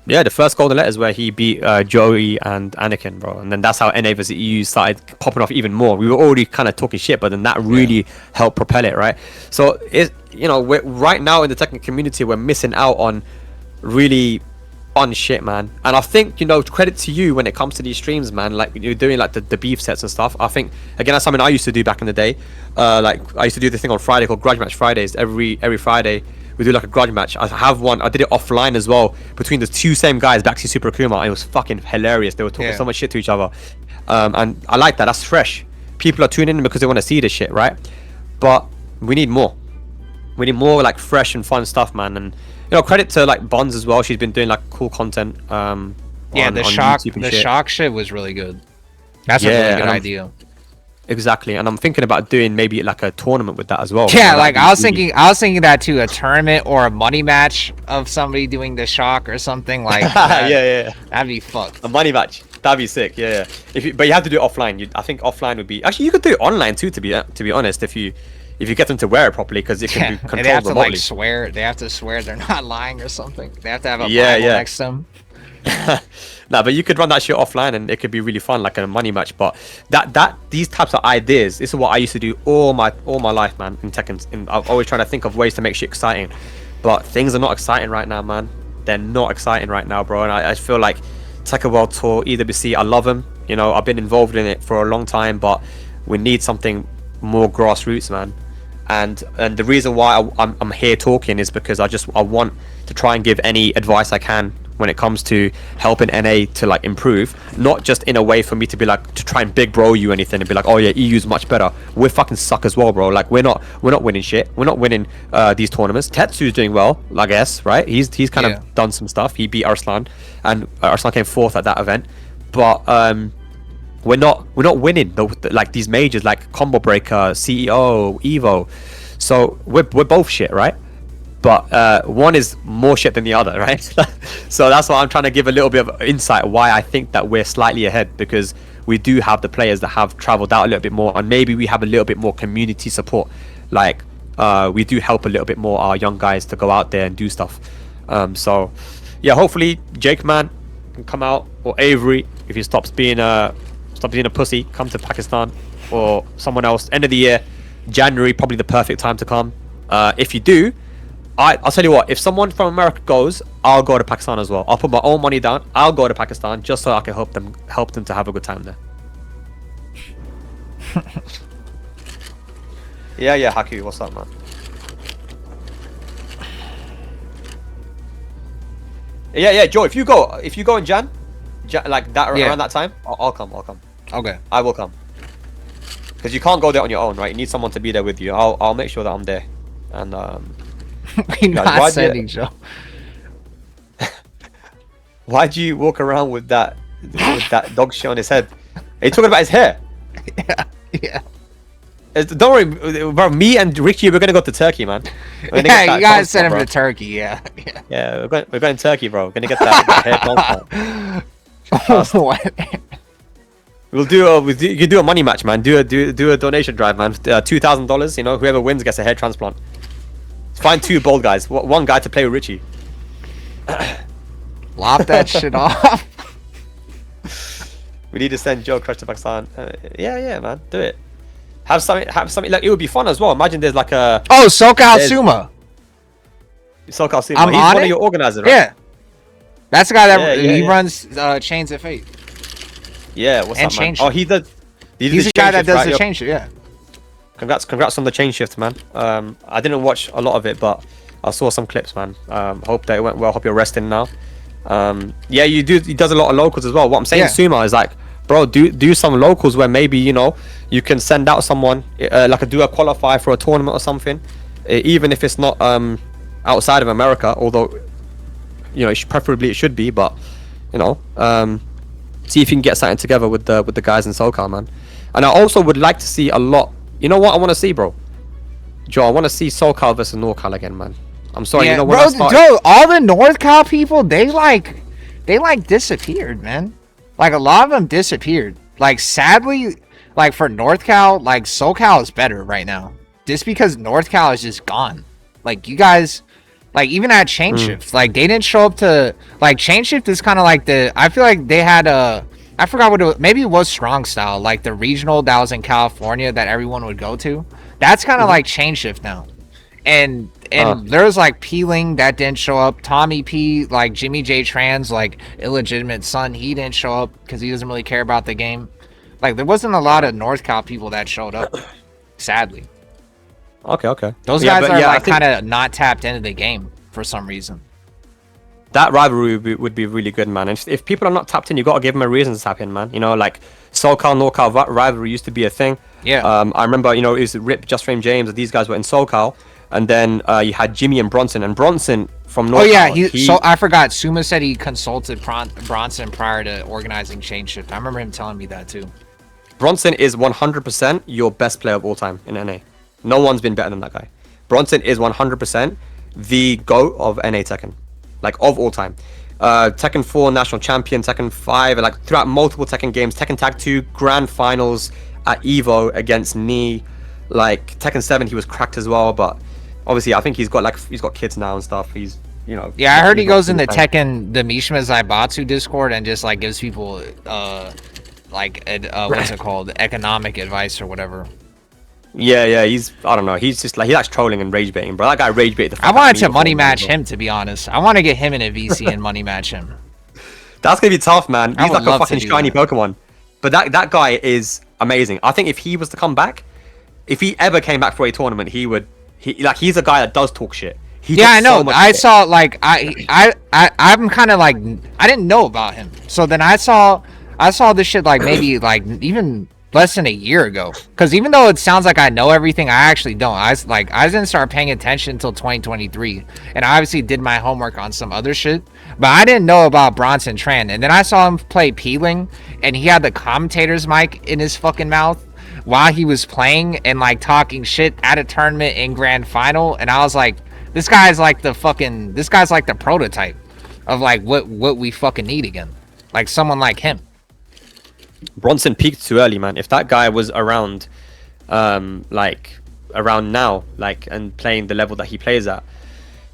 Yeah, the first Golden Letters where he beat Joey and Anakin, bro. And then that's how NA vs EU started popping off even more. We were already kind of talking shit, but then that really helped propel it, right? So, you know, we're right now in the Tekken community, we're missing out on really fun shit, man. And I think, you know, credit to you when it comes to these streams, man. Like, you're doing like the beef sets and stuff. I think, again, that's something I used to do back in the day. Like, I used to do this thing on Friday called Grudge Match Fridays. Every Friday, we do like a grudge match. I have one. I did it offline as well between the two same guys, Baxi Super Akuma. It was fucking hilarious. They were talking so much shit to each other. And I like that. That's fresh. People are tuning in because they want to see this shit, right? But we need more. We need more like fresh and fun stuff, man. And you know, credit to like Bonds as well. She's been doing like cool content. Yeah, the shock shit was really good. That's a really good idea. Exactly, and I'm thinking about doing maybe like a tournament with that as well. Yeah, like I was thinking that too, a tournament or a money match of somebody doing the shock or something like. Yeah, that'd be fucked. A money match, that'd be sick. Yeah. But you have to do it offline. I think offline would be actually you could do it online too. To be honest, if you get them to wear it properly, because it can be controlled and they have to remotely. like swear. They have to swear they're not lying or something. They have to have a Bible next to them. Nah, but you could run that shit offline and it could be really fun, like a money match. But these types of ideas, this is what I used to do all my life, man. In Tekken, I'm always trying to think of ways to make shit exciting, but things are not exciting right now, man. They're not exciting right now, bro. And I feel like Tekken World Tour, EWC, I love them. You know, I've been involved in it for a long time, but we need something more grassroots, man. And the reason why I'm here talking is because I want to try and give any advice I can when it comes to helping NA to like improve, not just in a way for me to be like to try and big bro you anything and be like, oh yeah, EU's much better. We're fucking suck as well, bro. Like we're not winning shit. We're not winning these tournaments. Tetsu's doing well, I guess, right? He's kind of done some stuff. He beat Arslan, and Arslan came fourth at that event. But we're not winning like these majors like Combo Breaker, CEO, Evo. So we're both shit, right? But one is more shit than the other, right? So that's why I'm trying to give a little bit of insight why I think that we're slightly ahead, because we do have the players that have traveled out a little bit more, and maybe we have a little bit more community support. Like we do help a little bit more our young guys to go out there and do stuff. So yeah, hopefully JAKEMAN can come out, or Avery, if he stops being a pussy, come to Pakistan, or someone else. End of the year, January, probably the perfect time to come. If you do, I'll tell you what, if someone from America goes, I'll go to Pakistan as well. I'll put my own money down. I'll go to Pakistan just so I can help them to have a good time there. Yeah, Haku, what's up, man? Yeah, Joe, if you go in Jan like that around that time, I'll come. Okay, I will come. Because you can't go there on your own, right? You need someone to be there with you. I'll make sure that I'm there. And we're not sending Joe. Why'd you walk around with that dog shit on his head? Are you talking about his hair? Yeah. Don't worry, bro. Me and Richie, we're gonna go to Turkey, man. Yeah, you guys send him to Turkey. Yeah. Yeah, we're going to Turkey, bro. We're gonna get that hair transplant. You can do a money match, man. Do a donation drive, man. $2,000. You know, whoever wins gets a hair transplant. Find two bald guys. One guy to play with Richie. Lop that shit off. We need to send Joe Crush to Pakistan. Yeah, man. Do it. Have something. Like, it would be fun as well. Imagine there's like a. Oh, SOCAL SUMA. SOCAL SUMA. I'm He's on one it? of your organizers, right? Yeah. That's the guy that he runs Chains of Fate. Yeah, what's and up, man? Chain Oh, he's the guy that does the chain shift, yeah. Congrats on the chain shift, man. I didn't watch a lot of it, but I saw some clips, man. Hope that it went well. Hope you're resting now. Yeah, he does a lot of locals as well. What I'm saying, Suma, is like, bro, do some locals where maybe, you know, you can send out someone like do a qualifier for a tournament or something, even if it's not outside of America, although, you know, preferably it should be, but you know, see if you can get something together with the guys in SoCal, man. And I also would like to see a lot. You know what I want to see, bro? Joe, I want to see SoCal versus NORCAL again, man. I'm sorry, you know what? Bro, all the NorthCal people, they disappeared, man. Like, a lot of them disappeared. Like, sadly, like, for NorthCal, like, SoCal is better right now. Just because NorthCal is just gone. Like, you guys, like, even at CHAINSHIFT, like, they didn't show up to, like, CHAINSHIFT is kind of like I feel like they had I forgot what it was, maybe it was Strong Style, like the regional that was in California that everyone would go to. That's kind of like CHAINSHIFT now. And there was like Peeling that didn't show up. Tommy P, like Jimmy J Trans, like illegitimate son, he didn't show up because he doesn't really care about the game. Like, there wasn't a lot of NorthCal people that showed up, sadly. Okay. Those guys are like kind of not tapped into the game for some reason. That rivalry would be really good, man. And if people are not tapped in, you got to give them a reason to tap in, man. You know, like SoCal, NORCal rivalry used to be a thing. Yeah. I remember, you know, it was Rip, Just Frame James, and these guys were in SoCal. And then you had Jimmy and Bronson from NORCal. Oh yeah, so I forgot. Suma said he consulted Bronson prior to organizing CHAINSHIFT. I remember him telling me that too. Bronson is 100% your best player of all time in NA. No one's been better than that guy. Bronson is 100% the GOAT of NA Tekken. Like, of all time. Tekken 4 national champion, Tekken 5, and like throughout multiple Tekken games, Tekken Tag 2 grand finals at Evo against Knee. Like Tekken 7 he was cracked as well, but obviously I think he's got kids now and stuff. He's, you know. Yeah, I heard he goes in the Tekken, the Mishima Zaibatsu Discord and just like gives people what's it called? Economic advice or whatever. Yeah, I don't know. He's just like, he likes trolling and rage baiting, bro. That guy rage baited the fuck I out of wanted me to before, money man, match him, to be honest. I want to get him in a VC and money match him. That's gonna be tough, man. I He's would like a love to fucking do shiny that. Pokemon. But that guy is amazing. I think if he was to come back, if he ever came back for a tournament, he's a guy that does talk shit. Yeah, I know. I saw like I'm kind of like, I didn't know about him. So then I saw this shit like maybe like even less than a year ago. Because even though it sounds like I know everything, I actually don't. I didn't start paying attention until 2023, and I obviously did my homework on some other shit. But I didn't know about Bronson Tran, and then I saw him play Peeling, and he had the commentator's mic in his fucking mouth while he was playing and like talking shit at a tournament in grand final, and I was like, this guy's like the prototype of like what we fucking need again, like someone like him. Bronson peaked too early, man. If that guy was around, like around now, like, and playing the level that he plays at,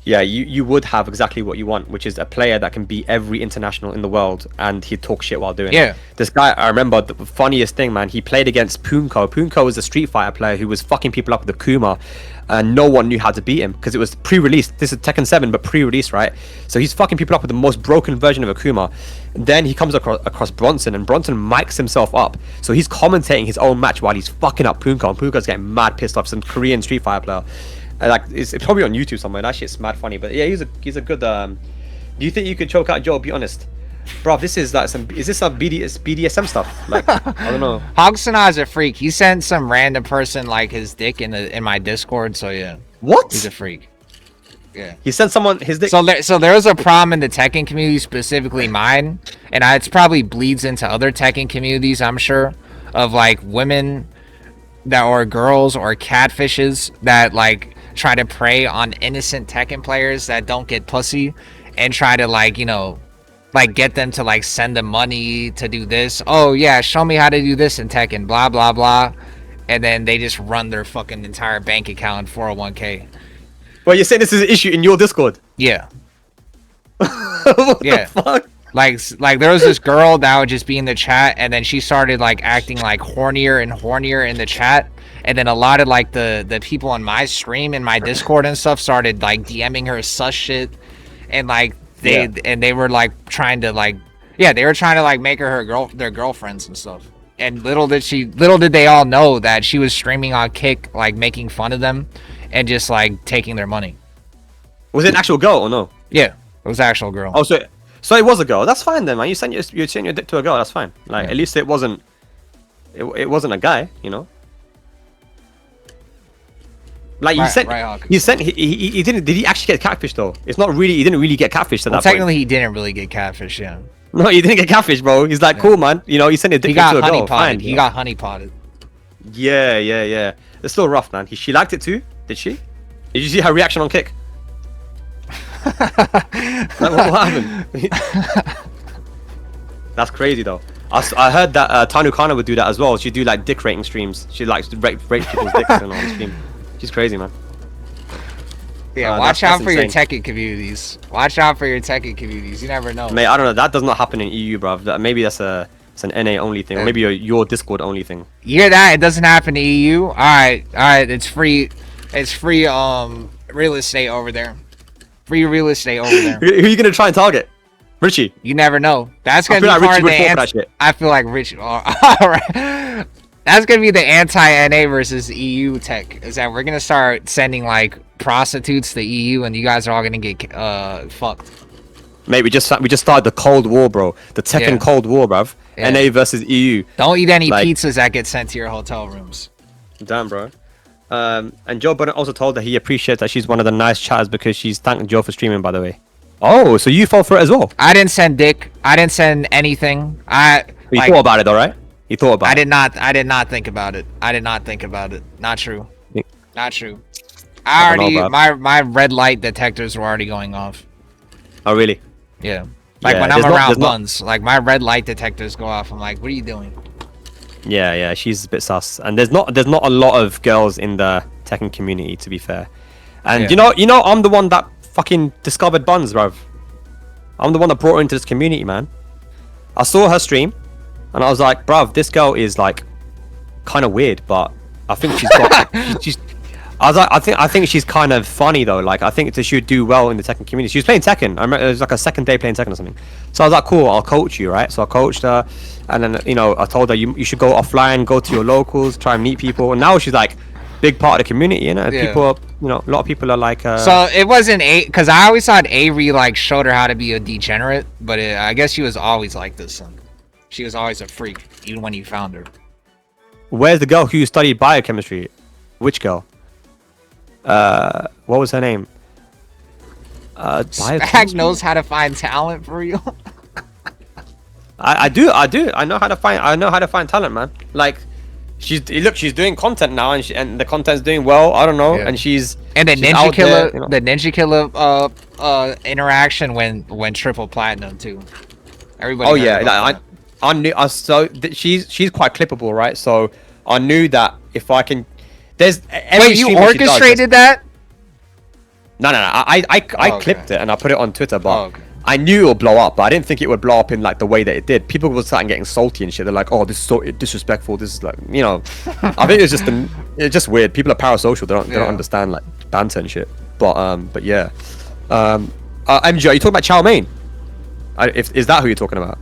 yeah, you would have exactly what you want, which is a player that can beat every international in the world, and he'd talk shit while doing it. This guy, I remember the funniest thing, man. He played against Punko. Punko was a Street Fighter player who was fucking people up with the Kuma, and no one knew how to beat him because it was pre-released. This is Tekken 7, but pre-released, right? So he's fucking people up with the most broken version of Akuma. Then he comes across Bronson, and Bronson mics himself up. So he's commentating his own match while he's fucking up Punko, and Punko's getting mad pissed off, some Korean Street Fighter player. Like, it's probably on YouTube somewhere. That shit's mad funny. But yeah, he's a good. Do you think you could choke out Joe? Be honest, bro. This is like some. Is this some BDSM stuff? Like, I don't know. HAKUSONATA is a freak. He sent some random person like his dick in my Discord. So yeah. What? He's a freak. Yeah. He sent someone his dick. So there was a problem in the Tekken community, specifically mine, and it's probably bleeds into other Tekken communities, I'm sure, of like women that or girls or catfishes that like try to prey on innocent Tekken players that don't get pussy and try to like, you know, like get them to like send them money to do this. Oh yeah, show me how to do this in Tekken, blah blah blah, and then they just run their fucking entire bank account and 401k. Well, you're saying this is an issue in your Discord? Yeah. What the fuck? Like there was this girl that would just be in the chat, and then she started like acting like hornier and hornier in the chat, and then a lot of like the people on my stream and my Discord and stuff started like DMing her sus shit, and like they were like trying to like they were trying to like make her their girlfriends and stuff. And little did they all know that she was streaming on Kick, like making fun of them and just like taking their money. Was it an actual girl or no? Yeah, it was an actual girl. Oh, so it was a girl. That's fine then, man. You sent your dick to a girl. That's fine. Like, at least it wasn't a guy, you know. Like you sent, he didn't. Did he actually get catfish though? It's not really. He didn't really get catfish at that point. Technically, he didn't really get catfish. Yeah. No, he didn't get catfish, bro. He's like, cool, man. You know, he sent a dick to a girl. Fine. He got honey potted. Yeah. It's still rough, man. She liked it too. Did she? Did you see her reaction on Kick? Like, what happened? That's crazy though. I heard that Tanu Kana would do that as well. She'd do like dick rating streams. She likes to rate people's dicks on the stream. She's crazy, man. Yeah, watch out for your Tekken communities. Watch out for your Tekken communities. You never know. Mate, I don't know. That does not happen in EU, bro. Maybe it's an NA only thing, or maybe your Discord only thing. You hear that? It doesn't happen in EU. All right. It's free. It's free. Real estate over there. Free real estate over there. Who are you gonna try and target? Richie. You never know. That's gonna be like part of the answer. I feel like Richie. All right. That's gonna be the anti-NA versus EU tech. Is that we're gonna start sending like prostitutes to EU, and you guys are all gonna get fucked. Mate, we just started the Cold War, bro. The Tekken Cold War, bruv. Yeah. NA versus EU. Don't eat any pizzas that get sent to your hotel rooms. Damn, bro. And Joe Budden also told that he appreciates that she's one of the nice chatters because she's thanked Joe for streaming, by the way. Oh, so you fell for it as well? I didn't send dick. I didn't send anything. You thought about it, all right? You thought about it. I did not think about it. I did not think about it. Not true. Not true. My red light detectors were already going off. Oh, really? Yeah. Like when I'm around Buns, like my red light detectors go off. I'm like, what are you doing? Yeah, she's a bit sus. And there's not a lot of girls in the Tekken community, to be fair. And you know, I'm the one that fucking discovered Buns, bruv. I'm the one that brought her into this community, man. I saw her stream, and I was like, bruv, this girl is like kind of weird, but I think she's got. I was like, I think she's kind of funny though. Like, I think that she would do well in the Tekken community. She was playing Tekken. I remember it was like a second day playing Tekken or something. So I was like, cool, I'll coach you, right? So I coached her, and then I told her you should go offline, go to your locals, try and meet people. And now she's like big part of the community, you know. People, a lot of people are like. So it wasn't because I always thought Avery like showed her how to be a degenerate, but I guess she was always like this. She was always a freak, even when you found her. Where's the girl who studied biochemistry? Which girl? What was her name? Spag knows how to find talent for you. I do. I know how to find talent, man. Like, she's doing content now, and the content's doing well. I don't know, and she's the NINJAKILLA, there, the NINJAKILLA interaction went triple platinum too. Everybody. Oh yeah, I knew. She's quite clippable, right? So I knew that if I can. Wait, you orchestrated that? No. I clipped it and I put it on Twitter, but I knew it would blow up, but I didn't think it would blow up in like the way that it did. People were starting getting salty and shit. They're like, "Oh, this is so disrespectful. This is like, I think it's just weird. People are parasocial. They don't understand like banter and shit. But yeah. MG, are you talking about Chow Mein? Is that who you're talking about?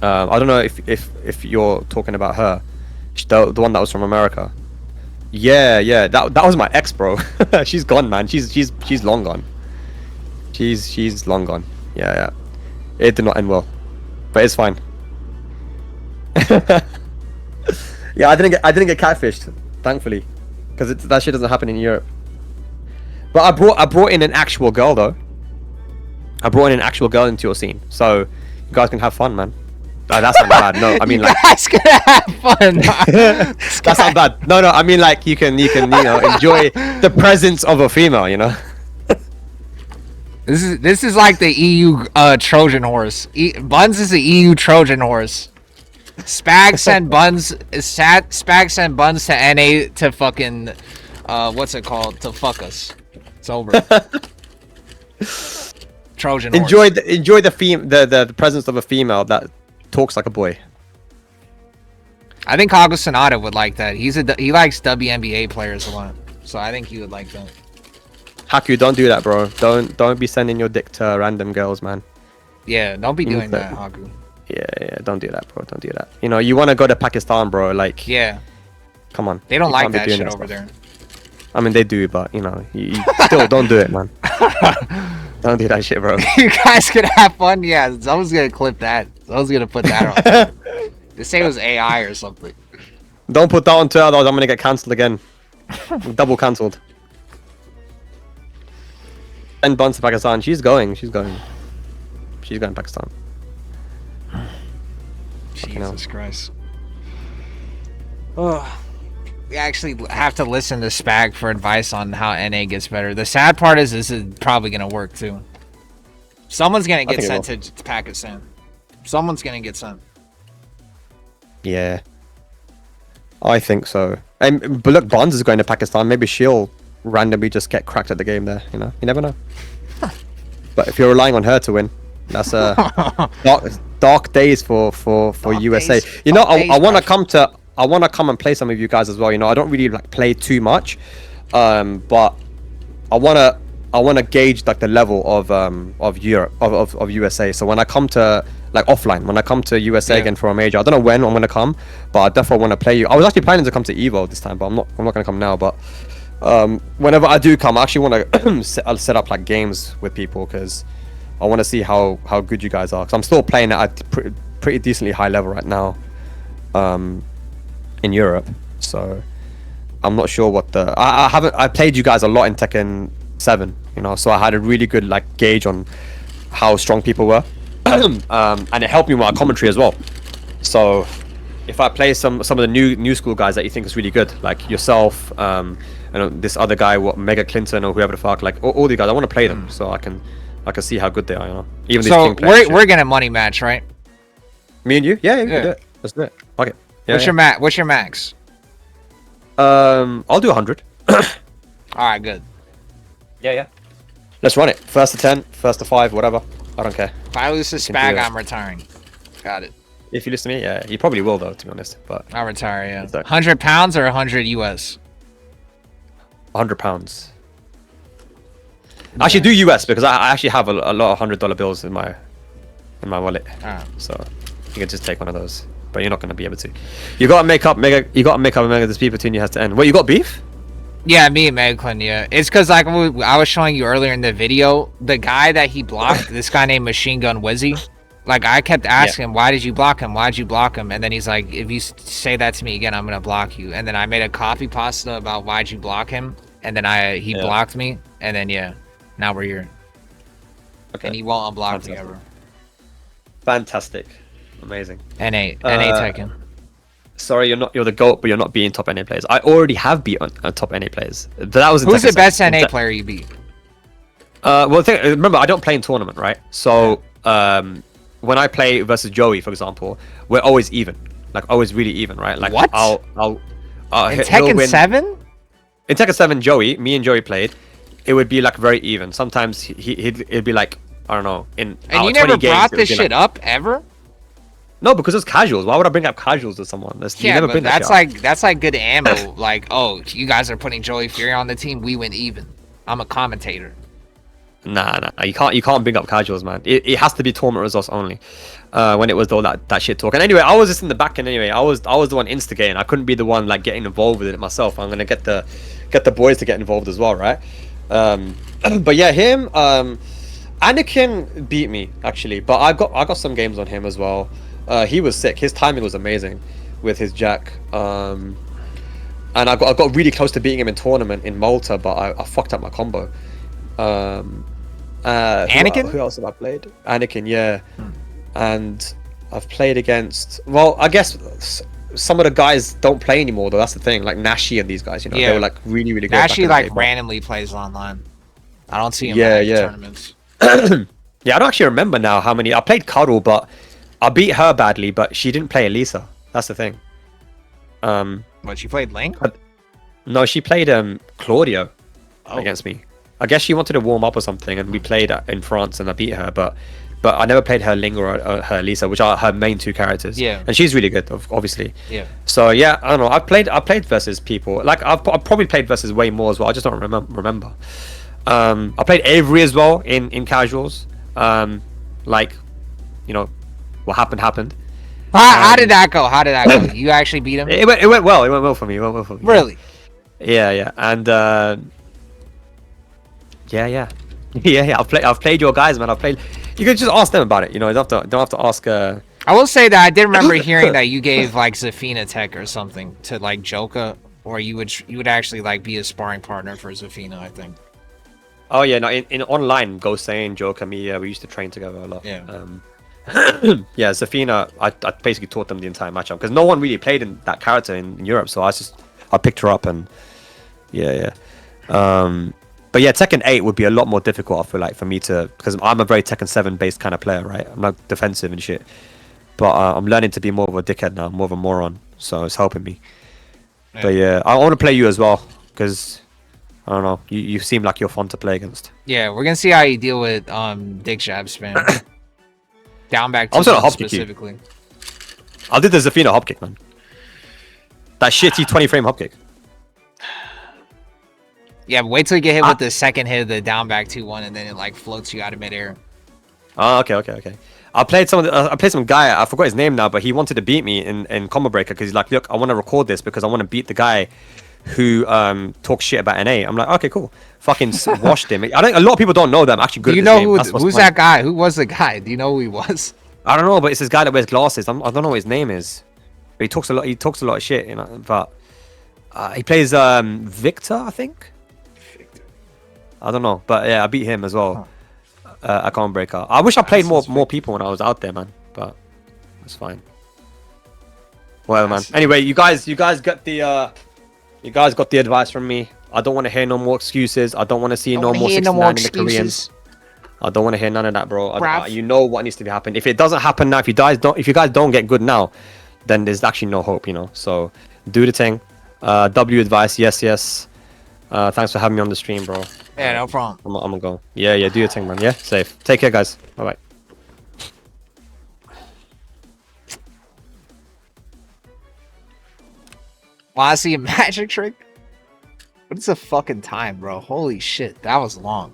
I don't know if you're talking about her, the one that was from America. Yeah, that was my ex, bro. She's gone, man. She's long gone. She's long gone. Yeah. It did not end well, but it's fine. Yeah, I didn't get catfished, thankfully, because that shit doesn't happen in Europe. But I brought in an actual girl though. I brought in an actual girl into your scene, so you guys can have fun, man. That's not bad. No, I mean like. That's gonna have fun. That's not bad. No, I mean like you can enjoy the presence of a female, you know. This is like the EU Trojan horse. Buns is the EU Trojan horse. Spag sent Buns. Spag sent Buns to NA to fucking what's it called, to fuck us. It's over. Trojan horse. Enjoy the presence of a female that talks like a boy. I think HAKUSONATA would like that. He likes WNBA players a lot, so I think he would like that. Haku, don't do that, bro. Don't be sending your dick to random girls, man. Yeah, don't be doing that, Haku. Yeah, don't do that, bro. Don't do that. You want to go to Pakistan, bro. Like, yeah. Come on. They don't like that shit over there. I mean, they do, but you still don't do it, man. Don't do that shit, bro. You guys gonna have fun? Yeah, someone's gonna clip that. Someone's gonna put that on. They say it was AI or something. Don't put that on Twitter, otherwise I'm gonna get cancelled again. Double cancelled. And Buns to Pakistan. She's going to Pakistan. Jesus Christ. Oh, we actually have to listen to Spag for advice on how NA gets better. The sad part is this is probably gonna work too. Someone's gonna get sent to Pakistan. Someone's gonna get sent. Yeah, I think so. But look, Buns is going to Pakistan. Maybe she'll randomly just get cracked at the game there. You never know. But if you're relying on her to win, that's dark days for USA. I want to come and play some of you guys as well. I don't really like play too much, but I wanna gauge like the level of Europe of USA. So when I come to like offline, when I come to USA again for a major, I don't know when I'm gonna come, but I definitely want to play you. I was actually planning to come to Evo this time, but I'm not gonna come now. But whenever I do come, I actually want to set up like games with people, because I want to see how good you guys are, because I'm still playing at a pretty decently high level right now, in Europe. So I'm not sure what the I played you guys a lot in Tekken 7, you know, so I had a really good like gauge on how strong people were, and it helped me with my commentary as well. So if I play some of the new school guys that you think is really good, like yourself, and this other guy, Mega Clinton or whoever the fuck, like all these guys, I want to play them so I can see how good they are, you know. Even so we're gonna money match, right? Me and you? Yeah, we can do it. Let's do it. Okay. Yeah, What's your max? I'll do 100. All right, good. Yeah. Let's run it. First to 10, first to 5, whatever. I don't care. If I lose to Spag, I'm retiring. Got it. If you listen to me, yeah, you probably will though, to be honest. But I'll retire. Yeah. 100 pounds or 100 US? 100 pounds. I should do US because I actually have a lot of $100 bills in my wallet. So you can just take one of those. But you're not gonna be able to. You gotta make up Mega. You gotta make up a Mega dispute between you has to end. Wait, you got beef? Yeah, me and Meglin, yeah. It's because like I was showing you earlier in the video, the guy that he blocked, this guy named Machine Gun Wizzy. Like I kept asking him, why did you block him? Why'd you block him? And then he's like, if you say that to me again, I'm gonna block you. And then I made a copy pasta about why'd you block him, and then he blocked me, and then now we're here. Okay. And he won't unblock me ever. Fantastic. Amazing. NA Tekken. Sorry, you're the GOAT, but you're not beating top NA players. I already have beat top NA players. That was who's the best NA player you beat? Well, remember I don't play in tournament, right? So when I play versus Joey, for example, we're always even, like always really even, right? Like what? I'll in Tekken 7? In Tekken 7, me and Joey played. It would be like very even. Sometimes it'd be like, I don't know, in and you never brought this shit up ever? No, because it's casuals. Why would I bring up casuals to someone? But that's like good ammo. Like, oh, you guys are putting Joey Fury on the team. We went even. I'm a commentator. Nah. You can't bring up casuals, man. It has to be tournament results only. When it was all that shit talk. And anyway, I was just in the back end anyway. I was the one instigating. I couldn't be the one like getting involved with it myself. I'm gonna get the boys to get involved as well, right? But yeah, him. Anakin beat me actually, but I got some games on him as well. He was sick. His timing was amazing with his jack. And I got really close to beating him in tournament in Malta, but I fucked up my combo. Anakin? Who else have I played? Anakin, yeah. And I've played against. Well, I guess some of the guys don't play anymore though. That's the thing. Like Nashi and these guys, you know, they were like really good. Nashi like randomly plays online. I don't see him in tournaments. Yeah, I don't actually remember now how many. I played Cuddle, but I beat her badly, but she didn't play Elisa. That's the thing. What, she played Link? No, she played Claudio against me. I guess she wanted to warm up or something, and we played in France, and I beat her. But I never played her Ling or her Elisa, which are her main two characters. Yeah. And she's really good, obviously. Yeah. So yeah, I don't know. I played versus people. Like I've probably played versus way more as well. I just don't remember. I played Avery as well in casuals. Like, you know, what happened. How did that go? You actually beat him? It went well. It went well for me. Really? Yeah. And yeah. I've played your guys, man. You can just ask them about it. You know, you don't have to ask. I will say that I did remember hearing that you gave like Zafina tech or something to like Joka, or you would actually like be a sparring partner for Zafina, I think. Oh yeah, no. In online, Go Sane, Joka, me, we used to train together a lot. Yeah. Yeah, Zafina, I basically taught them the entire matchup because no one really played in that character in Europe, so I picked her up and yeah. But yeah, Tekken 8 would be a lot more difficult, I feel like, for me to, because I'm a very Tekken 7 based kind of player, right? I'm not defensive and shit, but I'm learning to be more of a dickhead now, more of a moron, so it's helping me. Yeah. But yeah, I want to play you as well because I don't know, you seem like you're fun to play against. Yeah, we're gonna see how you deal with dick jab spam. Down back to specifically. I did the Zafina hop kick, man. That shitty 20 frame hop kick. Yeah, but wait till you get hit with the second hit of the down back 2-1 and then it like floats you out of midair. Oh, okay. I played some guy, I forgot his name now, but he wanted to beat me in Combo Breaker because he's like, look, I want to record this because I want to beat the guy who talks shit about NA. I'm like, okay, cool. Fucking washed him. I think a lot of people don't know that I'm actually good. Do you know who's that guy? Who was the guy? Do you know who he was? I don't know, but it's this guy that wears glasses. I don't know what his name is. But he talks a lot. He talks a lot of shit, you know. But he plays Victor, I think. I don't know, but yeah, I beat him as well. I can't break out. I wish I played more people when I was out there, man. But it's fine. Whatever, man. Anyway, you guys got the advice from me. I don't want to hear no more excuses. I don't want to see no more 69 in the Koreans. I don't want to hear none of that, bro. You know what needs to be happening. If it doesn't happen now, if you guys don't get good now, then there's actually no hope, you know. So do the thing. W advice, yes. Thanks for having me on the stream, bro. Yeah, no problem. I'm gonna go. Yeah, do your thing, man. Yeah, safe. Take care, guys. Bye bye. Wanna see a magic trick? What is the fucking time, bro? Holy shit, that was long.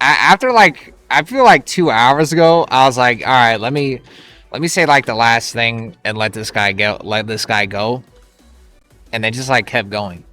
After like, I feel like 2 hours ago, I was like, all right, let me say like the last thing and let this guy go, and then just like kept going.